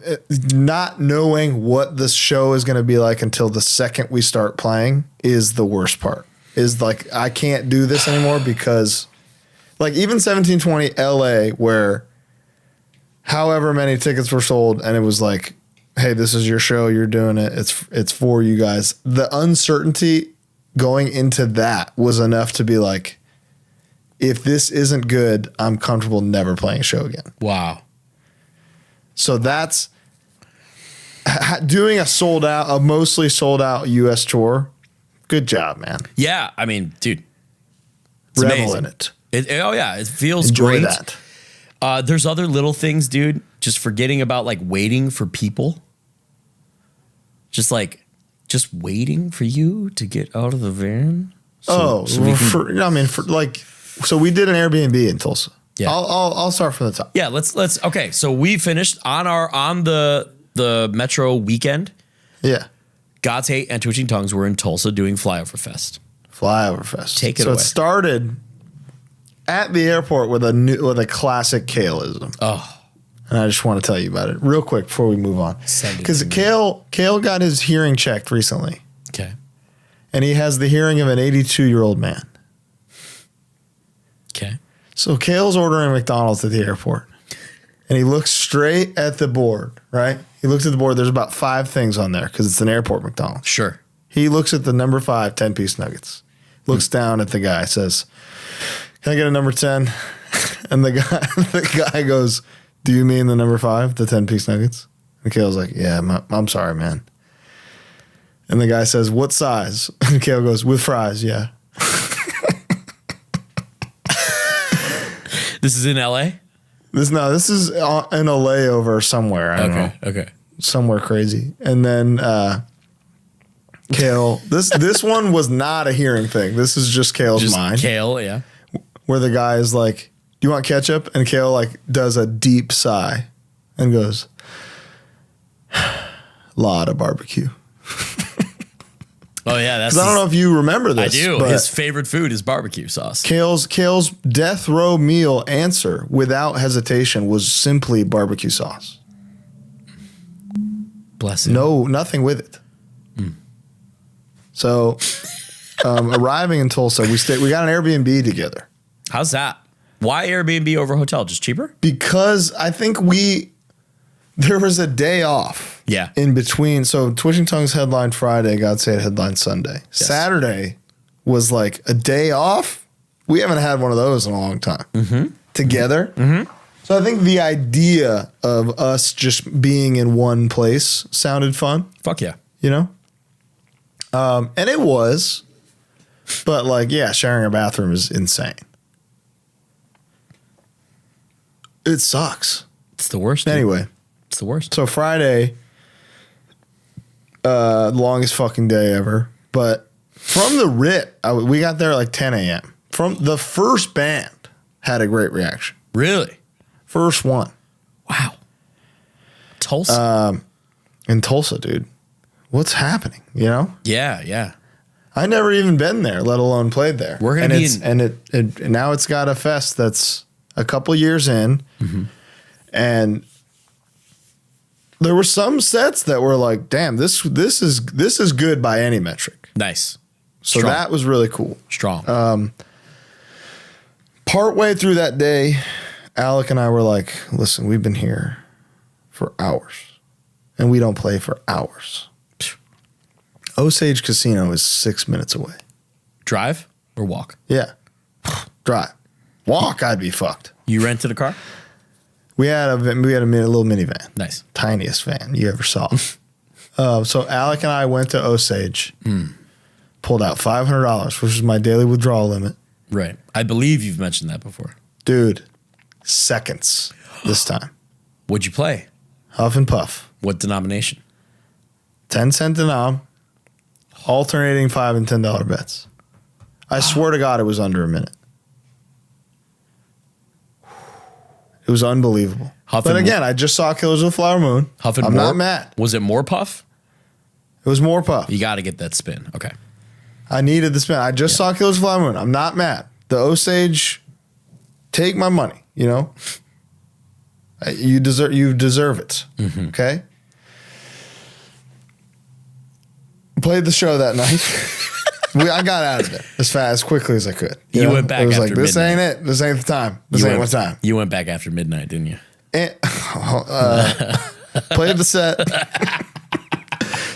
not knowing what this show is going to be like until the second we start playing is the worst part. Is like, I can't do this anymore because like even 1720 LA, where however many tickets were sold and it was like, hey, this is your show, you're doing it, it's for you guys. The uncertainty going into that was enough to be like, if this isn't good, I'm comfortable never playing a show again. Wow. So that's doing a mostly sold out US tour. Good job, man. Yeah. I mean, dude, it's revel amazing. in it. Oh yeah. It feels Enjoy great. That. There's other little things, dude. Just forgetting about like waiting for people. Just waiting for you to get out of the van. So we did an Airbnb in Tulsa. Yeah. I'll start from the top. Yeah, let's okay. So we finished on the Metro weekend. Yeah. God's Hate and Twitching Tongues were in Tulsa doing Flyover Fest. Take it away. So it started at the airport with a classic Kaleism. Oh. And I just want to tell you about it real quick before we move on. Because Kale got his hearing checked recently. Okay. And he has the hearing of an 82-year-old man. Okay. So Kale's ordering McDonald's at the airport. And he looks straight at the board, right? He looks at the board. There's about 5 things on there because it's an airport McDonald's. Sure. He looks at the number 5 10-piece nuggets. Looks down at the guy, says, "Can I get a number 10?" And the guy goes, "Do you mean the number 5, the 10-piece nuggets?" And Kale's like, "Yeah, I'm sorry, man." And the guy says, "What size?" And Kale goes, "With fries, yeah." This is in LA? This is in a layover somewhere. I don't know. Okay. Somewhere crazy. And then Kale, this one was not a hearing thing. This is just Kale's mind. Kale, yeah. Where the guy is like, "Do you want ketchup?" And Kale like does a deep sigh and goes, "Lot of barbecue." Oh yeah, that's. I don't know if you remember this. I do. His favorite food is barbecue sauce. Kale's death row meal answer, without hesitation, was simply barbecue sauce. Bless him. No, nothing with it. So, arriving in Tulsa, we got an Airbnb together. How's that? Why Airbnb over hotel? Just cheaper? Because I think there was a day off. Yeah. In between. So Twitching Tongues headlined Friday, God Say It headlined Sunday. Yes. Saturday was like a day off. We haven't had one of those in a long time. Together. So I think the idea of us just being in one place sounded fun. Fuck yeah. You know? And it was. But like, yeah, sharing a bathroom is insane. It sucks. It's the worst. Dude. Anyway. It's the worst. So Friday, longest fucking day ever. But from the rip, we got there at like 10 a.m. From the first band had a great reaction. Really? First one. Wow. Tulsa? In Tulsa, dude. What's happening, you know? Yeah. I never even been there, let alone played there. We're going to be and now it's got a fest that's a couple years in. And there were some sets that were like, damn, this is good by any metric. Nice. So Strong. that was really cool. Strong. Partway through that day, Alec and I were like, listen, we've been here for hours and we don't play for hours. Osage Casino is 6 minutes away. Drive or walk? Yeah. Drive. Walk, I'd be fucked. You rented a car? We had a little minivan. Nice. Tiniest van you ever saw. So Alec and I went to Osage, pulled out $500, which is my daily withdrawal limit. Right. I believe you've mentioned that before. Dude, seconds this time. What'd you play? Huff and Puff. What denomination? 10-cent denom, alternating $5 and $10 bets. I swear to God, it was under a minute. It was unbelievable. But again, I just saw Killers of the Flower Moon. I'm not mad. Was it more puff? It was more puff. You got to get that spin. Okay. I needed the spin. I just saw Killers of the Flower Moon. I'm not mad. The Osage, take my money, you know? You deserve it. Mm-hmm. Okay? Played the show that night. I got out of it as quickly as I could. You went back. It was like, this ain't it. This ain't the time. This ain't my time. You went back after midnight, didn't you? And, played the set.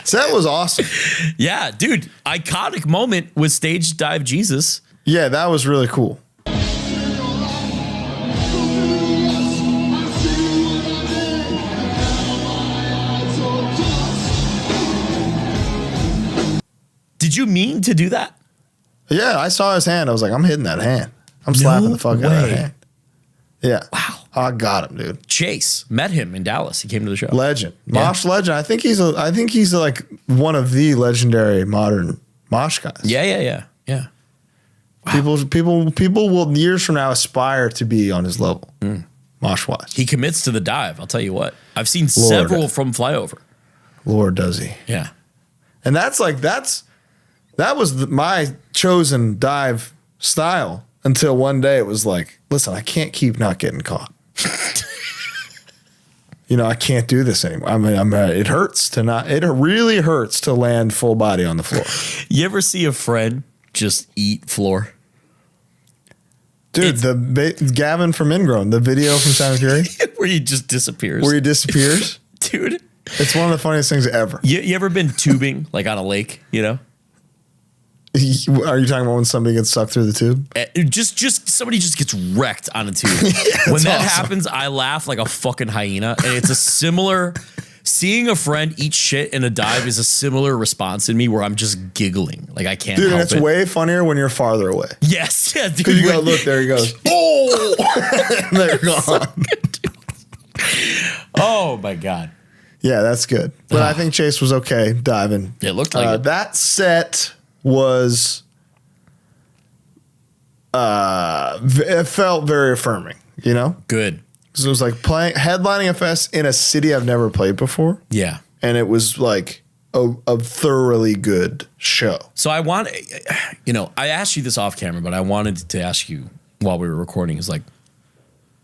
Set was awesome. Yeah, dude. Iconic moment with Stage Dive Jesus. Yeah, that was really cool. Did you mean to do that? Yeah, I saw his hand. I was like, I'm hitting that hand. I'm slapping the fuck out of that hand. Yeah. Wow. I got him, dude. Chase met him in Dallas. He came to the show. Legend. Mosh legend. I think he's like one of the legendary modern mosh guys. Yeah. Wow. People will years from now aspire to be on his level. Mosh wise. He commits to the dive. I'll tell you what. I've seen several from Flyover. Lord, does he? Yeah. And that was my chosen dive style until one day it was like, listen, I can't keep not getting caught. You know, I can't do this anymore. I mean, it hurts to not. It really hurts to land full body on the floor. You ever see a friend just eat floor? Dude, Gavin from Ingrown, the video from Sound of Fury, where he just disappears. Dude. It's one of the funniest things ever. You ever been tubing like on a lake? You know. Are you talking about when somebody gets sucked through the tube? Just somebody just gets wrecked on a tube. When that happens, I laugh like a fucking hyena, and it's a similar. Seeing a friend eat shit in a dive is a similar response in me where I'm just giggling, like I can't. Dude, help and it's way funnier when you're farther away. Yes, yeah, dude. Because you go, look, there he goes. Oh, there you go. Oh my god. Yeah, that's good. But I think Chase was okay diving. It looked like it. That set was it felt very affirming, you know? Good. So it was like headlining a fest in a city I've never played before. Yeah. And it was like a thoroughly good show. So I asked you this off camera, but I wanted to ask you while we were recording is like,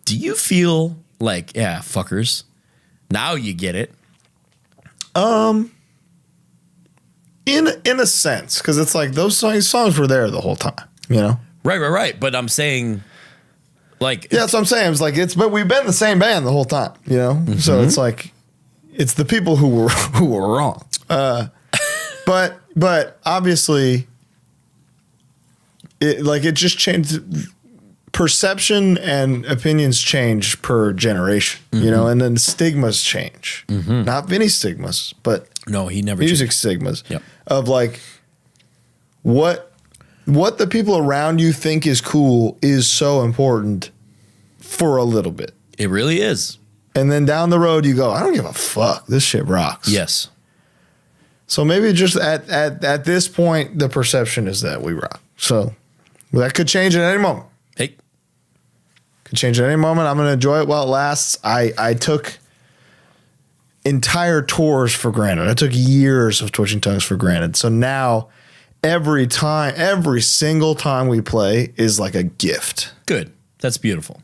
do you feel like, yeah, fuckers, now you get it? In a sense, because it's like those songs were there the whole time, you know? Right. But I'm saying, like, yeah, that's what I'm saying. It's like but we've been the same band the whole time, you know? Mm-hmm. So it's like it's the people who were wrong. But obviously, it just changed. Perception and opinions change per generation, you know, and then stigmas change. Mm-hmm. Not Vinny's stigmas, but no, he never music changed. Stigmas. Yep. Of like what the people around you think is cool is so important for a little bit. It really is. And then down the road you go, I don't give a fuck. This shit rocks. Yes. So maybe just at this point the perception is that we rock. So that could change at any moment. Hey. Could change at any moment. I'm going to enjoy it while it lasts. I took entire tours for granted. I took years of Twitching Tongues for granted. So now every single time we play is like a gift. Good. That's beautiful.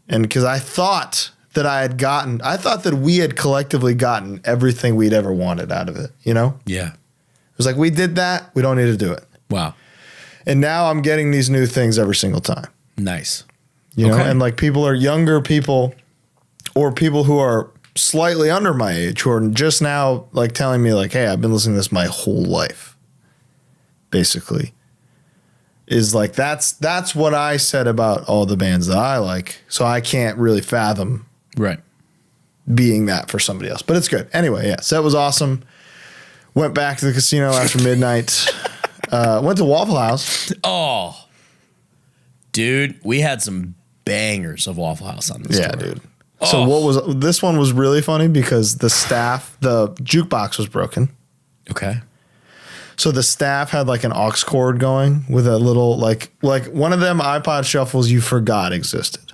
And because I thought that we had collectively gotten everything we'd ever wanted out of it, you know? Yeah. It was like, we did that. We don't need to do it. Wow. And now I'm getting these new things every single time. Nice. You know, and like younger people or people who are slightly under my age who are just now like telling me like, hey, I've been listening to this my whole life. Basically. Is like, that's what I said about all the bands that I like. So I can't really fathom being that for somebody else. But it's good. Anyway, yeah, set was awesome. Went back to the casino after midnight. Went to Waffle House. Oh, dude, we had some bangers of Waffle House on this tour. Dude. So this one was really funny because the jukebox was broken. Okay. So the staff had like an aux cord going with a little like one of them iPod shuffles you forgot existed.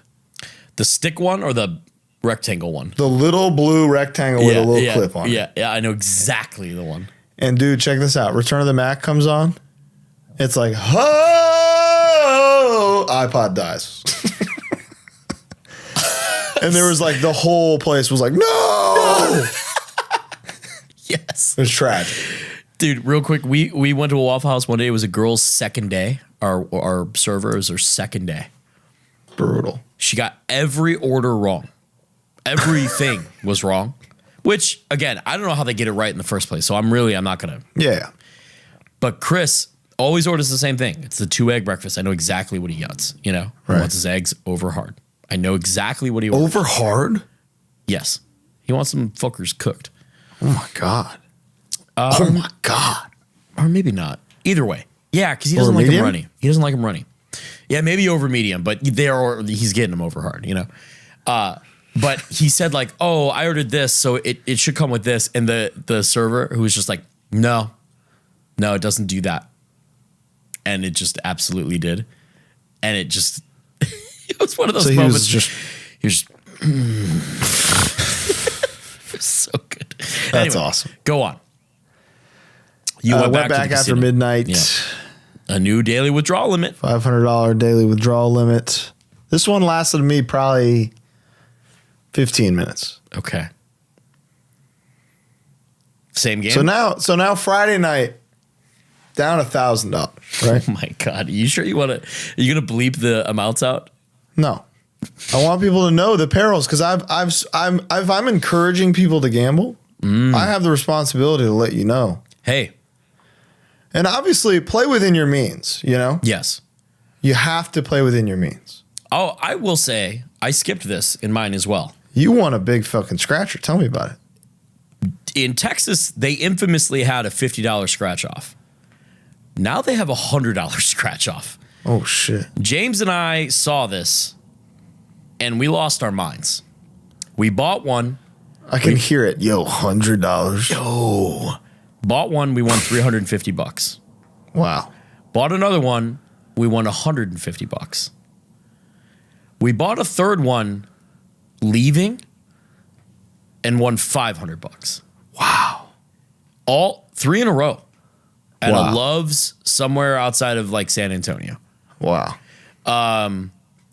The stick one or the rectangle one? The little blue rectangle with a little clip on it. Yeah, I know exactly the one. And dude, check this out. Return of the Mac comes on. It's like, oh, iPod dies. And there was like the whole place was like, no. Yes. It was tragic. Dude, real quick, we went to a Waffle House one day. It was a girl's second day. Our server was her second day. Brutal. She got every order wrong. Everything was wrong. Which, again, I don't know how they get it right in the first place. So I'm not going to. Yeah. But Chris always orders the same thing. It's the 2-egg breakfast. I know exactly what he gets. You know, he wants his eggs over hard. I know exactly what he orders. Over hard? Yes. He wants some fuckers cooked. Oh my God. Oh my God. Or maybe not. Either way. Yeah, because he doesn't like them runny. He doesn't like them runny. Yeah, maybe over medium, but he's getting them over hard, you know? But he said like, oh, I ordered this, so it should come with this. And the server who was just like, no, it doesn't do that. And it just absolutely did. And it just, it was one of those moments. He was just so good. That's awesome. Go on. You went back after midnight. Yeah. A new daily withdrawal limit. $500 daily withdrawal limit. This one lasted me probably 15 minutes. Okay. Same game. So now Friday night, down $1,000. Right? Oh my God! Are you sure you want to? Are you gonna bleep the amounts out? No. I want people to know the perils because I'm encouraging people to gamble. I have the responsibility to let you know. Hey. And obviously, play within your means, you know? Yes. You have to play within your means. Oh, I will say, I skipped this in mine as well. You won a big fucking scratcher. Tell me about it. In Texas, they infamously had a $50 scratch off. Now they have a $100 scratch off. Oh, shit. James and I saw this, and we lost our minds. We bought one. I can hear it. Yo, $100. Yo. Bought one, we won $350. Wow. Bought another one, we won $150. We bought a third one, leaving, and won $500. Wow. All 3 in a row at a Love's somewhere outside of like San Antonio. Wow.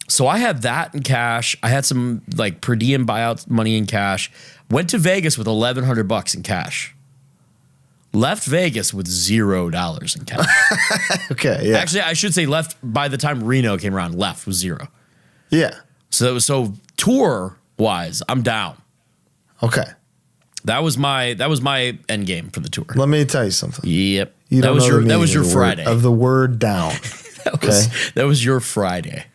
So I had that in cash. I had some like per diem buyout money in cash. Went to Vegas with $1,100 in cash. Left Vegas with $0 in cash. Okay, yeah. Actually, I should say left by the time Reno came around. Left was 0. Yeah. So tour wise, I'm down. Okay. That was my end game for the tour. Let me tell you something. Yep. That was your Friday. Of the word down. That was your Friday.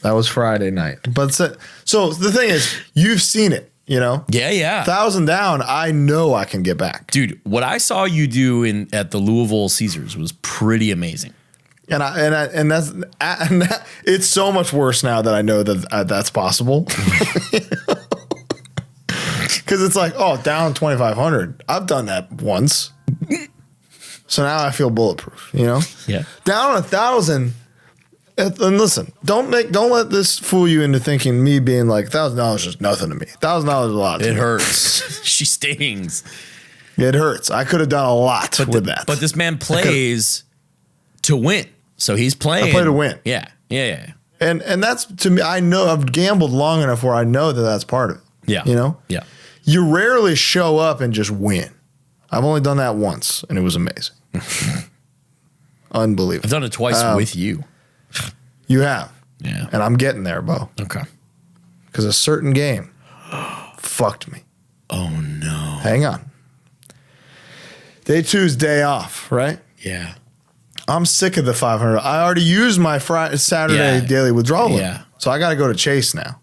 That was Friday night. But so the thing is, you've seen it, you know? Yeah. 1,000 down, I know I can get back. Dude, what I saw you do at the Louisville Caesars was pretty amazing. And it's so much worse now that I know that that's possible. Because it's like, oh, down 2,500. I've done that once. So now I feel bulletproof, you know? Yeah. Down 1,000. And listen, don't let this fool you into thinking me being like $1,000 is just nothing to me. $1,000 is a lot. It hurts. She stings. It hurts. I could have done a lot with that. But this man plays to win. So he's playing. I play to win. Yeah. And that's, to me, I know I've gambled long enough where I know that that's part of it. Yeah. You know? Yeah. You rarely show up and just win. I've only done that once, and it was amazing. Unbelievable. I've done it twice with you. You have. Yeah. And I'm getting there, Bo. Okay. Because a certain game fucked me. Oh, no. Hang on. Day 2's day off, right? Yeah. I'm sick of the 500. I already used my Saturday daily withdrawal limit. Yeah. So I got to go to Chase now.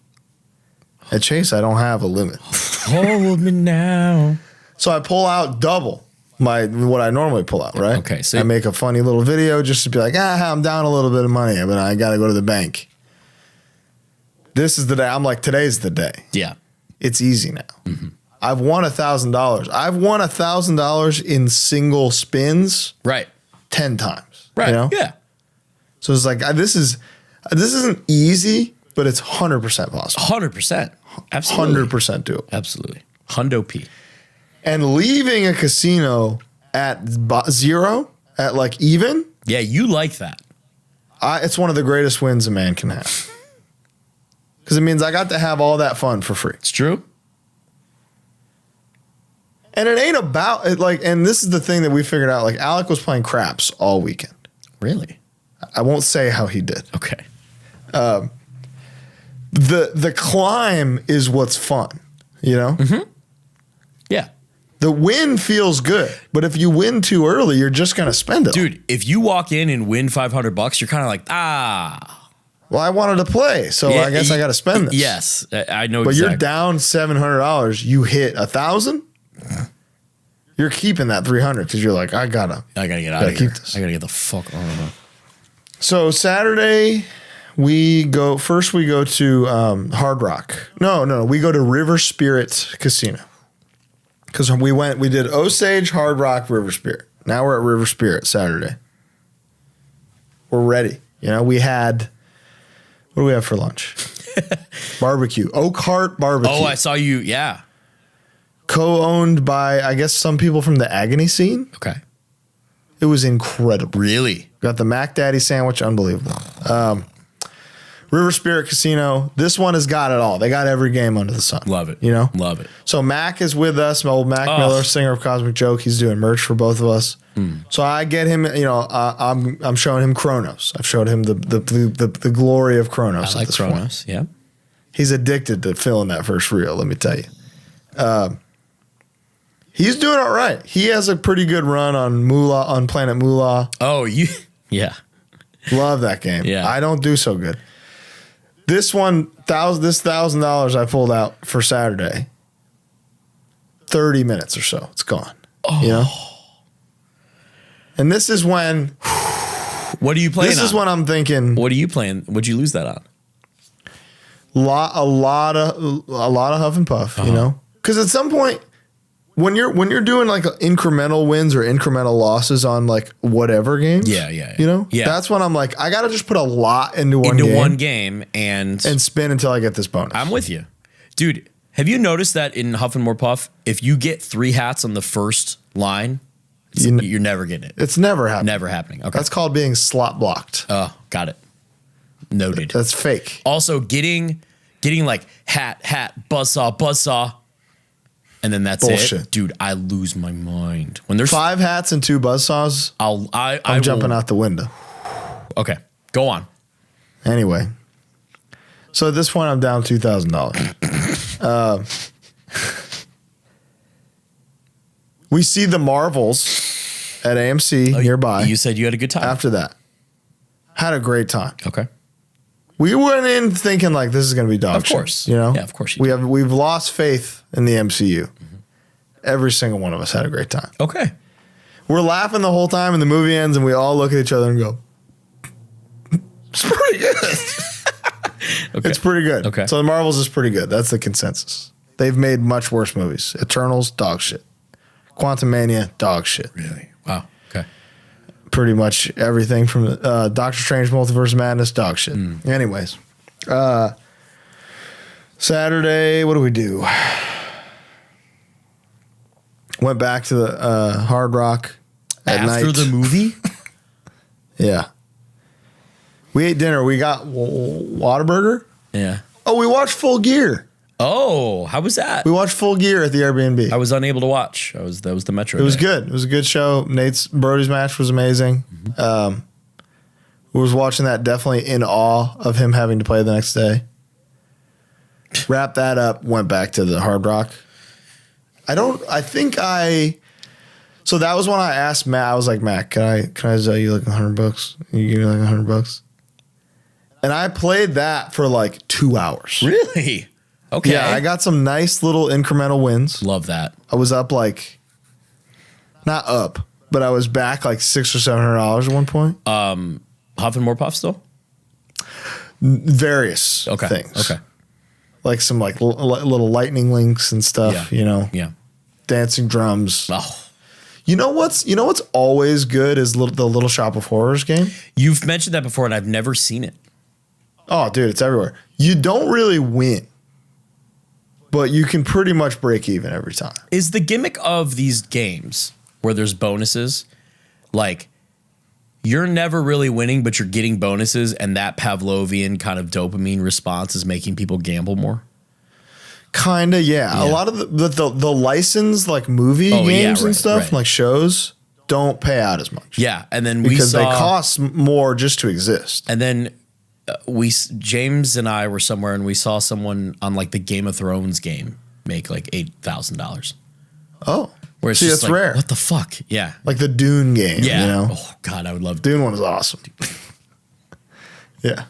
At Chase, I don't have a limit. Hold me now. So I pull out double what I normally pull out, right? Okay. So I make a funny little video just to be like, I'm down a little bit of money, but I got to go to the bank. This is the day. I'm like, today's the day. Yeah. it's easy now. I've won $1,000. I've won $1,000 in single spins. Right. 10 times. Right. You know? Yeah. So it's like, this isn't easy, but it's 100% possible. 100%. Absolutely. 100% doable. Absolutely. Hundo P. And leaving a casino at zero, at like even. Yeah, you like that. It's one of the greatest wins a man can have. Because it means I got to have all that fun for free. It's true. And it ain't about it, like, and this is the thing that we figured out. Like, Alec was playing craps all weekend. Really? I won't say how he did. Okay. The climb is what's fun, you know? Mm-hmm. Yeah. The win feels good, but if you win too early, you're just going to spend it. Dude, if you walk in and win $500, you're kind of like, well, I wanted to play, so yeah, I guess I got to spend this. Yes, I know. But exactly. you're down $700. You hit 1,000. You're keeping that 300 because you're like, I gotta get out of here. This. I gotta get the fuck on. So Saturday, we go to Hard Rock. No, we go to River Spirit Casino because we did Osage, Hard Rock, River Spirit. Now we're at River Spirit Saturday. We're ready. You know, what do we have for lunch? Barbecue, Oak Heart Barbecue. Oh, I saw you. Yeah. Co-owned by, I guess, some people from the Agony scene. Okay. It was incredible. Really? Got the Mac Daddy sandwich. Unbelievable. River Spirit Casino. This one has got it all. They got every game under the sun. Love it. You know? Love it. So Mac is with us. My old Mac Miller, singer of Cosmic Joke. He's doing merch for both of us. So I get him, you know, I'm showing him Kronos. I've showed him the glory of Kronos. I like Kronos. Yeah. He's addicted to filling that first reel, let me tell you. He's doing all right. He has a pretty good run on Planet Moolah. Oh, yeah. Love that game. Yeah. I don't do so good. This $1,000 I pulled out for Saturday, 30 minutes or so. It's gone. Oh. You know? And this is when. What are you playing This on? is when I'm thinking. What are you playing? What'd you lose that on? A lot of huff and puff, you know? Because at some point, when you're doing like incremental wins or incremental losses on like whatever games, yeah. You know? Yeah. That's when I'm like, I gotta just put a lot into one game and spin until I get this bonus. I'm with you. Dude, have you noticed that in Huff and More Puff, if you get 3 hats on the first line, you're never getting it. It's never happening. Never happening. Okay. That's called being slot blocked. Oh, got it. Noted. That's fake. Also, getting like hat, buzzsaw, and then that's Bullshit. it. Dude, I lose my mind. When there's 5 hats and 2 buzzsaws, I'm jumping out the window. Okay, go on. Anyway, so at this point, I'm down $2,000. We see the Marvels at AMC nearby. You said you had a good time. After that, had a great time. Okay. We went in thinking like this is going to be dog Of course. shit, you know? Yeah, of course. We've lost faith in the MCU. Every single one of us had a great time. Okay. We're laughing the whole time, and the movie ends, and we all look at each other and go, "It's pretty good." Okay. It's pretty good. Okay. So the Marvels is pretty good. That's the consensus. They've made much worse movies. Eternals, dog shit. Quantumania, dog shit. Really? Wow. Okay. Pretty much everything from Doctor Strange Multiverse of Madness, dog shit. Anyways, Saturday, what do we do? Went back to the Hard Rock at night. After the movie? Yeah. We ate dinner. We got Whataburger. Yeah. Oh, we watched Full Gear. Oh, how was that? We watched Full Gear at the Airbnb. I was unable to watch. That was the Metro. It was good. It was a good show. Brody's match was amazing. We was watching that, definitely in awe of him having to play the next day. Wrapped that up, went back to the Hard Rock. So that was when I asked Matt, I was like, Matt, can I sell you like $100? You give me like $100? And I played that for like 2 hours. Really? Okay. Yeah, I got some nice little incremental wins. Love that. I was up like, not up, but I was back like $600 or $700 at one point. Huff and More Puff still? Various Okay. things. Okay. like some like little lightning links and stuff. Yeah. You know, dancing drums. Oh. You know what's always good is the Little Shop of Horrors game. You've mentioned that before, and I've never seen it. Oh, dude, it's everywhere. You don't really win, but you can pretty much break even every time. Is the gimmick of these games where there's bonuses, like you're never really winning, but you're getting bonuses, and that Pavlovian kind of dopamine response is making people gamble more? Kinda, yeah. A lot of the licensed like movie games and stuff, like shows, don't pay out as much. Yeah, and then because they cost more just to exist. And then James and I were somewhere, and we saw someone on like the Game of Thrones game make like $8,000. Oh, where it's see, just that's like, rare. What the fuck? Yeah, like the Dune game. Yeah. You know? Oh God, I would love Dune one is awesome. Yeah.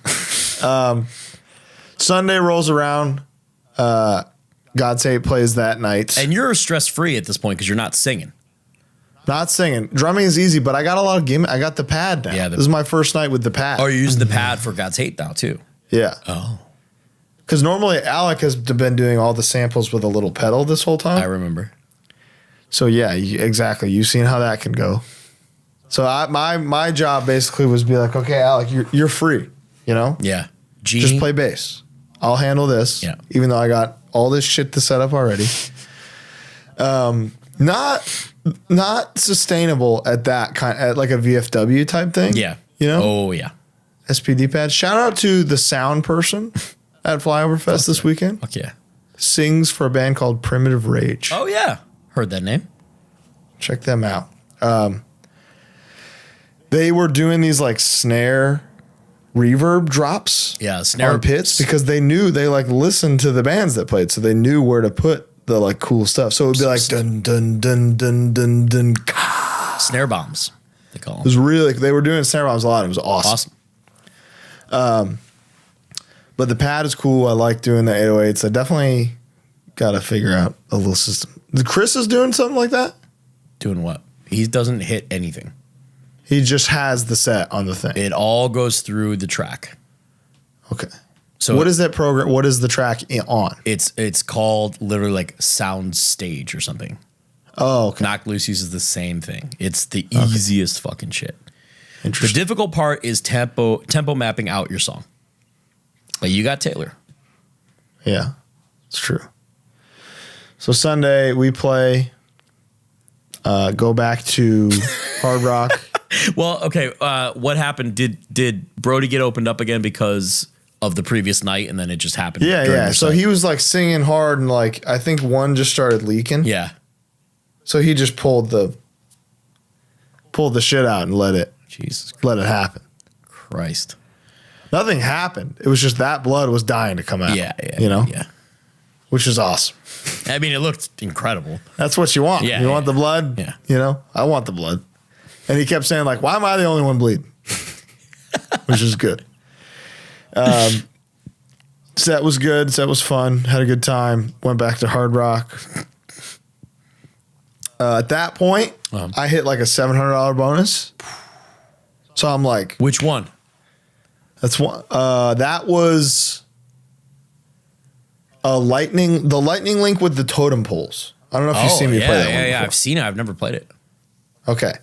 Sunday rolls around. God's Hate plays that night. And you're stress free at this point because you're not singing. Not singing. Drumming is easy, but I got a lot of gimmick. I got the pad now. Yeah, this is my first night with the pad. Oh, you're using the pad for God's Hate now too? Yeah. Oh. Because normally Alec has been doing all the samples with a little pedal this whole time. I remember. So yeah, exactly. You've seen how that can go. So my job basically was be like, okay, Alec, you're free. You know? Yeah. Just play bass. I'll handle this. Yeah. Even though I got all this shit to set up already. Not sustainable at that kind, at like a VFW type thing. Yeah. You know? Oh yeah. SPD pad. Shout out to the sound person at Flyover Fest this weekend. Fuck yeah. Sings for a band called Primitive Rage. Oh yeah. Heard that name. Check them out. They were doing these like snare reverb drops. Yeah, snare on pits because they knew they like listened to the bands that played, so they knew where to put the like cool stuff. So it would be like dun dun dun dun dun dun. Snare bombs, they call them. It was really, they were doing snare bombs a lot. It was awesome. But the pad is cool. I like doing the 808s. I definitely got to figure out a little system. Chris is doing something like that? Doing what? He doesn't hit anything. He just has the set on the thing. It all goes through the track. Okay. So what is that program? What is the track on? It's called literally like Sound Stage or something. Oh, okay. Knocked Loose uses the same thing. It's the easiest fucking shit. The difficult part is tempo mapping out your song. Like you got Taylor. Yeah, it's true. So Sunday we play. Go back to Hard Rock. Well, okay. What happened? Did Brody get opened up again because of the previous night, and then it just happened? Yeah. So he was like singing hard, and like I think one just started leaking. Yeah. So he just pulled the shit out and let it happen. Christ. Nothing happened. It was just that blood was dying to come out. Yeah. You know? Yeah. Which is awesome. I mean, it looked incredible. That's what you want. Yeah. You want the blood? Yeah. You know? I want the blood. And he kept saying, like, why am I the only one bleeding? Which is good. Set was good. Set was fun. Had a good time. Went back to Hard Rock. At that point, I hit like a $700 bonus. So I'm like, which one? That's one. That was the lightning link with the totem poles. I don't know if you've seen me play that one. Yeah, I've seen it. I've never played it. Okay.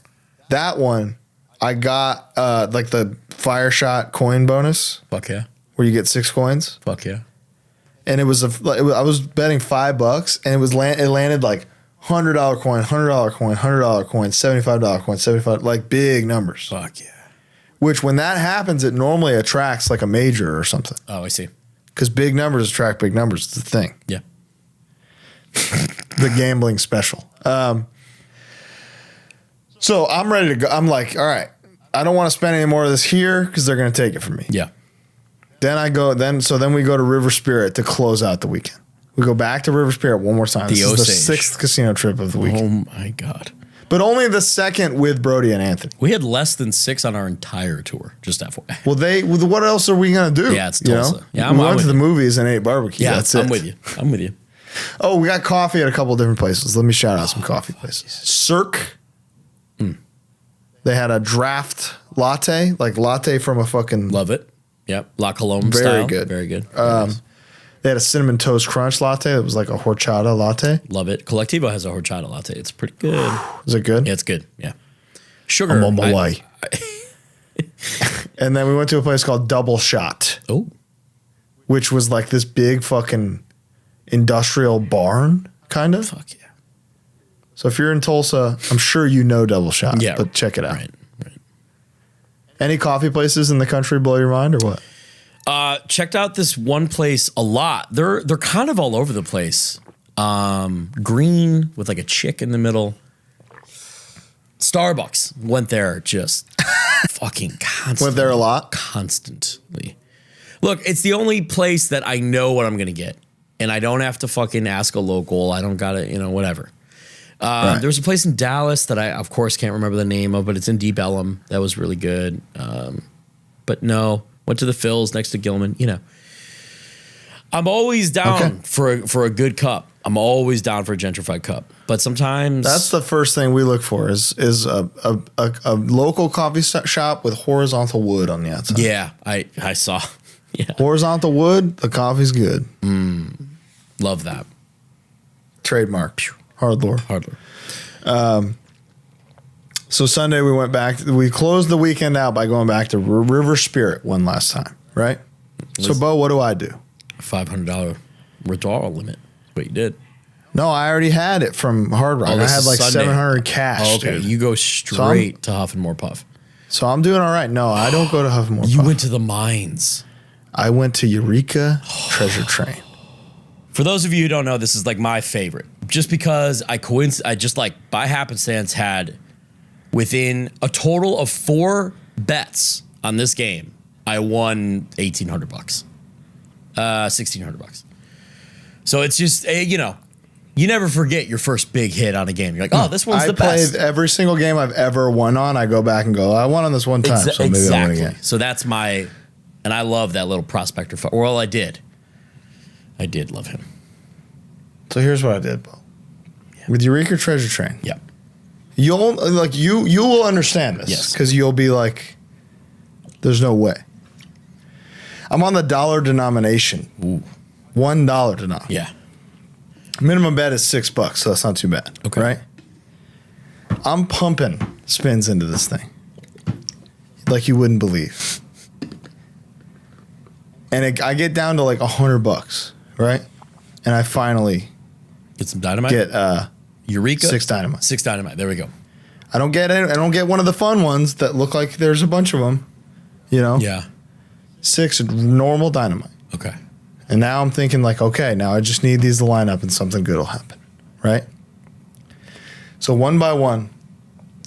That one, I got like the fire shot coin bonus. Fuck yeah. Where you get 6 coins. Fuck yeah. And I was betting $5 and it landed like $100 coin, $100 coin, $100 coin, $75 coin, 75, like big numbers. Fuck yeah. Which when that happens, it normally attracts like a major or something. Oh, I see. Because big numbers attract big numbers. It's the thing. Yeah. The gambling special. So I'm ready to go. I'm like, all right, I don't want to spend any more of this here because they're going to take it from me. Yeah. Then we go to River Spirit to close out the weekend. We go back to River Spirit one more time. This is the 6th casino trip of the weekend. Oh my God. But only the 2nd with Brody and Anthony. We had less than 6 on our entire tour, just FYI. Well, what else are we going to do? Yeah, it's Tulsa. You know? Yeah, we went to the movies and ate barbecue. Yeah, that's it. I'm with you. Oh, we got coffee at a couple of different places. Let me shout out some coffee places. Cirque. They had a draft latte, like latte from a fucking... Love it. Yep. La Colombe very style. Good. Very good. They had a cinnamon toast crunch latte. It was like a horchata latte. Love it. Collectivo has a horchata latte. It's pretty good. Is it good? Yeah, it's good. Yeah. Sugar. I'm on my way. And then we went to a place called Double Shot. Oh. Which was like this big fucking industrial barn, kind of. Fuck yeah. So if you're in Tulsa, I'm sure you know Double Shot. Yeah. But check it out. Right. Any coffee places in the country blow your mind or what? Checked out this one place a lot. They're kind of all over the place. Green with like a chick in the middle. Starbucks went there just fucking constantly. Went there a lot? Constantly. Look, it's the only place that I know what I'm going to get. And I don't have to fucking ask a local. I don't got to, whatever. Right. There was a place in Dallas that I, of course, can't remember the name of, but it's in Deep Ellum. That was really good. But no, went to the Phil's next to Gilman. I'm always down for a good cup. I'm always down for a gentrified cup. But sometimes that's the first thing we look for is a local coffee shop with horizontal wood on the outside. Yeah, I saw. Yeah, horizontal wood. The coffee's good. Love that. Trademark. HardLore. HardLore. So Sunday we went back. We closed the weekend out by going back to River Spirit one last time, right? So Bo, what do I do? $500 withdrawal limit. What you did? No, I already had it from Hard Rock. I had like Sunday. 700 cash. Oh, okay, dude. You go straight to Huff and More Puff. So I'm doing all right. No, I don't go to Huff and More Puff. You went to the mines. I went to Eureka Treasure Train. For those of you who don't know, this is like my favorite. Just because I just like by happenstance had within a total of 4 bets on this game, I won $1,800, $1,600. So it's just you never forget your first big hit on a game. You're like, oh, this one's the best. I played every single game I've ever won on. I go back and go, I won on this one time, so maybe I'll win again. So that's and I love that little prospector. Well, I did love him. So here's what I did, Bo. Yeah. With Eureka Treasure Train. Yeah. You will understand this. Yes. Because you'll be like, there's no way. I'm on the dollar denomination. Ooh. $1 denomination. Yeah. Minimum bet is $6, so that's not too bad. Okay. Right? I'm pumping spins into this thing. Like you wouldn't believe. And I get down to like $100, right? And I finally get some dynamite. Get Eureka 6 dynamite. 6 dynamite. There we go. I don't get one of the fun ones that look like there's a bunch of them. Yeah. 6 normal dynamite. Okay. And now I'm thinking like, okay, now I just need these to line up and something good will happen, right? So one by one,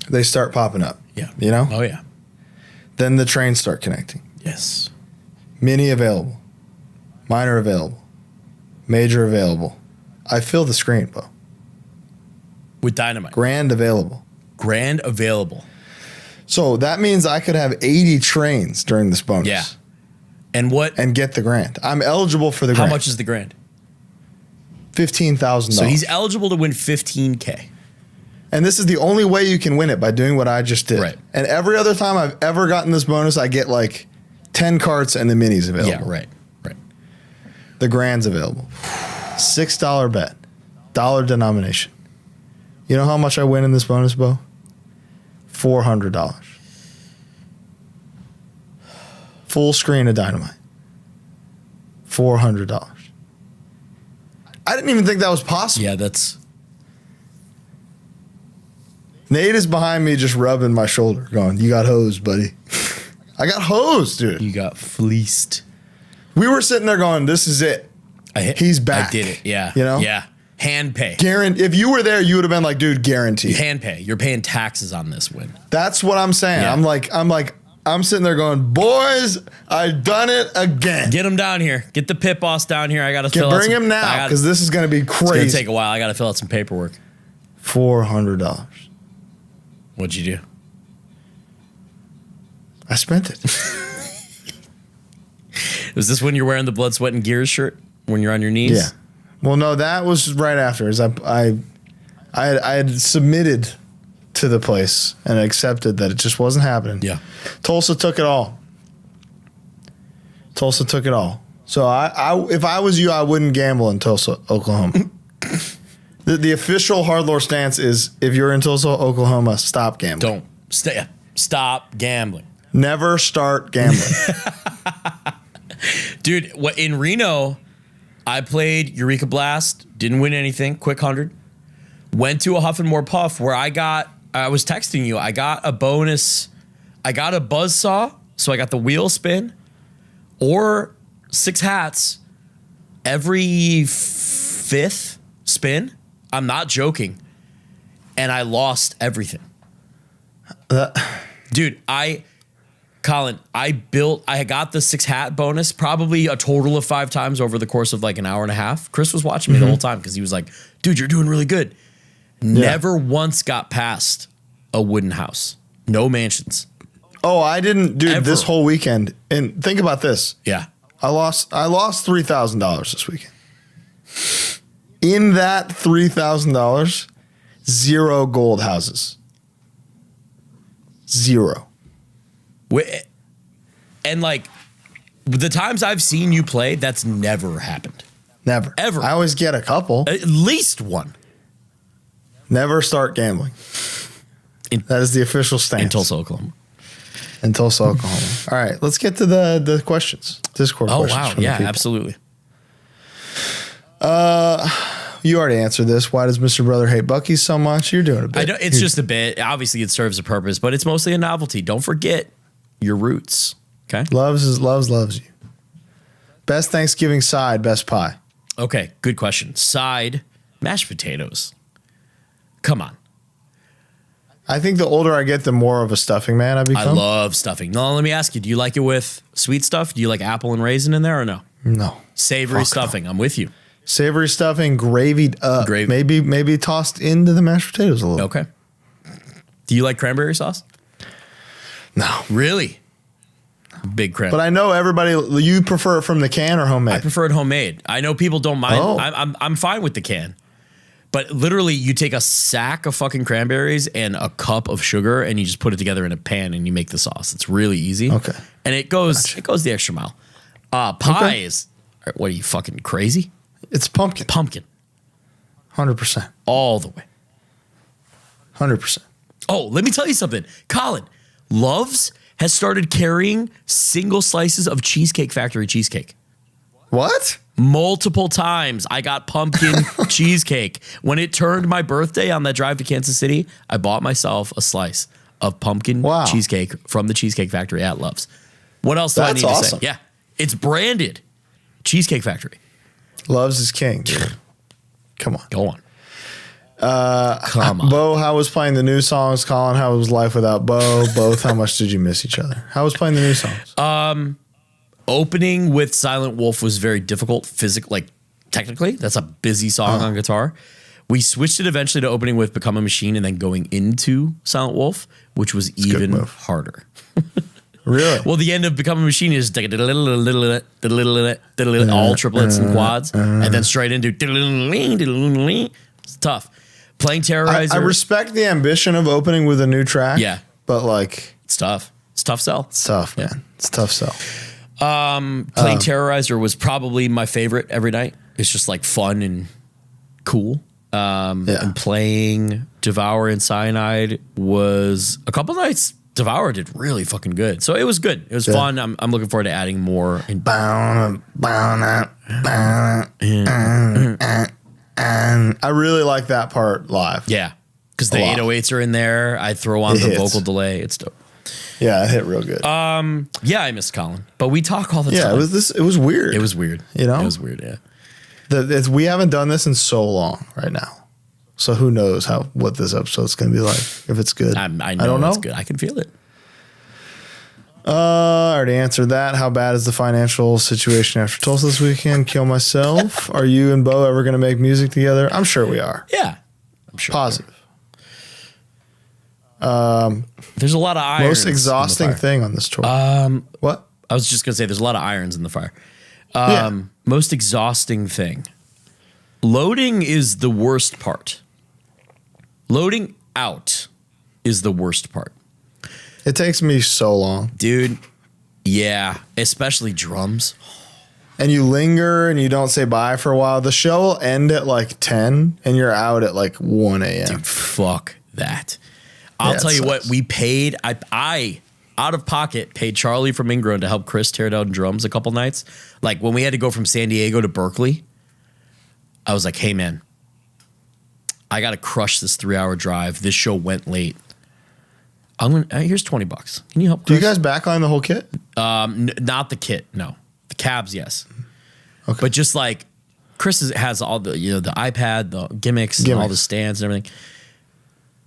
they start popping up. Yeah. Oh yeah. Then the trains start connecting. Yes. Mini available. Minor available. Major available. I fill the screen, Bo. With dynamite. Grand available. Grand available. So that means I could have 80 trains during this bonus. Yeah. And get the grand. I'm eligible for the grand. How much is the grand? $15,000. So he's eligible to win $15K. And this is the only way you can win it, by doing what I just did. Right. And every other time I've ever gotten this bonus, I get like 10 carts and the minis available. Yeah, right. The grand's available. $6 bet. Dollar denomination. You know how much I win in this bonus, Bo? $400. Full screen of dynamite. $400. I didn't even think that was possible. Yeah, that's... Nate is behind me just rubbing my shoulder, going, you got hosed, buddy. I got hosed, dude. You got fleeced. We were sitting there going, this is it. He's back. I did it, yeah. Yeah. Hand pay. If you were there, you would have been like, dude, guaranteed. Hand pay. You're paying taxes on this win. That's what I'm saying. Yeah. I'm sitting there going, boys, I've done it again. Get him down here. Get the pit boss down here. I got to fill out Bring him now, because this is going to be crazy. It's going to take a while. I got to fill out some paperwork. $400. What'd you do? I spent it. Was this when you're wearing the blood, sweat, and gears shirt? When you're on your knees? Yeah. Well, no, that was right after. I had submitted to the place and accepted that it just wasn't happening. Yeah. Tulsa took it all. So if I was you, I wouldn't gamble in Tulsa, Oklahoma. The official HardLore stance is if you're in Tulsa, Oklahoma, stop gambling. Stop gambling. Never start gambling. Dude, in Reno, I played Eureka Blast, didn't win anything, quick 100. Went to a Huff and More Puff where I was texting you, I got a bonus. I got a buzzsaw, so I got the wheel spin, or 6 hats every 5th spin. I'm not joking. And I lost everything. Dude, Colin, I got the 6 hat bonus probably a total of 5 times over the course of like an hour and a half. Chris was watching me the whole time because he was like, dude, you're doing really good. Never once got past a wooden house. No mansions. Oh, I didn't, dude, Ever. this whole weekend. And think about this. Yeah. I lost $3,000 this weekend. In that $3,000, 0 gold houses. 0. And like the times I've seen you play, that's never happened. Never. Ever. I always get a couple. At least one. Never start gambling. That is the official stance. In Tulsa, Oklahoma. In Tulsa, Oklahoma. All right, let's get to the questions. Discord questions. Oh, wow. Yeah, absolutely. You already answered this. Why does Mr. Brother hate Bucky so much? You're doing a bit. It's just a bit. Obviously, it serves a purpose, but it's mostly a novelty. Don't forget your roots. Okay? Loves you. Best Thanksgiving side, best pie. Okay, good question. Side, mashed potatoes. Come on. I think the older I get, the more of a stuffing man I become. I love stuffing. No, let me ask you, do you like it with sweet stuff? Do you like apple and raisin in there or no? No. Savory stuffing. No. I'm with you. Savory stuffing, gravied up. Maybe tossed into the mashed potatoes a little. Okay. Do you like cranberry sauce? No. Really? Big cranberry. But I know you prefer it from the can or homemade? I prefer it homemade. I know people don't mind. Oh. I'm fine with the can. But literally, you take a sack of fucking cranberries and a cup of sugar, and you just put it together in a pan, and you make the sauce. It's really easy. Okay. And it goes the extra mile. Pie is, what are you, fucking crazy? It's pumpkin. 100%. All the way. 100%. Oh, let me tell you something. Colin, Love's has started carrying single slices of Cheesecake Factory cheesecake. What? Multiple times I got pumpkin cheesecake. When it turned my birthday on that drive to Kansas City, I bought myself a slice of pumpkin cheesecake from the Cheesecake Factory at Love's. What else do I need to say? Yeah, it's branded Cheesecake Factory. Love's is king, dude. Come on. Go on. Come on. Bo, how was playing the new songs? Colin, how was life without Bo? Both, how much did you miss each other? How was playing the new songs? Opening with Silent Wolf was very difficult technically. That's a busy song on guitar. We switched it eventually to opening with Become a Machine and then going into Silent Wolf, which was even harder. Really? Well, the end of Become a Machine is all triplets and quads, and then straight into it's tough. Playing Terrorizer. I respect the ambition of opening with a new track. Yeah. But like, it's tough. It's tough sell. It's tough, man. Yeah. It's tough sell. Playing Terrorizer was probably my favorite every night. It's just like fun and cool. And playing Devour and Cyanide was a couple nights. Devour did really fucking good. So it was good. It was fun. I'm looking forward to adding more. I really like that part live. Yeah. Because the 808s are in there. I throw on the vocal delay. It's dope. Yeah, it hit real good. Yeah, I miss Colin. But we talk all the time. Yeah, it was weird. It was weird. You know? It was weird, yeah. We haven't done this in so long right now. So who knows what this episode's going to be like, if it's good. I don't know. It's good. I can feel it. I already answered that. How bad is the financial situation after Tulsa this weekend? Kill myself. Are you and Bo ever going to make music together? I'm sure we are. Yeah. I'm sure. Positive. There's a lot of irons. Most exhausting thing on this tour. What? I was just going to say there's a lot of irons in the fire. Most exhausting thing. Loading is the worst part. Loading out is the worst part. It takes me so long. Dude, yeah. Especially drums. and you linger and you don't say bye for a while, the show will end at like 10 and you're out at like 1 a.m. Dude, fuck that. I'll tell you what, we paid, I out of pocket paid Charlie from Ingrown to help Chris tear down drums a couple nights. Like when we had to go from San Diego to Berkeley, I was like, hey man, I got to crush this 3-hour drive. This show went late. Here's $20. Can you help Chris? Do you guys backline the whole kit? Not the kit, no. The cabs, yes. Okay. But just like Chris has all the, the iPad, the gimmicks, and all the stands and everything.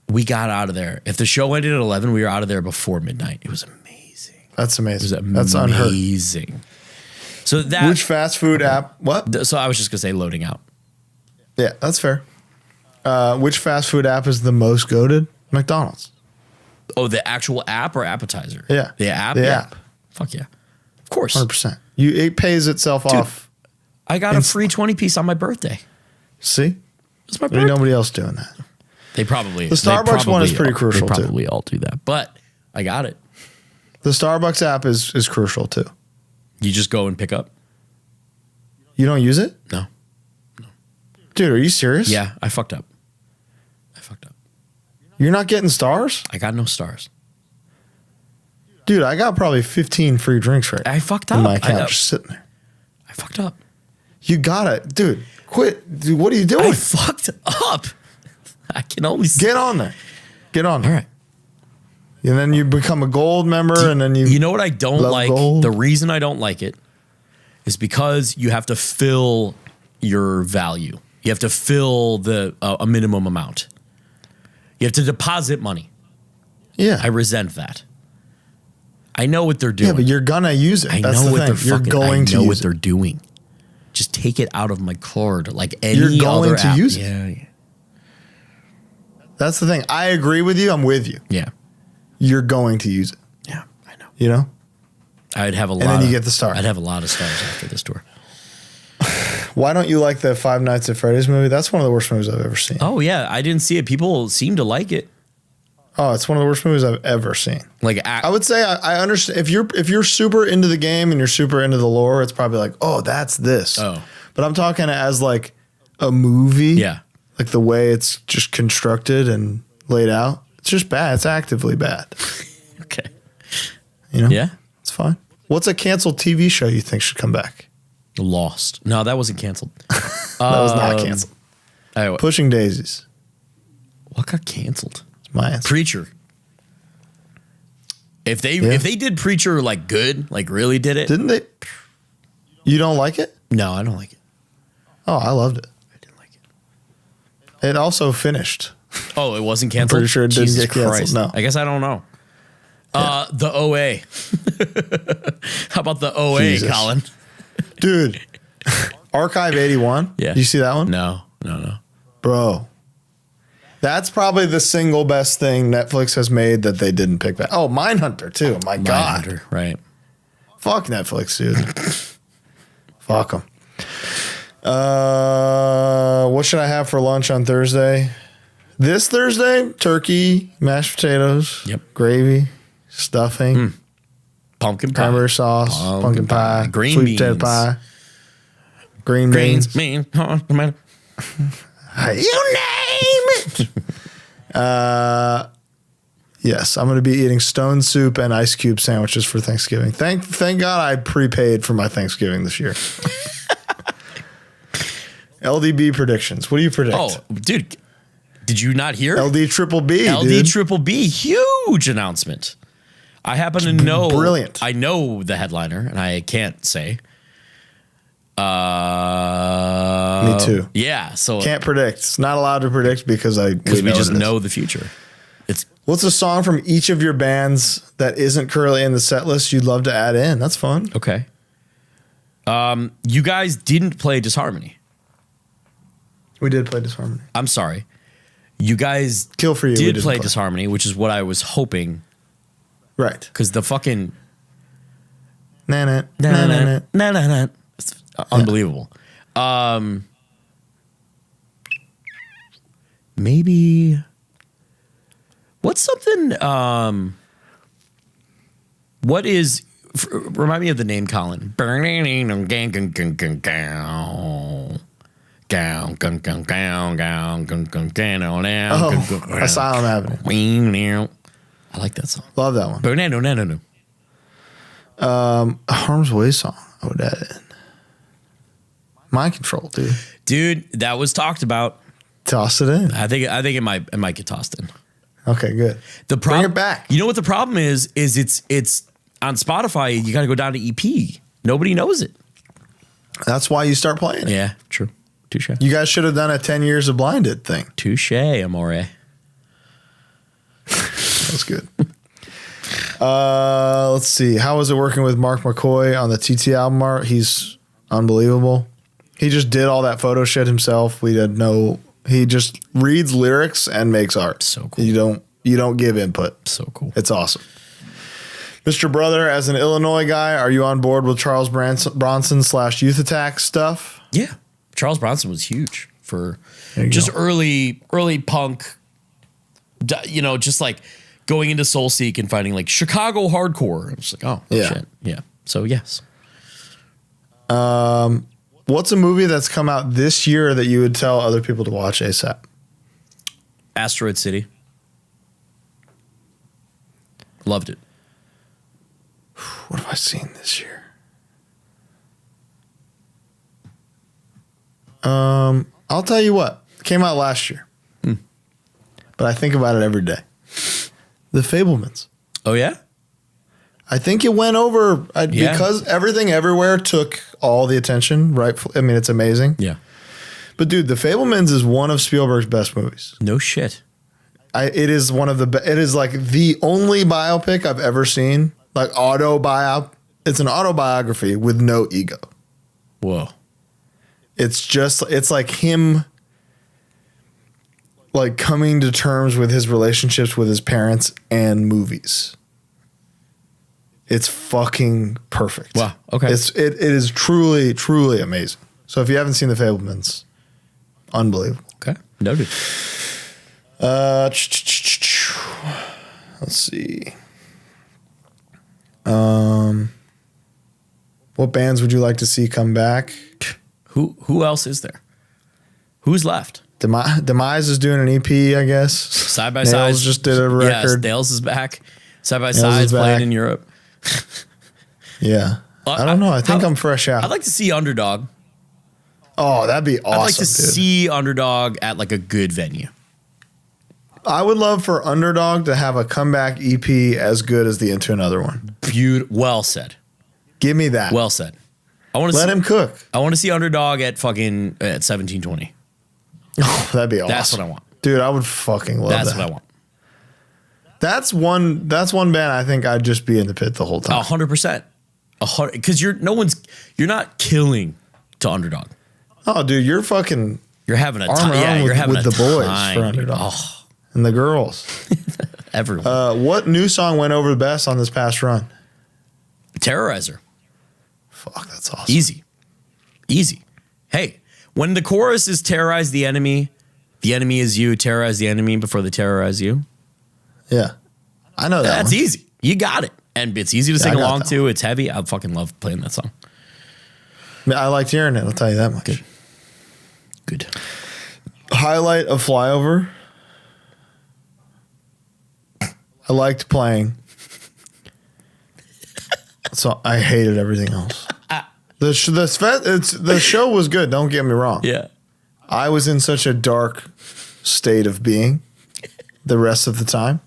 We got out of there. If the show ended at 11, we were out of there before midnight. It was amazing. That's amazing. It was amazing. Unheard. So that which fast food app? What? So I was just gonna say loading out. Yeah, that's fair. Which fast food app is the most goated? McDonald's. Oh, the actual app or appetizer? Yeah. The app? The app. Fuck yeah. Of course. 100%. It pays itself off. I got a free 20-piece on my birthday. See? It's my birthday. Ain't nobody else doing that. The Starbucks one is pretty crucial too. They probably all do that. But I got it. The Starbucks app is crucial too. You just go and pick up? You don't use it? No. Dude, are you serious? Yeah, I fucked up. You're not getting stars? I got no stars. Dude, I got probably 15 free drinks right now. I fucked up. In my account, just sitting there. I fucked up. You got it. Dude, quit. Dude, what are you doing? I fucked up. I can only get on there. Get on there. All right. And then you become a gold member and then you know what I don't like? Gold. The reason I don't like it is because you have to fill your value. You have to fill a minimum amount. You have to deposit money. Yeah. I resent that. I know what they're doing. Yeah, but you're gonna use it. I know what they're doing. Just take it out of my card like any other app. You're going to use it. Yeah. That's the thing. I agree with you. I'm with you. Yeah. You're going to use it. Yeah, I know. You know? I'd have a lot. And then you get the star. I'd have a lot of stars after this tour. Why don't you like the Five Nights at Freddy's movie? That's one of the worst movies I've ever seen. Oh, yeah. I didn't see it. People seem to like it. Oh, it's one of the worst movies I've ever seen. I would say I understand if you're super into the game and you're super into the lore, it's probably like, oh, that's this. Oh. But I'm talking as like a movie. Yeah. Like the way it's just constructed and laid out. It's just bad. It's actively bad. Okay. You know? Yeah. It's fine. What's a canceled TV show you think should come back? Lost. No, that wasn't canceled. That was not canceled. Anyway. Pushing Daisies. What got canceled? It's my answer. Preacher. If they did Preacher like good, like really did it. Didn't they? You don't like it? No, I don't like it. Oh, I loved it. I didn't like it. It also finished. Oh, it wasn't canceled? I'm pretty sure it didn't get canceled. Christ. No. I guess I don't know. Yeah. The OA. How about the OA, Jesus. Colin? Dude, Archive 81. Yeah. Do you see that one? No. Bro. That's probably the single best thing Netflix has made that they didn't pick back. Oh, Mindhunter, too. My God. Mindhunter, right. Fuck Netflix, dude. Fuck them. What should I have for lunch on Thursday? This Thursday, turkey, mashed potatoes, gravy, stuffing, pumpkin pie, cranberry sauce, pumpkin pie, green sweet beans, potato pie, green beans. You name it. Yes, I'm going to be eating stone soup and ice cube sandwiches for Thanksgiving. Thank God I prepaid for my Thanksgiving this year. LDB predictions. What do you predict? Oh, dude. Did you not hear? LD Triple B. LD Triple B. Huge announcement. I happen to know. Brilliant. I know the headliner, and I can't say. Me too. Yeah. So can't predict. It's not allowed to predict because we just know the future. What's a song from each of your bands that isn't currently in the set list you'd love to add in? That's fun. Okay. You guys didn't play Disharmony. We did play Disharmony. I'm sorry. You guys Kill for You did play Disharmony, which is what I was hoping. Right. Because the fucking nah. It's unbelievable. Maybe what's something what is Remind me of the name Colin. Asylum Avenue. I like that song. Love that one. Harm's Way song. I would add in. Mind Control, dude. Dude, that was talked about. Toss it in. I think it might get tossed in. Okay, good. Bring it back. You know what the problem is it's on Spotify. You got to go down to EP. Nobody knows it. That's why you start playing it. Yeah, true. Touche. You guys should have done a 10 years of blinded thing. Touche, amore. That was good. Let's see. How was it working with Mark McCoy on the TT album art? He's unbelievable. He just did all that photo shit himself. He just reads lyrics and makes art. So cool. You don't give input. So cool. It's awesome. Mr. Brother, as an Illinois guy, are you on board with Charles Bronson / Youth Attack stuff? Yeah. Charles Bronson was huge for just early punk, just like going into Soulseek and finding like Chicago hardcore. I was like, oh, shit. Yeah. So, yes. What's a movie that's come out this year that you would tell other people to watch ASAP? Asteroid City. Loved it. What have I seen this year? I'll tell you what. It came out last year. But I think about it every day. The Fabelmans. Oh, yeah? I think it went over because Everything Everywhere took all the attention, right? I mean, it's amazing. Yeah. But dude, The Fabelmans is one of Spielberg's best movies. No shit. It is it is like the only biopic I've ever seen. Like it's an autobiography with no ego. Whoa. It's like him like coming to terms with his relationships with his parents and movies. It's fucking perfect. Wow. Okay. It is truly, truly amazing. So if you haven't seen The Fabelmans, unbelievable. Okay. Noted. Let's see. What bands would you like to see come back? Who else is there? Who's left? Demise is doing an EP, I guess. Side by Side just did a record. Yes, Dales is back. Side by Side's playing in Europe. Yeah. I don't know. I think I'm fresh out. I'd like to see Underdog. Oh, that'd be awesome. I'd like to see Underdog at like a good venue. I would love for Underdog to have a comeback EP as good as the Into Another one. Well said. Give me that. Well said. I want to let him cook. I want to see Underdog at fucking at 1720. Oh, that'd be awesome. That's what I want. Dude, I would fucking love that. That's what I want. That's one band I think I'd just be in the pit the whole time. 100%. Because you're not killing to Underdog. Oh, dude, you're having a time. Yeah, you're having with the boys for Underdog. Oh. And the girls. Everyone. What new song went over the best on this past run? Terrorizer. Fuck, that's awesome. Easy. Hey, when the chorus is terrorize the enemy is you, terrorize the enemy before they terrorize you. Yeah. I know that. That's easy. You got it. And it's easy to sing along to. It's heavy. I fucking love playing that song. I liked hearing it, I'll tell you that much. Good. Highlight of Flyover. I liked playing. So I hated everything else. The show was good, don't get me wrong. Yeah. I was in such a dark state of being the rest of the time.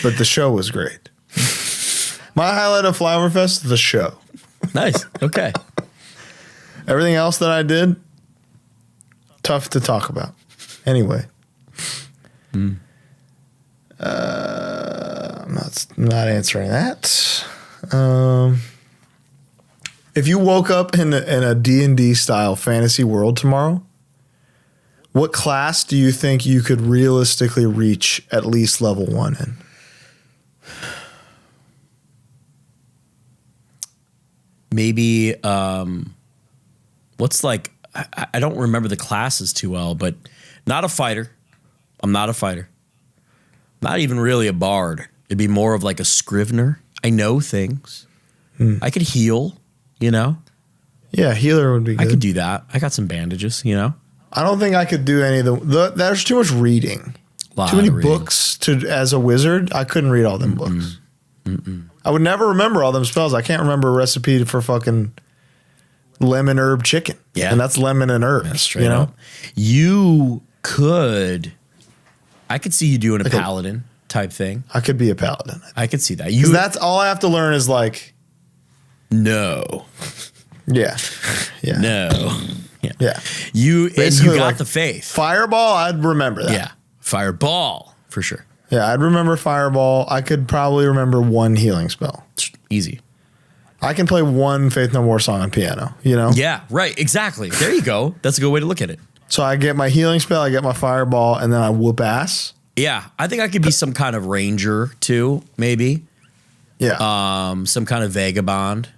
But the show was great. My highlight of Flyover Fest, the show. Nice. Okay. Everything else that I did, tough to talk about. Anyway. I'm not answering that. If you woke up in a D&D style fantasy world tomorrow, what class do you think you could realistically reach at least level 1 in? Maybe what's like I don't remember the classes too well, but not a fighter. I'm not a fighter. not even really a bard. It'd be more of like a scrivener. I know things. I could heal, you know? Yeah, healer would be good. I could do that. I got some bandages, you know? I don't think I could do any of there's too much reading. Too many books as a wizard. I couldn't read all them books. I would never remember all them spells. I can't remember a recipe for fucking lemon herb chicken. Yeah. And that's lemon and herbs, you know? You could, I could see you doing a paladin type thing. I could be a paladin. I could see that. Because that's all I have to learn is like. No. Yeah. Yeah. No. Yeah. You got like the faith. Fireball, I'd remember that. Yeah. Fireball, for sure. Yeah, I'd remember Fireball. I could probably remember one healing spell. Easy. I can play one Faith No More song on piano, you know? Yeah, right. Exactly. There you go. That's a good way to look at it. So I get my healing spell, I get my Fireball, and then I whoop ass. Yeah. I think I could be some kind of ranger, too, maybe. Yeah. Some kind of vagabond.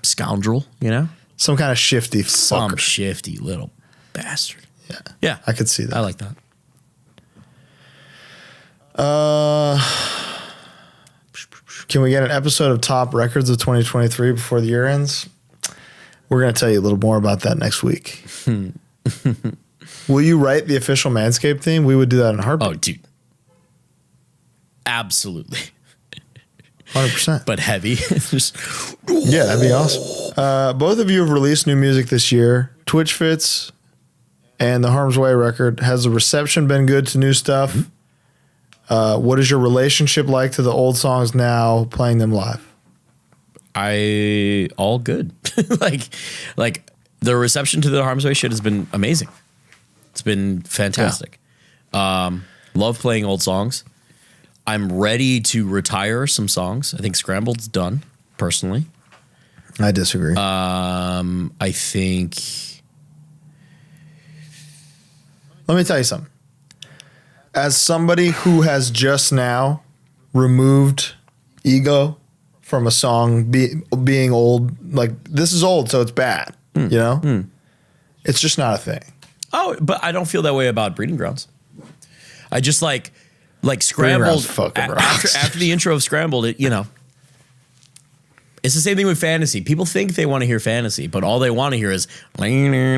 Scoundrel, you know? Some kind of shifty fucker. Some shifty little bastard. Yeah. Yeah. I could see that. I like that. Can we get an episode of Top Records of 2023 before the year ends? We're going to tell you a little more about that next week. Will you write the official Manscaped theme? We would do that in a heartbeat. Oh, dude. Absolutely. 100%. But heavy. Just, yeah, that'd be awesome. Both of you have released new music this year. Twitch Fits and the Harm's Way record. Has the reception been good to new stuff? What is your relationship like to the old songs now, playing them live? All good. like the reception to the Harm's Way shit has been amazing. It's been fantastic. Yeah. Love playing old songs. I'm ready to retire some songs. I think Scrambled's done, personally. I disagree. I think. Let me tell you something. As somebody who has just now removed ego from a song being old, like this is old, so it's bad, you know? It's just not a thing. Oh, but I don't feel that way about Breeding Grounds. I just like Scrambled after the intro of Scrambled, it, you know. It's the same thing with fantasy. People think they want to hear fantasy, but all they want to hear is and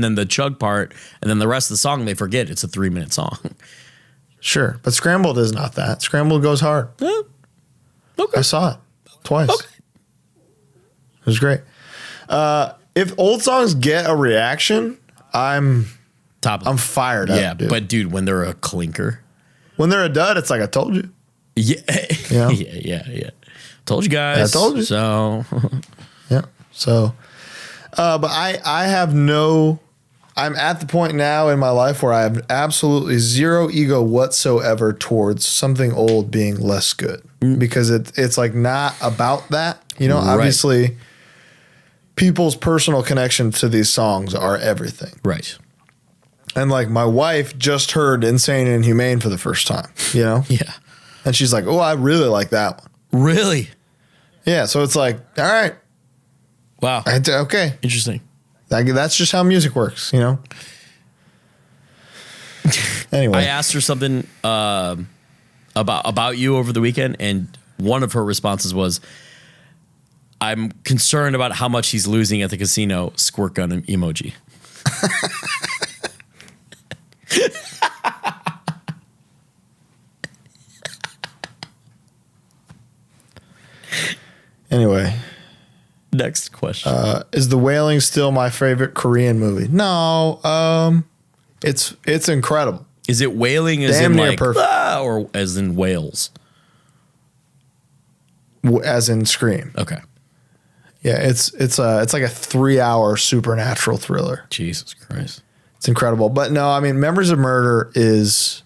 then the chug part, and then the rest of the song they forget. It's a 3-minute song. Sure, but Scrambled is not that. Scrambled goes hard. Okay. I saw it twice. Okay. It was great. If old songs get a reaction, I'm fired up. Yeah, dude. But dude, when they're a clinker, when they're a dud, it's like I told you. Yeah, You know? yeah. Told you guys. Yeah, I told you. So yeah. So, but I have no. I'm at the point now in my life where I have absolutely zero ego whatsoever towards something old being less good because it's like not about that. You know, Right. Obviously, people's personal connection to these songs are everything. right. And like my wife just heard Insane and Inhumane for the first time, you know? Yeah. And she's like, oh, I really like that one. Really? Yeah. So it's like, all right. Wow. Okay. Interesting. That's just how music works, you know? Anyway. I asked her something about you over the weekend, and one of her responses was, I'm concerned about how much he's losing at the casino, squirt gun emoji. Anyway. Next question. Is The Wailing still my favorite Korean movie? No. It's incredible. Is it wailing as Damn in near like, perfect. or as in whales? As in Scream. Okay. Yeah, it's like a 3-hour supernatural thriller. Jesus Christ. It's incredible. But no, I mean, Memories of Murder is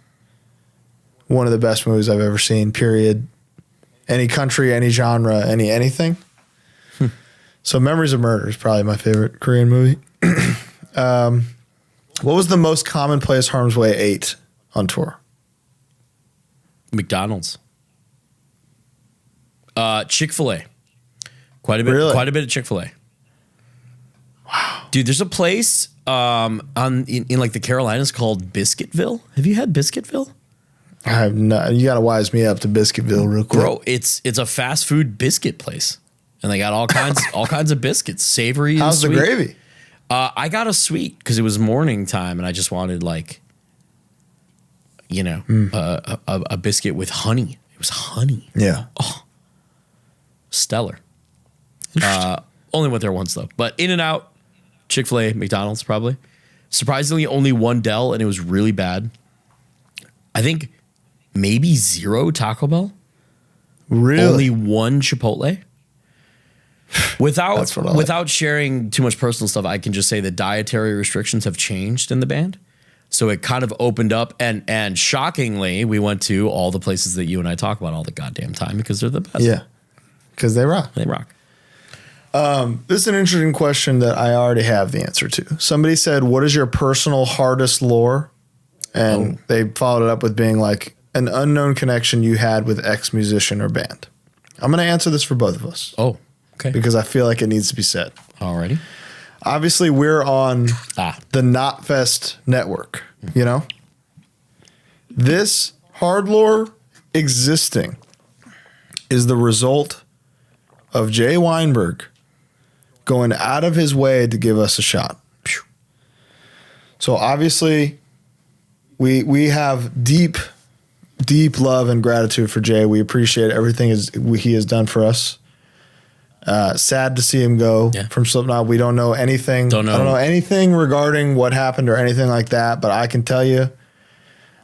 one of the best movies I've ever seen, period. Any country, any genre, anything. So Memories of Murder is probably my favorite Korean movie. What was the most commonplace Harm's Way ate on tour? McDonald's. Chick-fil-A. Quite a bit. Really? Quite a bit of Chick-fil-A. Wow. Dude, there's a place in like the Carolinas called Biscuitville. Have you had Biscuitville? I have not. You got to wise me up to Biscuitville real quick. Bro, it's a fast food biscuit place. And they got all kinds of biscuits, savory and How's sweet. the gravy? I got a sweet because it was morning time and I just wanted like, you know, a biscuit with honey. It was honey. Yeah. Oh, stellar. Only went there once though. But In-N-Out, Chick-fil-A, McDonald's probably. Surprisingly, only one Del and it was really bad. I think maybe 0 Taco Bell. Really? Only one Chipotle. Without sharing too much personal stuff, I can just say that dietary restrictions have changed in the band. So it kind of opened up and shockingly, we went to all the places that you and I talk about all the goddamn time because they're the best. Yeah. Because they rock. They rock. This is an interesting question that I already have the answer to. Somebody said, what is your personal hardest lore? And they followed it up with being like an unknown connection you had with X musician or band. I'm going to answer this for both of us. Oh, okay. Because I feel like it needs to be said. Alrighty. Obviously, we're on the Knotfest network, you know? This HardLore existing is the result of Jay Weinberg going out of his way to give us a shot. So obviously, we have deep love and gratitude for Jay. We appreciate everything he has done for us. Sad to see him go from Slipknot. We don't know anything. I don't know anything regarding what happened or anything like that, but I can tell you,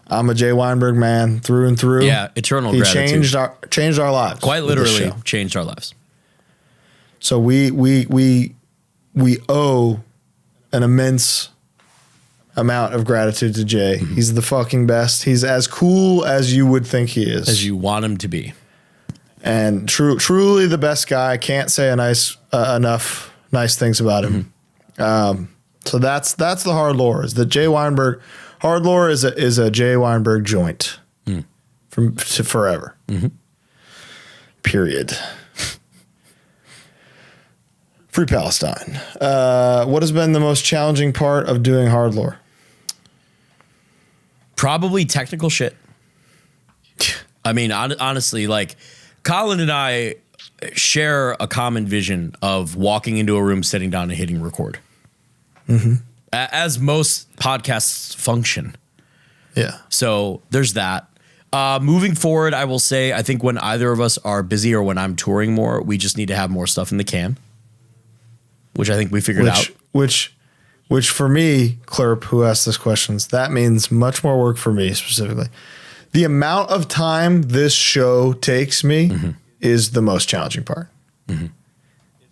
I'm a Jay Weinberg man through and through. Yeah, eternal gratitude. He changed our lives. Quite literally changed our lives. So we owe an immense amount of gratitude to Jay. Mm-hmm. He's the fucking best. He's as cool as you would think he is. As you want him to be. And truly the best guy. Can't say enough nice things about him. Mm-hmm. So that's the HardLore. Is that Jay Weinberg? HardLore is a Jay Weinberg joint to forever. Mm-hmm. Period. Free Palestine. What has been the most challenging part of doing HardLore? Probably technical shit. I mean, honestly, like Colin and I share a common vision of walking into a room, sitting down, and hitting record. Mm-hmm. As most podcasts function. Yeah. So there's that. Moving forward, I will say, I think when either of us are busy or when I'm touring more, we just need to have more stuff in the can. Which I think we figured out. Which for me, Clerp, who asked this questions, that means much more work for me specifically. The amount of time this show takes me is the most challenging part. Mm-hmm.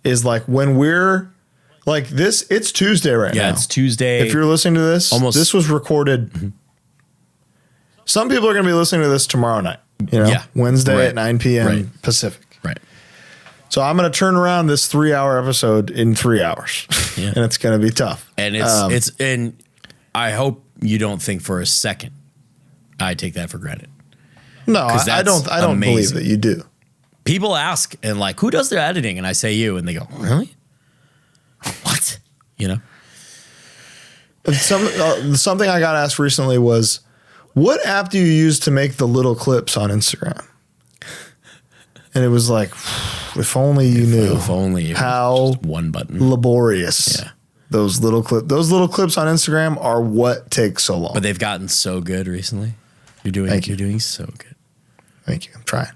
Is like when we're like this, it's Tuesday right now. Yeah, it's Tuesday. If you're listening to this, this was recorded. Mm-hmm. Some people are going to be listening to this tomorrow night, Wednesday at 9 p.m. Pacific. Right. So I'm going to turn around this 3-hour episode in 3 hours, and it's going to be tough. And and I hope you don't think for a second I take that for granted. No, I don't believe that you do. People ask and like, who does their editing? And I say you, and they go, really? What? You know. Something I got asked recently was, what app do you use to make the little clips on Instagram? And it was like, if only you knew. If only how one button laborious. Yeah. Those little clips on Instagram are what takes so long. But they've gotten so good recently. You're doing so good. Thank you. I'm trying.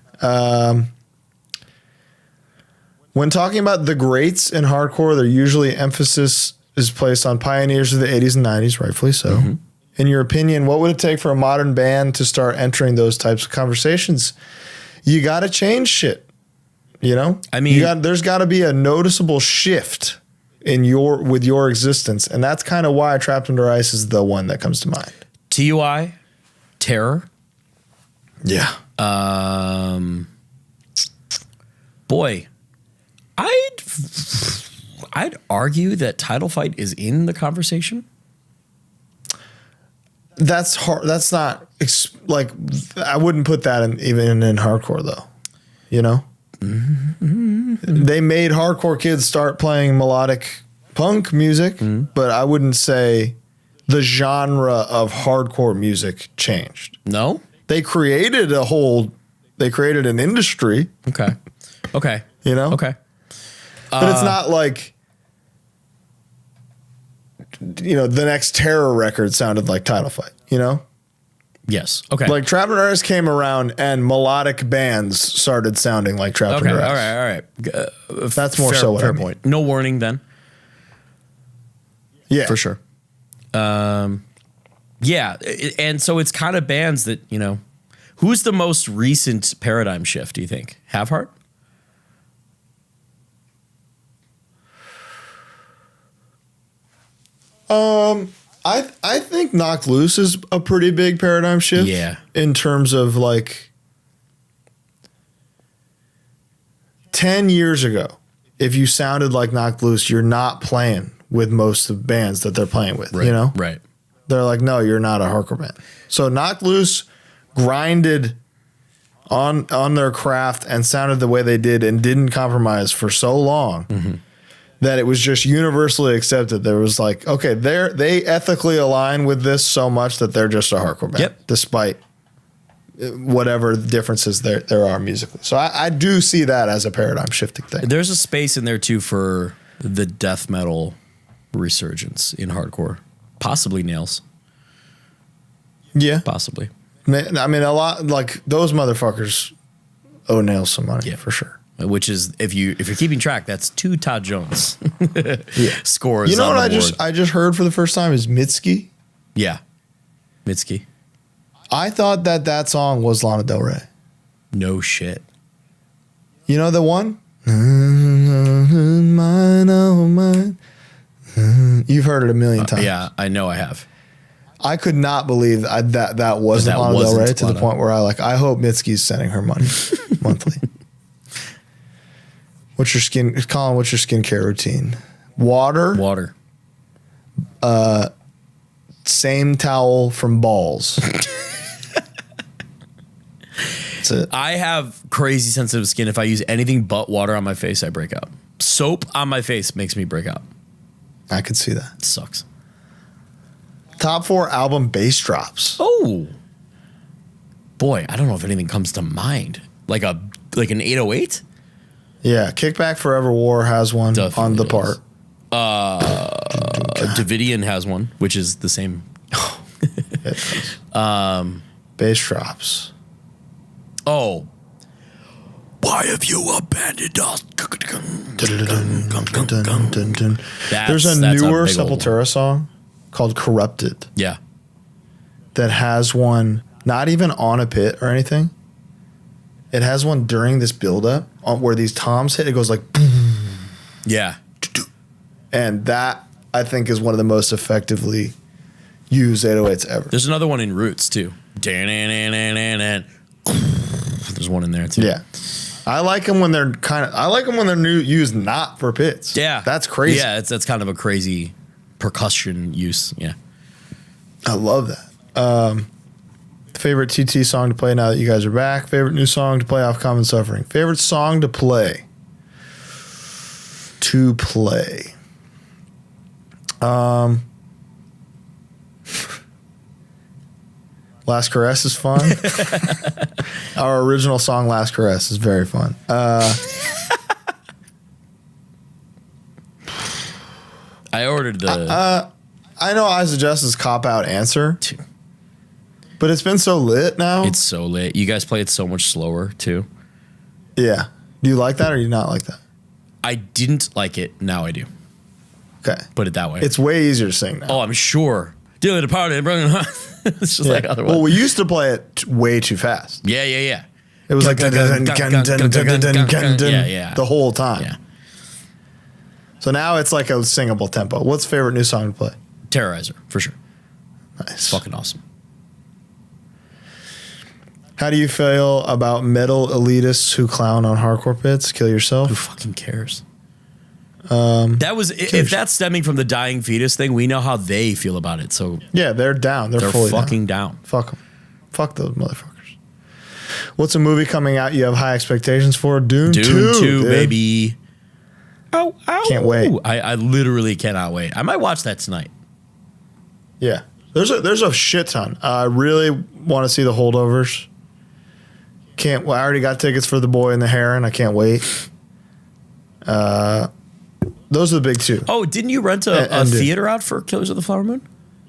When talking about the greats in hardcore, there usually emphasis is placed on pioneers of the 80s and 90s, rightfully so. Mm-hmm. In your opinion, what would it take for a modern band to start entering those types of conversations? You got to change shit, you know? I mean, there's got to be a noticeable shift with your existence. And that's kind of why Trapped Under Ice is the one that comes to mind. TUI, Terror. Yeah. Boy, I'd argue that Title Fight is in the conversation. That's hard. That's not like I wouldn't put that even in hardcore though. You know, they made hardcore kids start playing melodic punk music, but I wouldn't say the genre of hardcore music changed. No? They created an industry. Okay. You know? Okay. But it's not like, you know, the next Terror record sounded like Title Fight, you know? Yes. Okay. Like Trap and Arrest came around and melodic bands started sounding like Trap and Arrest. All right. That's more so what I fair mean. point. No Warning then. Yeah. For sure. Yeah. And so it's kind of bands that, you know, who's the most recent paradigm shift, do you think? Have Heart? I think Knocked Loose is a pretty big paradigm shift. Yeah. In terms of like 10 years ago, if you sounded like Knocked Loose, you're not playing with most of the bands that they're playing with, Right. you know? Right. They're like, no, you're not a hardcore band. So Knocked Loose grinded on their craft and sounded the way they did and didn't compromise for so long that it was just universally accepted. There was like, okay, they ethically align with this so much that they're just a hardcore band, despite whatever differences there are musically. So I do see that as a paradigm shifting thing. There's a space in there too for the death metal resurgence in hardcore. Possibly Nails. Yeah. Possibly. I mean, a lot, like those motherfuckers owe Nails some money, for sure. Which is, if you're keeping track, that's 2 Todd Jones scores. You know on what the board. I just heard for the first time is Mitski. Yeah, Mitski. I thought that song was Lana Del Rey. No shit. You know the one? Mine, oh mine. You've heard it a million times. Yeah, I know I have. I could not believe that wasn't Lana Del Rey to the point where I hope Mitski's sending her money monthly. Colin, what's your skincare routine? Water. Same towel from Balls. That's it. I have crazy sensitive skin. If I use anything but water on my face, I break out. Soap on my face makes me break out. I could see that. It sucks. Top 4 album bass drops. Oh. Boy, I don't know if anything comes to mind. Like an 808? Yeah, Kickback Forever War has one on the part. Davidian has one, which is the same. Bass drops. Oh. Why have you abandoned us? There's a newer Sepultura song called Corrupted. Yeah. That has one, not even on a pit or anything. It has one during this buildup where these toms hit. It goes like, boom. Yeah. And that, I think, is one of the most effectively used 808s ever. There's another one in Roots, too. There's one in there, too. Yeah. I like them when they're used not for pits. Yeah. That's crazy. Yeah, that's kind of a crazy percussion use. Yeah. I love that. Favorite TT song to play now that you guys are back. Favorite new song to play off Common Suffering. Favorite song to play. Last Caress is fun. Our original song, Last Caress, is very fun. I ordered the... I know Eyes of Justice cop-out answer, but it's been so lit now. It's so lit. You guys play it so much slower, too. Yeah. Do you like that or do you not like that? I didn't like it. Now I do. Okay. Put it that way. It's way easier to sing now. Oh, I'm sure. Dealing the party and bringing it It's just like otherwise. Well, we used to play it way too fast. Yeah. It was like the whole time. Yeah. So now it's like a singable tempo. What's favorite new song to play? Terrorizer, for sure. Nice. It's fucking awesome. How do you feel about metal elitists who clown on hardcore pits? Kill yourself? Who fucking cares? That was if that's stemming from the dying fetus thing, we know how they feel about it. So yeah, they're down. They're fully fucking down. Fuck them. Fuck those motherfuckers. What's a movie coming out you have high expectations for? Dune 2, baby. ow, ow. Can't wait. I literally cannot wait. I might watch that tonight. Yeah. There's a shit ton. I really want to see The Holdovers. I already got tickets for The Boy and the Heron. I can't wait. Those are the big two. Oh, didn't you rent a theater out for Killers of the Flower Moon?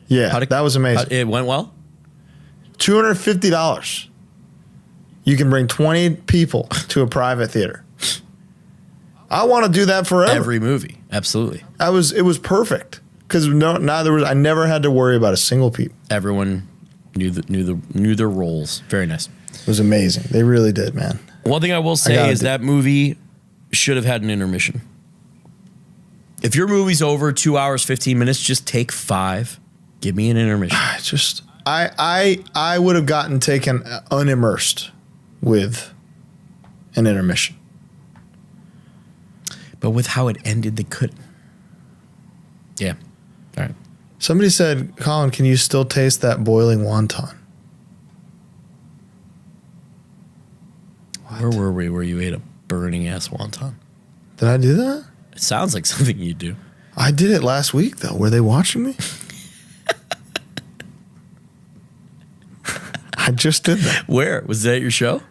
Yeah, that was amazing. It went well? $250. You can bring 20 people to a private theater. I want to do that forever. Every movie. Absolutely. It was perfect because I never had to worry about a single peep. Everyone knew their roles. Very nice. It was amazing. They really did, man. One thing I will say is that movie should have had an intermission. If your movie's over 2 hours, 15 minutes, just take 5. Give me an intermission. I would have gotten taken unimmersed with an intermission. But with how it ended, they couldn't. Yeah. All right. Somebody said, Colin, can you still taste that boiling wonton? Where were we where you ate a burning ass wonton? Did I do that? It sounds like something you do. I did it last week, though. Were they watching me? I just did that. Where? Was that at your show?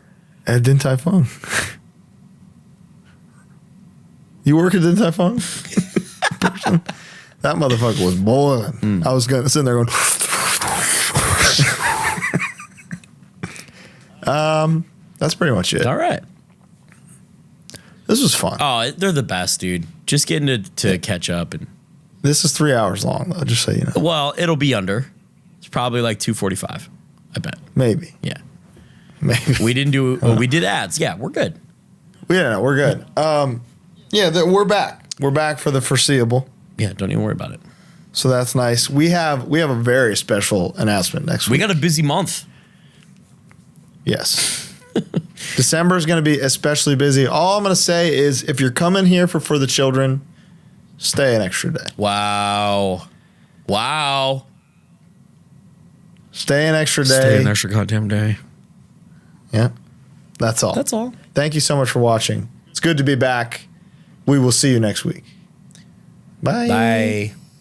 At Din Tai Fung. You work at Din Tai Fung? That motherfucker was boiling. I was sitting there going... That's pretty much it. All right. This was fun. Oh, they're the best, dude. Just getting to catch up. And this is 3 hours long, though, just so you know. Well, it'll be under. It's probably like 2:45, I bet. Maybe. Yeah. Maybe. We didn't do... we did ads. Yeah, we're good. Yeah, no, we're good. We're back. We're back for the foreseeable. Yeah, don't even worry about it. So that's nice. We have a very special announcement next week. We got a busy month. Yes. December is going to be especially busy. All I'm going to say is if you're coming here for the children, stay an extra day. Wow. Stay an extra day. Stay an extra goddamn day. Yeah. That's all. That's all. Thank you so much for watching. It's good to be back. We will see you next week. Bye. Bye.